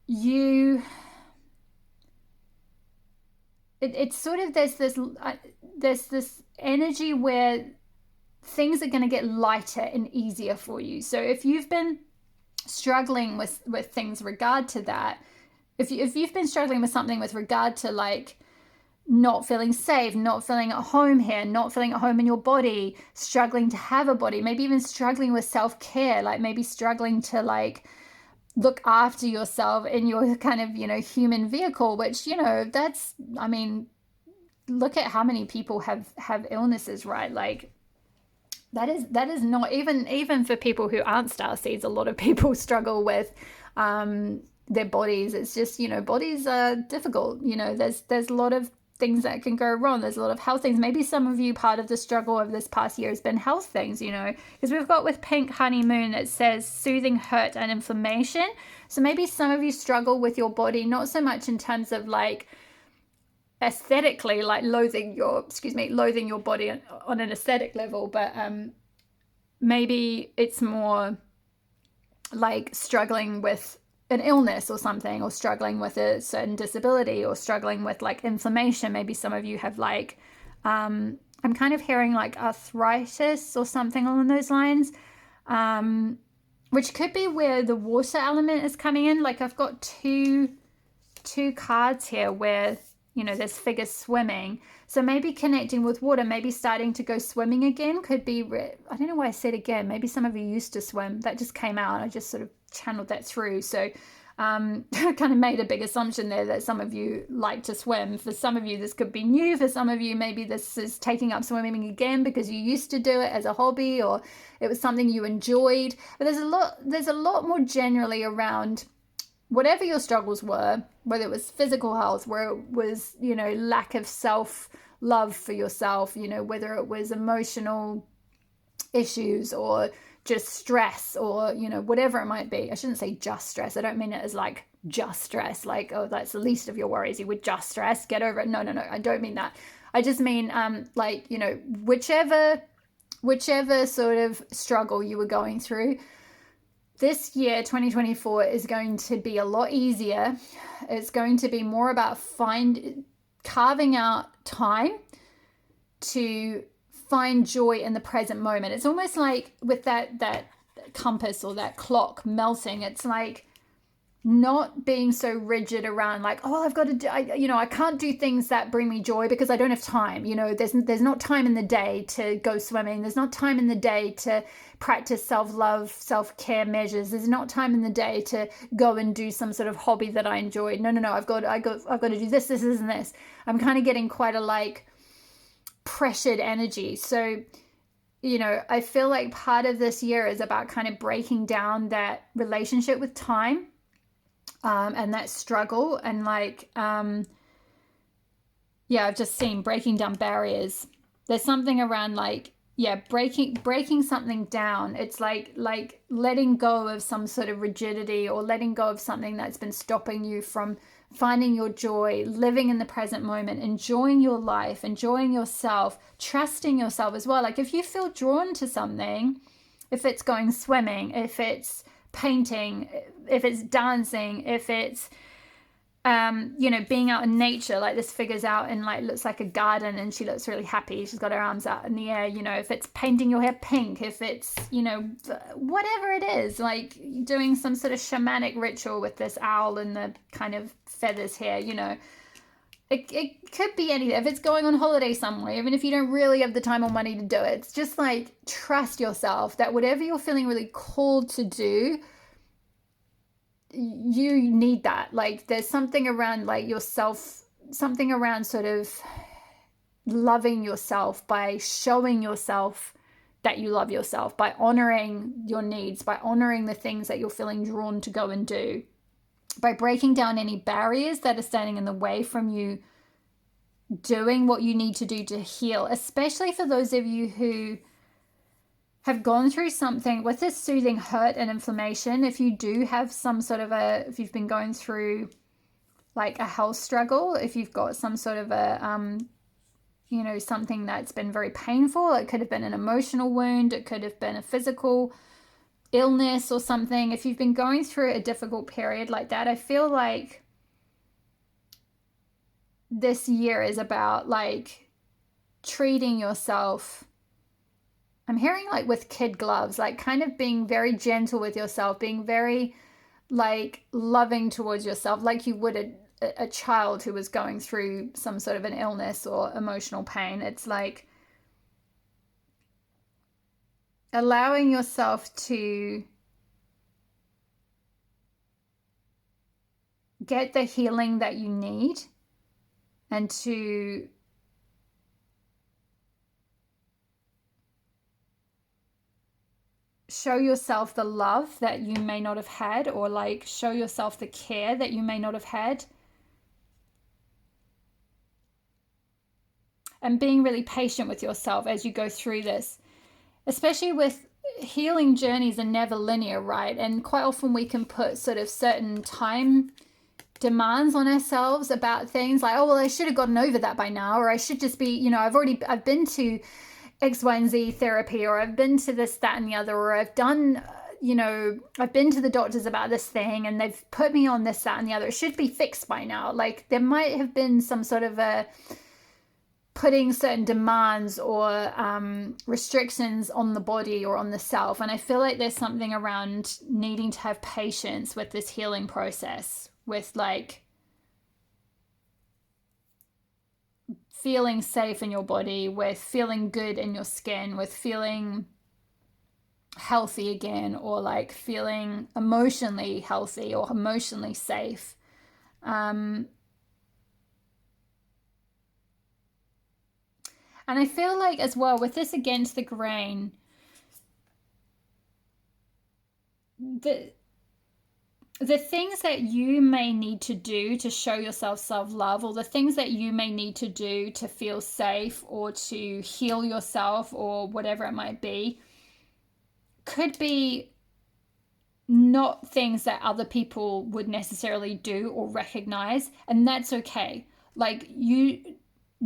you. It's sort of, there's this energy where things are going to get lighter and easier for you. So if you've been struggling with things regard to that, if you've been struggling with something with regard to like not feeling safe, not feeling at home here, not feeling at home in your body, struggling to have a body, maybe even struggling with self-care, like maybe struggling to like look after yourself in your kind of, you know, human vehicle, which, you know, that's, I mean, look at how many people have illnesses, right? Like that is not even for people who aren't starseeds, a lot of people struggle with their bodies. It's just, you know, bodies are difficult, you know, there's a lot of things that can go wrong. There's a lot of health things. Maybe some of you, part of the struggle of this past year has been health things, you know, because we've got with Pink Honeymoon, it says soothing hurt and inflammation. So maybe some of you struggle with your body, not so much in terms of like aesthetically, like loathing your body on an aesthetic level, but maybe it's more like struggling with an illness or something, or struggling with a certain disability, or struggling with like inflammation. Maybe some of you have like I'm kind of hearing like arthritis or something along those lines, which could be where the water element is coming in. Like I've got two cards here where, you know, there's figures swimming, so maybe connecting with water, maybe starting to go swimming again. Could be, I don't know why I said again, maybe some of you used to swim. That just came out, I just sort of channeled that through. So I kind of made a big assumption there that some of you like to swim. For some of you this could be new. For some of you maybe this is taking up swimming again because you used to do it as a hobby, or it was something you enjoyed. But there's a lot more generally around whatever your struggles were, whether it was physical health, where it was, you know, lack of self-love for yourself, you know, whether it was emotional issues or just stress, or, you know, whatever it might be. I shouldn't say just stress. I don't mean it as like just stress, like, oh, that's the least of your worries, you would just stress, get over it. No, I don't mean that. I just mean like, you know, whichever sort of struggle you were going through, this year 2024 is going to be a lot easier. It's going to be more about carving out time to find joy in the present moment. It's almost like with that compass or that clock melting, it's like not being so rigid around like, oh, I've got to do, I can't do things that bring me joy because I don't have time. You know, there's not time in the day to go swimming. There's not time in the day to practice self-love, self-care measures. There's not time in the day to go and do some sort of hobby that I enjoy. No, I've got to do this, and this. I'm kind of getting quite a like pressured energy. So, you know, I feel like part of this year is about kind of breaking down that relationship with time. And that struggle, and like I've just seen breaking down barriers. There's something around like breaking something down. It's like letting go of some sort of rigidity, or letting go of something that's been stopping you from finding your joy, living in the present moment, enjoying your life, enjoying yourself, trusting yourself as well. Like if you feel drawn to something, if it's going swimming, if it's painting, if it's dancing, if it's you know, being out in nature, like this figure's out in like, looks like a garden and she looks really happy, she's got her arms out in the air, you know, if it's painting your hair pink, if it's, you know, whatever it is, like doing some sort of shamanic ritual with this owl and the kind of feathers here, you know, it could be anything. If it's going on holiday somewhere, even if you don't really have the time or money to do it, it's just like trust yourself that whatever you're feeling really called to do, you need that. Like there's something around like yourself, something around sort of loving yourself by showing yourself that you love yourself, by honoring your needs, by honoring the things that you're feeling drawn to go and do, by breaking down any barriers that are standing in the way from you doing what you need to do to heal, especially for those of you who have gone through something with this soothing hurt and inflammation. If you do have some sort of if you've been going through like a health struggle, if you've got some sort of a, you know, something that's been very painful, it could have been an emotional wound, it could have been a physical illness or something. If you've been going through a difficult period like that, I feel like this year is about like treating yourself I'm hearing like with kid gloves, like kind of being very gentle with yourself, being very like loving towards yourself, like you would a child who was going through some sort of an illness or emotional pain. It's like allowing yourself to get the healing that you need and to show yourself the love that you may not have had, or like show yourself the care that you may not have had. And being really patient with yourself as you go through this, especially with healing journeys are never linear, right? And quite often we can put sort of certain time demands on ourselves about things like, oh, well, I should have gotten over that by now, or I should just be, you know, I've been to X, Y, and Z therapy, or I've been to this, that, and the other, or I've done, you know, I've been to the doctors about this thing and they've put me on this, that, and the other. It should be fixed by now. Like there might have been some sort of a putting certain demands or restrictions on the body or on the self. And I feel like there's something around needing to have patience with this healing process, with like feeling safe in your body, with feeling good in your skin, with feeling healthy again, or like feeling emotionally healthy or emotionally safe. And I feel like as well with this against the grain, the things that you may need to do to show yourself self-love, or the things that you may need to do to feel safe or to heal yourself or whatever it might be, could be not things that other people would necessarily do or recognize. And that's okay. Like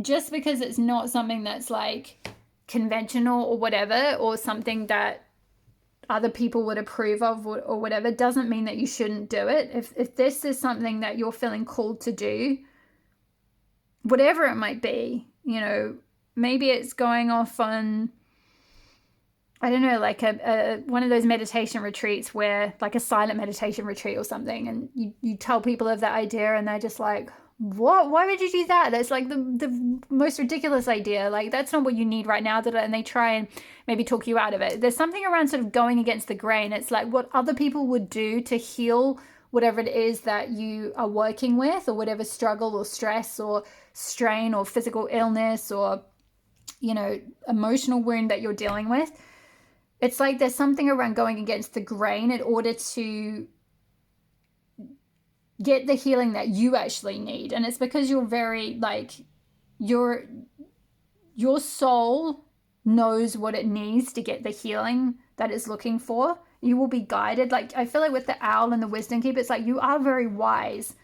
just because it's not something that's like conventional or whatever, or something that other people would approve of or whatever, doesn't mean that you shouldn't do it. If this is something that you're feeling called to do, whatever it might be, you know, maybe it's going off on, I don't know, like a one of those meditation retreats where like a silent meditation retreat or something, and you tell people of that idea and they're just like, what? Why would you do that? That's like the most ridiculous idea. Like that's not what you need right now. And they try and maybe talk you out of it. There's something around sort of going against the grain. It's like what other people would do to heal whatever it is that you are working with, or whatever struggle or stress or strain or physical illness or, you know, emotional wound that you're dealing with. It's like there's something around going against the grain in order to get the healing that you actually need. And it's because you're very like your soul knows what it needs to get the healing that it's looking for. You will be guided. Like I feel like with the owl and the wisdom keeper, it's like you are very wise.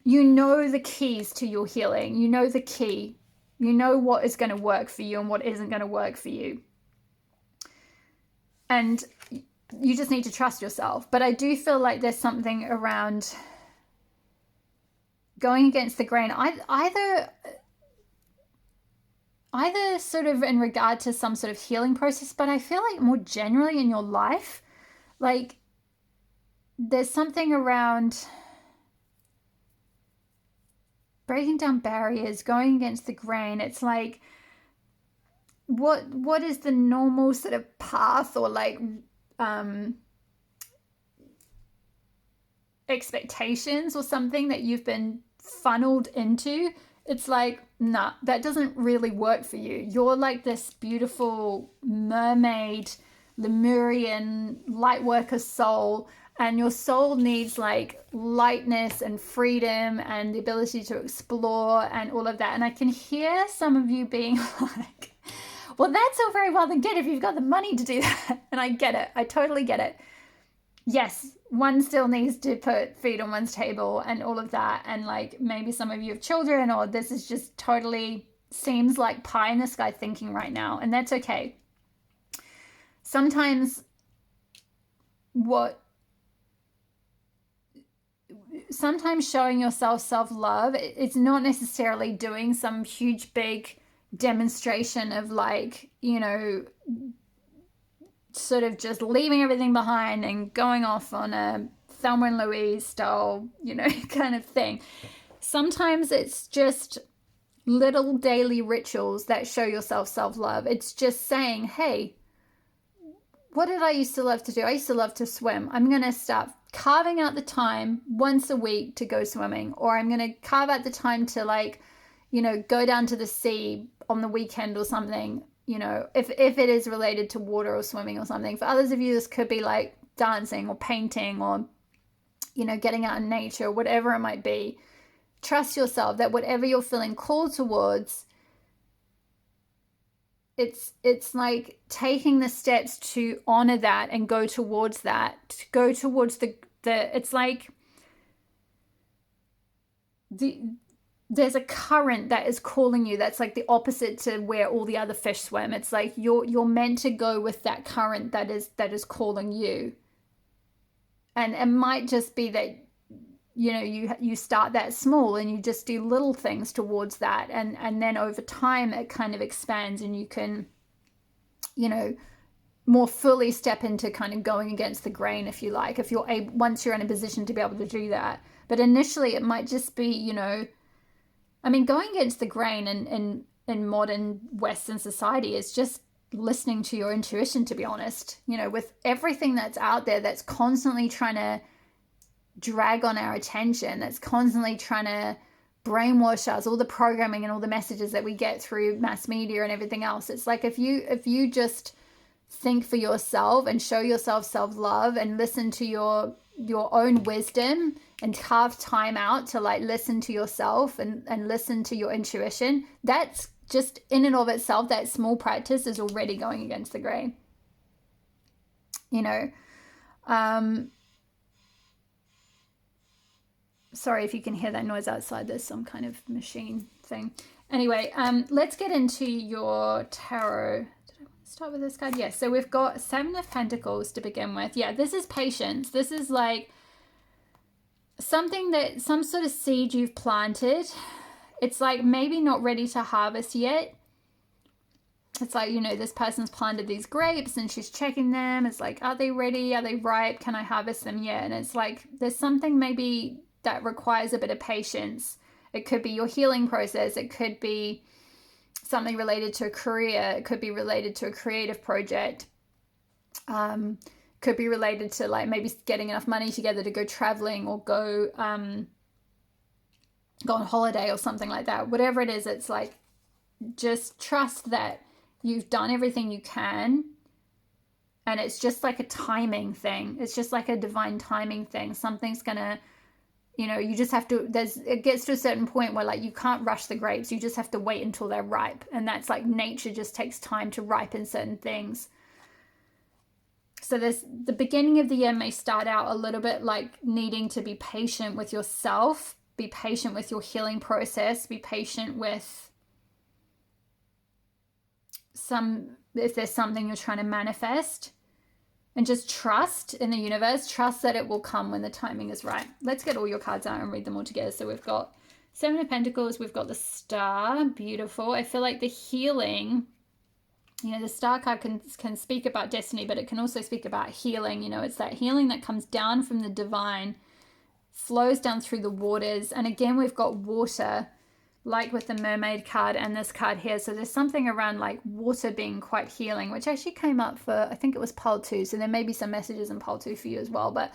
You know the keys to your healing. You know the key. You know what is going to work for you and what isn't going to work for you. And you just need to trust yourself. But I do feel like there's something around going against the grain, either sort of in regard to some sort of healing process, but I feel like more generally in your life, like there's something around breaking down barriers, going against the grain. It's like, what is the normal sort of path or like expectations or something that you've been funneled into? It's like, nah, that doesn't really work for you. You're like this beautiful mermaid, Lemurian light worker soul, and your soul needs like lightness and freedom and the ability to explore and all of that. And I can hear some of you being like, well, that's all very well and good if you've got the money to do that. And I get it. I totally get it. Yes, one still needs to put food on one's table and all of that. And like maybe some of you have children, or this is just totally seems like pie in the sky thinking right now. And that's okay. Sometimes showing yourself self-love, it's not necessarily doing some huge big demonstration of like, you know, sort of just leaving everything behind and going off on a Thelma and Louise style, you know, kind of thing. Sometimes it's just little daily rituals that show yourself self-love. It's just saying, hey, what did I used to love to do? I used to love to swim. I'm going to start carving out the time once a week to go swimming, or I'm going to carve out the time to, like, you know, go down to the sea on the weekend or something, you know, if it is related to water or swimming or something. For others of you, this could be like dancing or painting or, you know, getting out in nature, or whatever it might be. Trust yourself that whatever you're feeling called towards, it's like taking the steps to honor that and go towards that, to go towards the it's like there's a current that is calling you, that's like the opposite to where all the other fish swim. It's like you're meant to go with that current that is calling you. And it might just be that, you know, you start that small and you just do little things towards that, and then over time it kind of expands, and you can, you know, more fully step into kind of going against the grain, if you like, if you're able, once you're in a position to be able to do that. But initially it might just be, you know, I mean, going against the grain in modern Western society is just listening to your intuition, to be honest. You know, with everything that's out there that's constantly trying to drag on our attention, that's constantly trying to brainwash us, all the programming and all the messages that we get through mass media and everything else. It's like if you just think for yourself and show yourself self-love and listen to your own wisdom and carve time out to like listen to yourself and listen to your intuition, that's just in and of itself, that small practice is already going against the grain. You know, sorry if you can hear that noise outside. There's some kind of machine thing. Anyway, let's get into your tarot. Did I start with this card? Yes. So we've got Seven of Pentacles to begin with. Yeah, this is patience. This is like something that, some sort of seed you've planted. It's like maybe not ready to harvest yet. It's like, you know, this person's planted these grapes and she's checking them. It's like, are they ready? Are they ripe? Can I harvest them yet? And it's like, there's something maybe that requires a bit of patience. It could be your healing process. It could be something related to a career. It could be related to a creative project. Could be related to like maybe getting enough money together to go traveling or go on holiday or something like that. Whatever it is, it's like, just trust that you've done everything you can. And it's just like a timing thing. It's just like a divine timing thing. Something's gonna, you know, you just have to, it gets to a certain point where like you can't rush the grapes. You just have to wait until they're ripe. And that's like nature just takes time to ripen certain things. So the beginning of the year may start out a little bit like needing to be patient with yourself, be patient with your healing process, be patient with if there's something you're trying to manifest, and just trust in the universe. Trust that it will come when the timing is right. Let's get all your cards out and read them all together. So we've got Seven of Pentacles, we've got the Star, beautiful. I feel like the healing, you know, the Star card can speak about destiny, but it can also speak about healing. You know, it's that healing that comes down from the divine, flows down through the waters. And again, we've got water, like with the Mermaid card and this card here. So there's something around like water being quite healing, which actually came up for, I think it was pile 2. So there may be some messages in pile 2 for you as well. But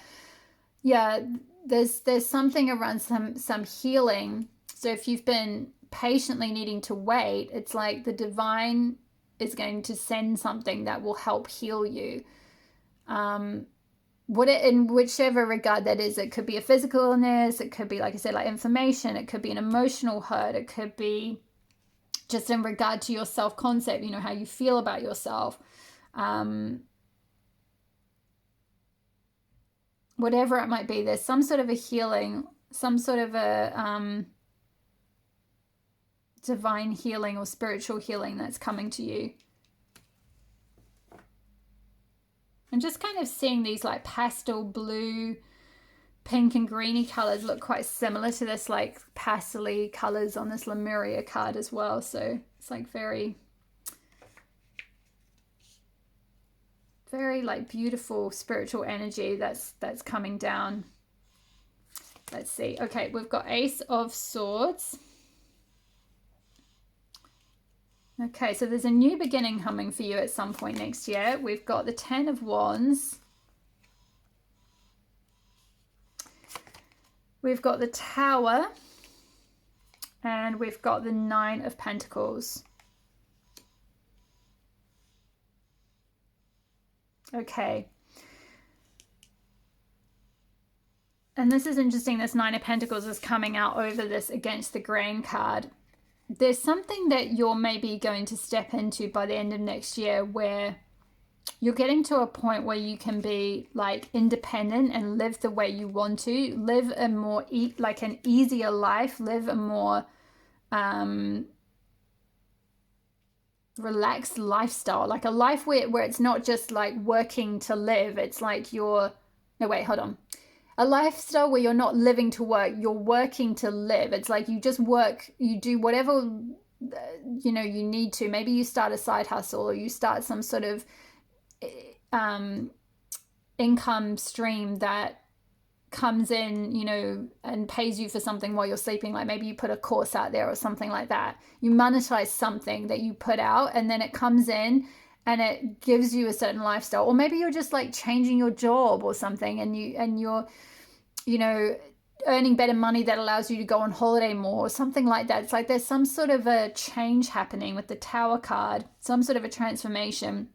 yeah, there's something around some healing. So if you've been patiently needing to wait, it's like the divine is going to send something that will help heal you. In whichever regard that is. It could be a physical illness, it could be, like I said, like inflammation, it could be an emotional hurt, it could be just in regard to your self-concept, you know, how you feel about yourself. Whatever it might be, there's some sort of a healing, some sort of a divine healing or spiritual healing that's coming to you. And just kind of seeing these like pastel blue pink and greeny colors look quite similar to this like pastel colors on this Lemuria card as well. So it's like very like beautiful spiritual energy that's coming down. Let's see. Okay, we've got Ace of Swords. Okay, so there's a new beginning coming for you at some point next year. We've got the 10 of Wands. We've got the Tower. And we've got the 9 of Pentacles. Okay. And this is interesting. This 9 of Pentacles is coming out over this Against the Grain card. There's something that you're maybe going to step into by the end of next year where you're getting to a point where you can be like independent and live the way you want to, live a more like an easier life, live a more relaxed lifestyle, like a life where it's not just like working to live. It's like a lifestyle where you're not living to work, you're working to live. It's like you just work, you do whatever you need to. Maybe you start a side hustle, or you start some sort of income stream that comes in, and pays you for something while you're sleeping. Like maybe you put a course out there or something like that. You monetize something that you put out, and then it comes in and it gives you a certain lifestyle. Or maybe you're just like changing your job or something, and you're earning better money that allows you to go on holiday more or something like that. It's like there's some sort of a change happening with the Tower card, some sort of a transformation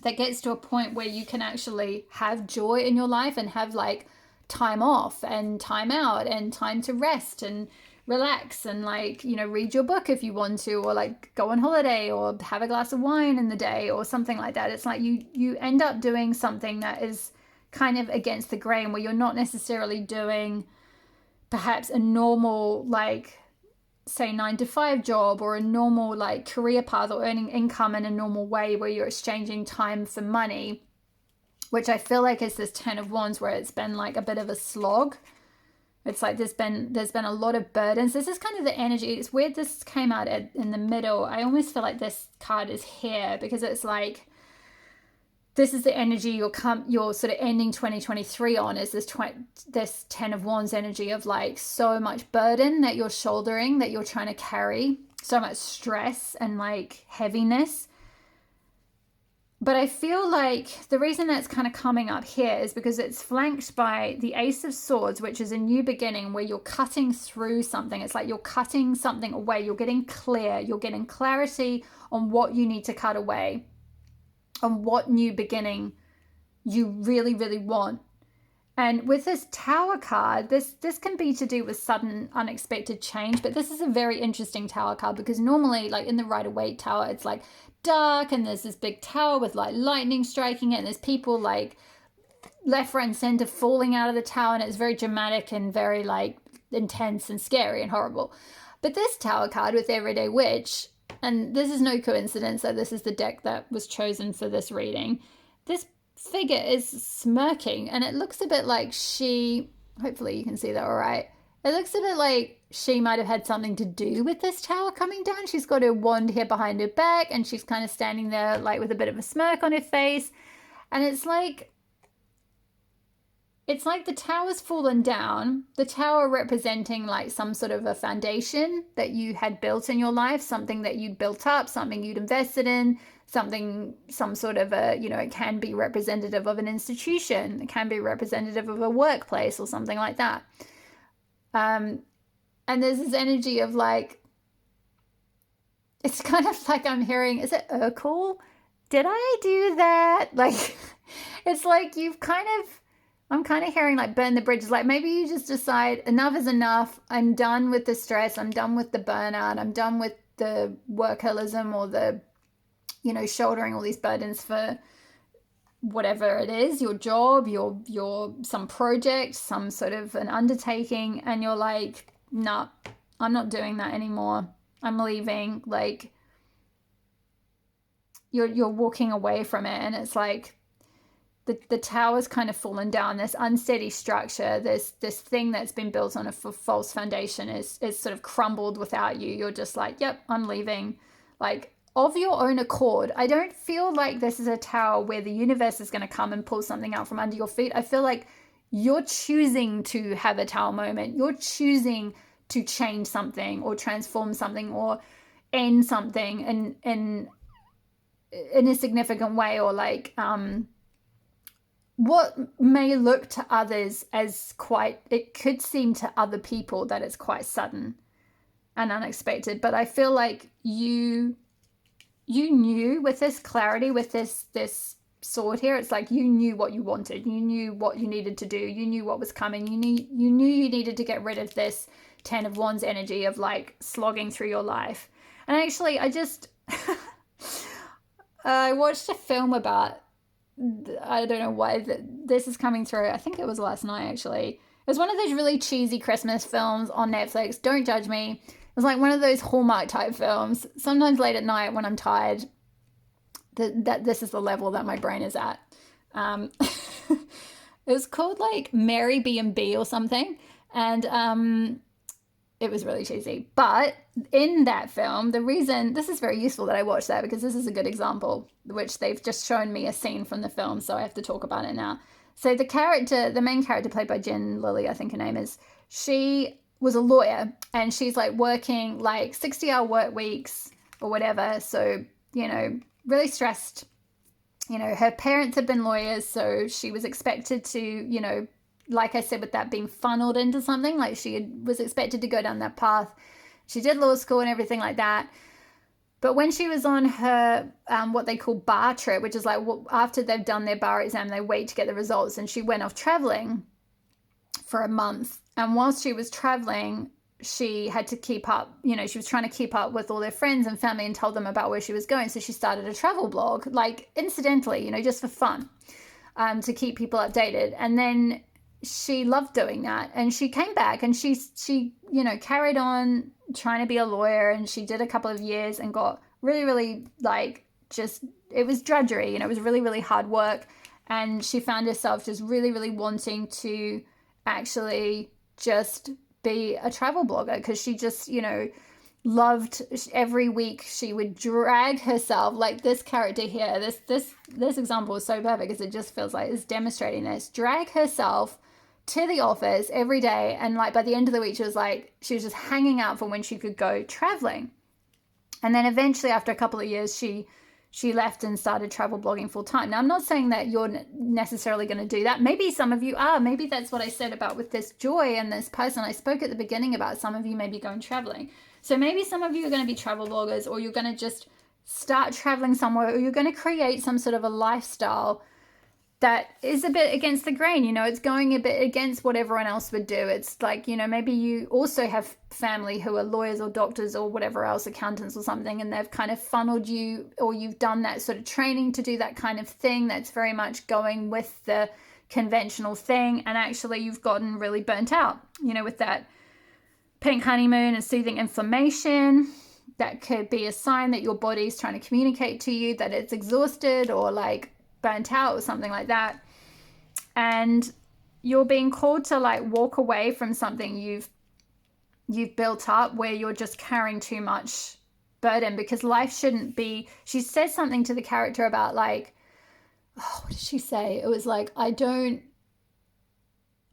that gets to a point where you can actually have joy in your life and have like time off and time out and time to rest and relax and like read your book if you want to, or like go on holiday or have a glass of wine in the day or something like that. It's like you end up doing something that is kind of against the grain, where you're not necessarily doing perhaps a normal like say 9-to-5 job or a normal like career path, or earning income in a normal way where you're exchanging time for money, which I feel like is this 10 of Wands, where it's been like a bit of a slog. It's like there's been a lot of burdens. This is kind of the energy. It's weird this came out in the middle. I almost feel like this card is here because it's like this is the energy you're sort of ending 2023 on, is this 10 of Wands energy of like so much burden that you're shouldering, that you're trying to carry, so much stress and like heaviness. But I feel like the reason that's kind of coming up here is because it's flanked by the Ace of Swords, which is a new beginning where you're cutting through something. It's like you're cutting something away. You're getting clear. You're getting clarity on what you need to cut away, on what new beginning you really, really want. And with this Tower card, this can be to do with sudden unexpected change, but this is a very interesting Tower card because normally like in the Rider-Waite Tower, it's like dark and there's this big tower with like lightning striking it, and there's people like left, right and center falling out of the tower, and it's very dramatic and very like intense and scary and horrible. But this Tower card with Everyday Witch, and this is no coincidence that this is the deck that was chosen for this reading, this figure is smirking, and it looks a bit like hopefully you can see that all right. It looks a bit like she might have had something to do with this tower coming down. She's got her wand here behind her back, and she's kind of standing there like with a bit of a smirk on her face. And it's like the tower's fallen down, the tower representing like some sort of a foundation that you had built in your life, something that you'd built up, something you'd invested in, some sort of a, it can be representative of an institution, it can be representative of a workplace or something like that. And there's this energy of like, it's kind of like I'm hearing, is it Urkel? Did I do that? Like, it's like I'm kind of hearing like burn the bridges. Like maybe you just decide enough is enough. I'm done with the stress. I'm done with the burnout. I'm done with the workaholism or the, shouldering all these burdens for whatever it is, your job, your some project, some sort of an undertaking, and you're like, nah, I'm not doing that anymore. I'm leaving. Like you're walking away from it, and it's like the tower's kind of fallen down, this unsteady structure, this thing that's been built on a false foundation is sort of crumbled without you. You're just like, yep, I'm leaving, like of your own accord. I don't feel like this is a tower where the universe is going to come and pull something out from under your feet. I feel like you're choosing to have a tower moment. You're choosing to change something or transform something or end something in a significant way, or like what may look to others as quite, it could seem to other people that it's quite sudden and unexpected. But I feel like you knew with this clarity, with this sword here, it's like you knew what you wanted, you knew what you needed to do, you knew what was coming, you knew you needed to get rid of this 10 of Wands energy of like slogging through your life. And actually I just I watched a film about, I don't know why this is coming through, I think it was last night actually. It was one of those really cheesy Christmas films on Netflix, don't judge me. It was like one of those Hallmark type films. Sometimes late at night when I'm tired, that this is the level that my brain is at. It was called like Mary B&B or something, and it was really cheesy. But in that film, the reason, this is very useful that I watched that, because this is a good example, which they've just shown me a scene from the film, so I have to talk about it now. So the main character played by Jen Lilly, I think her name is, she was a lawyer, and she's like working like 60-hour work weeks or whatever. So, you know, really stressed. You know, her parents had been lawyers, so she was expected to, you know, like I said, with that being funneled into something, like was expected to go down that path. She did law school and everything like that. But when she was on her, what they call bar trip, which is like after they've done their bar exam, they wait to get the results, and she went off traveling for a month. And whilst she was traveling, she had to keep up, you know, she was trying to keep up with all their friends and family and tell them about where she was going. So she started a travel blog, like incidentally, you know, just for fun, to keep people updated. And then she loved doing that. And she came back and she, you know, carried on trying to be a lawyer, and she did a couple of years and got really, really like just, it was drudgery, you know, it was really, really hard work. And she found herself just really, really wanting to actually just be a travel blogger, because she just, you know, loved, every week she would drag herself, like this character here, this example is so perfect because it just feels like it's demonstrating this, drag herself to the office every day, and like by the end of the week she was just hanging out for when she could go traveling. And then eventually after a couple of years she left and started travel blogging full time. Now, I'm not saying that you're necessarily going to do that. Maybe some of you are. Maybe that's what I said about with this Joy and this person. I spoke at the beginning about some of you maybe going traveling. So maybe some of you are going to be travel bloggers, or you're going to just start traveling somewhere, or you're going to create some sort of a lifestyle that is a bit against the grain. You know, it's going a bit against what everyone else would do. It's like, you know, maybe you also have family who are lawyers or doctors or whatever else, accountants or something, and they've kind of funneled you, or you've done that sort of training to do that kind of thing that's very much going with the conventional thing, and actually you've gotten really burnt out, you know, with that pink honeymoon and soothing inflammation. That could be a sign that your body's trying to communicate to you that it's exhausted or like burnt out or something like that, and you're being called to like walk away from something you've built up, where you're just carrying too much burden, because life shouldn't be, she says something to the character about like, oh, what did she say? It was like, I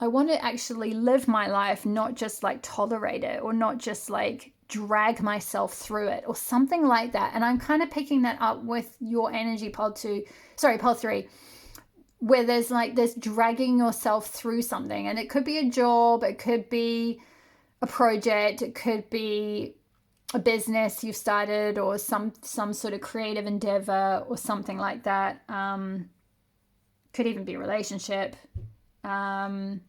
want to actually live my life, not just like tolerate it, or not just like drag myself through it, or something like that. And I'm kind of picking that up with your energy pole 3, where there's dragging yourself through something. And it could be a job, it could be a project, it could be a business you've started, or some sort of creative endeavor or something like that. Could even be a relationship, something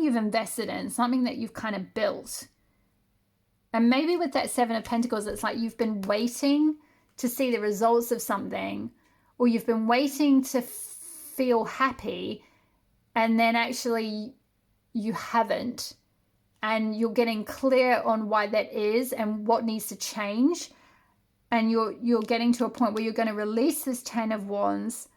you've invested in, something that you've kind of built. And maybe with that 7 of Pentacles, it's like you've been waiting to see the results of something, or you've been waiting to feel happy, and then actually you haven't, and you're getting clear on why that is and what needs to change. and you're getting to a point where you're going to release this 10 of Wands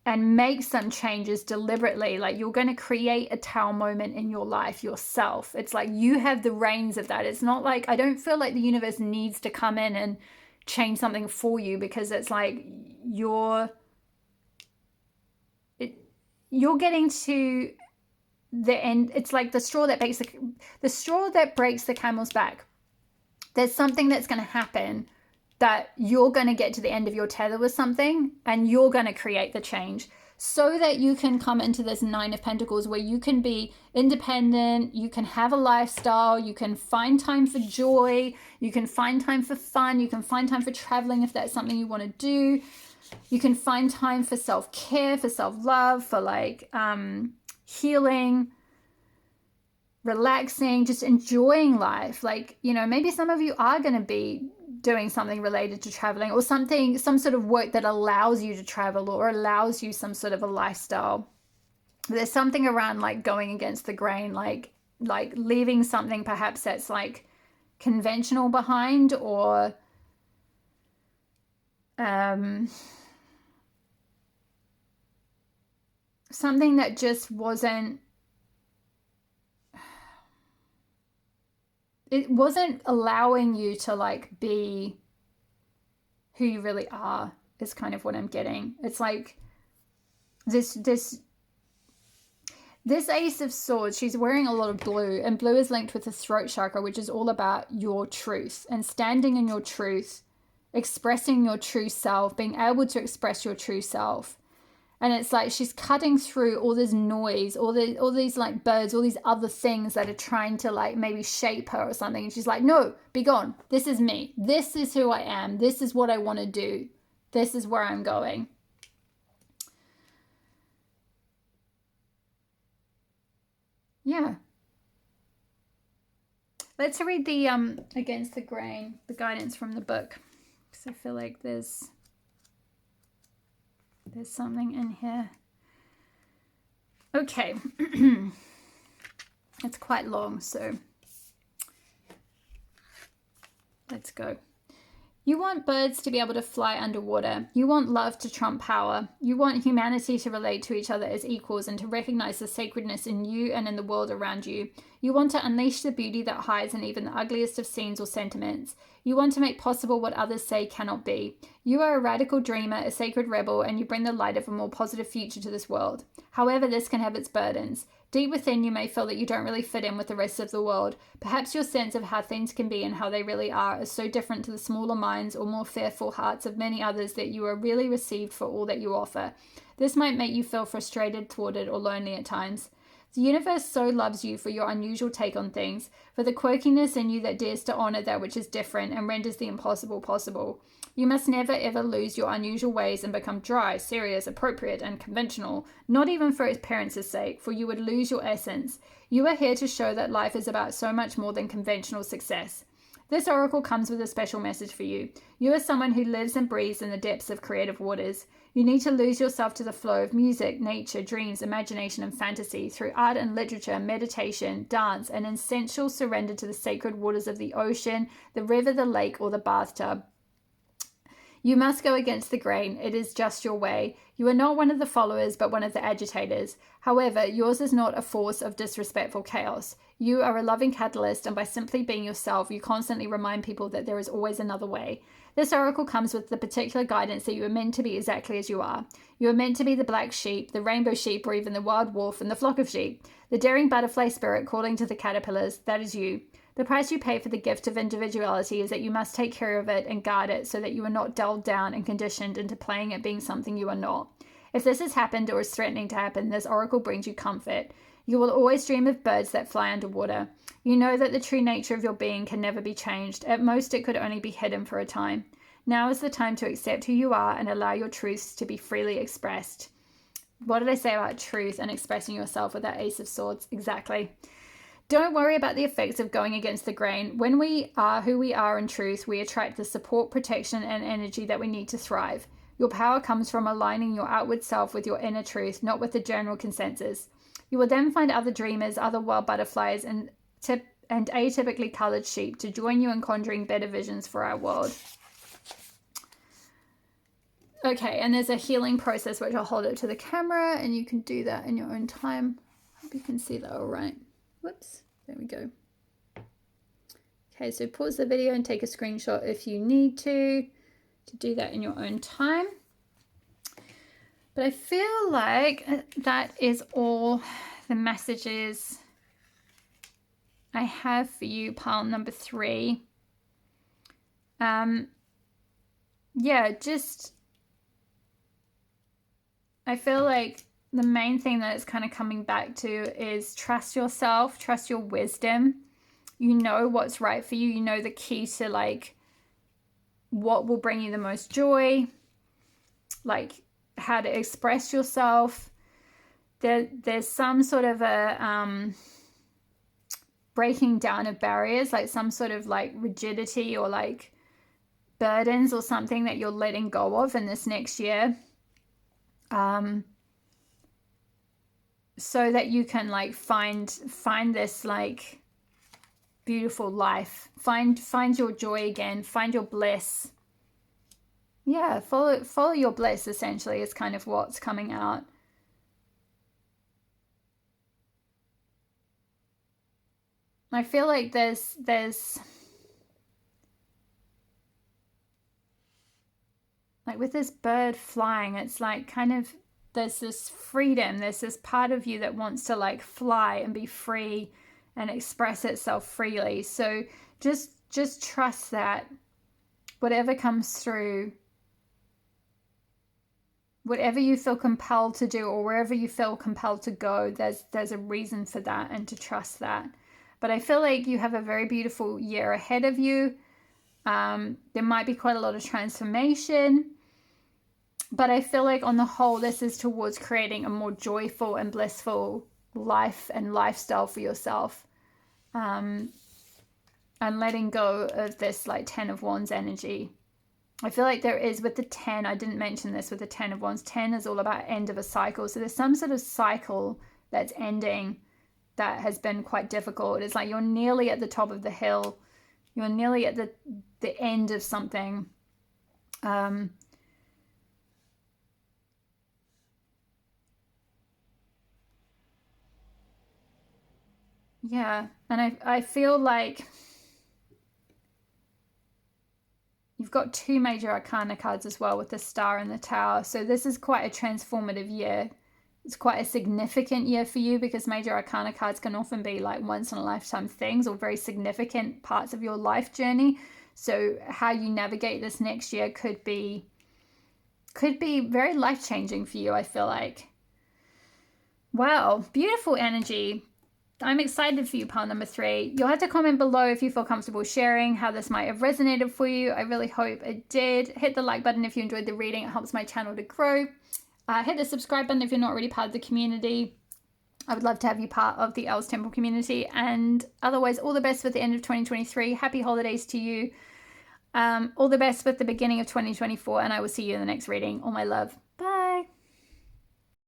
and make some changes deliberately. Like, you're going to create a Tao moment in your life yourself. It's like you have the reins of that. It's not like, I don't feel like the universe needs to come in and change something for you, because it's like you're getting to the end. It's like the straw that breaks the camel's back. There's something that's going to happen, that you're going to get to the end of your tether with something, and you're going to create the change, so that you can come into this 9 of Pentacles where you can be independent, you can have a lifestyle, you can find time for joy, you can find time for fun, you can find time for traveling if that's something you want to do. You can find time for self-care, for self-love, for like healing, relaxing, just enjoying life. Like, you know, maybe some of you are going to be doing something related to traveling, or some sort of work that allows you to travel or allows you some sort of a lifestyle. There's something around like going against the grain, like leaving something perhaps that's like conventional behind, or something that just wasn't allowing you to like be who you really are, is kind of what I'm getting. It's like this Ace of Swords, she's wearing a lot of blue, and blue is linked with the throat chakra, which is all about your truth and standing in your truth, expressing your true self, being able to express your true self. And it's like she's cutting through all this noise, all these like birds, all these other things that are trying to like maybe shape her or something. And she's like, no, be gone. This is me. This is who I am. This is what I want to do. This is where I'm going. Yeah. Let's read the Against the Grain, the guidance from the book, because I feel like there's something in here. Okay. It's quite long, so let's go. You want birds to be able to fly underwater. You want love to trump power. You want humanity to relate to each other as equals and to recognize the sacredness in you and in the world around you. You want to unleash the beauty that hides in even the ugliest of scenes or sentiments. You want to make possible what others say cannot be. You are a radical dreamer, a sacred rebel, and you bring the light of a more positive future to this world. However, this can have its burdens. Deep within, you may feel that you don't really fit in with the rest of the world. Perhaps your sense of how things can be and how they really are is so different to the smaller minds or more fearful hearts of many others that you are really received for all that you offer. This might make you feel frustrated, thwarted, or lonely at times. The universe so loves you for your unusual take on things, for the quirkiness in you that dares to honor that which is different and renders the impossible possible. You must never ever lose your unusual ways and become dry, serious, appropriate, and conventional, not even for its appearance's sake, for you would lose your essence. You are here to show that life is about so much more than conventional success. This oracle comes with a special message for you. You are someone who lives and breathes in the depths of creative waters. You need to lose yourself to the flow of music, nature, dreams, imagination, and fantasy through art and literature, meditation, dance, and essential surrender to the sacred waters of the ocean, the river, the lake, or the bathtub. You must go against the grain. It is just your way. You are not one of the followers, but one of the agitators. However, yours is not a force of disrespectful chaos. You are a loving catalyst, and by simply being yourself, you constantly remind people that there is always another way. This oracle comes with the particular guidance that you are meant to be exactly as you are. You are meant to be the black sheep, the rainbow sheep, or even the wild wolf in the flock of sheep. The daring butterfly spirit calling to the caterpillars, that is you. The price you pay for the gift of individuality is that you must take care of it and guard it so that you are not dulled down and conditioned into playing at being something you are not. If this has happened or is threatening to happen, this oracle brings you comfort. You will always dream of birds that fly underwater. You know that the true nature of your being can never be changed. At most, it could only be hidden for a time. Now is the time to accept who you are and allow your truths to be freely expressed. What did I say about truth and expressing yourself with that Ace of Swords? Exactly. Don't worry about the effects of going against the grain. When we are who we are in truth, we attract the support, protection, and energy that we need to thrive. Your power comes from aligning your outward self with your inner truth, not with the general consensus. You will then find other dreamers, other wild butterflies, and atypically colored sheep to join you in conjuring better visions for our world. Okay, and there's a healing process, which I'll hold it to the camera and you can do that in your own time. Hope you can see that all right. Whoops, there we go. Okay, so pause the video and take a screenshot if you need to do that in your own time. But I feel like that is all the messages I have for you, pile number 3. Yeah, just, I feel like the main thing that it's kind of coming back to is trust yourself, trust your wisdom. You know what's right for you. You know the key to like what will bring you the most joy, like how to express yourself. There's some sort of a breaking down of barriers, like some sort of like rigidity or like burdens or something that you're letting go of in this next year, so that you can like find this like beautiful life, find your joy again, find your bliss. Yeah, follow your bliss, essentially, is kind of what's coming out. I feel like there's like with this bird flying, it's like kind of, there's this freedom, there's this part of you that wants to like fly and be free and express itself freely. So just trust that whatever comes through, whatever you feel compelled to do or wherever you feel compelled to go, there's a reason for that, and to trust that. But I feel like you have a very beautiful year ahead of you. There might be quite a lot of transformation, but I feel like on the whole, this is towards creating a more joyful and blissful life and lifestyle for yourself, and letting go of this like 10 of Wands energy. I feel like there is, with the 10, I didn't mention this, with the 10 of Wands, 10 is all about end of a cycle. So there's some sort of cycle that's ending that has been quite difficult. It's like you're nearly at the top of the hill. You're nearly at the end of something. Yeah, and I feel like you've got 2 major arcana cards as well, with the Star and the Tower. So this is quite a transformative year. It's quite a significant year for you, because major arcana cards can often be like once in a lifetime things or very significant parts of your life journey. So how you navigate this next year could be very life-changing for you, I feel like. Wow, beautiful energy. I'm excited for you, pile number 3. You'll have to comment below if you feel comfortable sharing how this might have resonated for you. I really hope it did. Hit the like button if you enjoyed the reading. It helps my channel to grow. Hit the subscribe button if you're not already part of the community. I would love to have you part of the Els Temple community. And otherwise, all the best for the end of 2023. Happy holidays to you. All the best with the beginning of 2024. And I will see you in the next reading. All my love.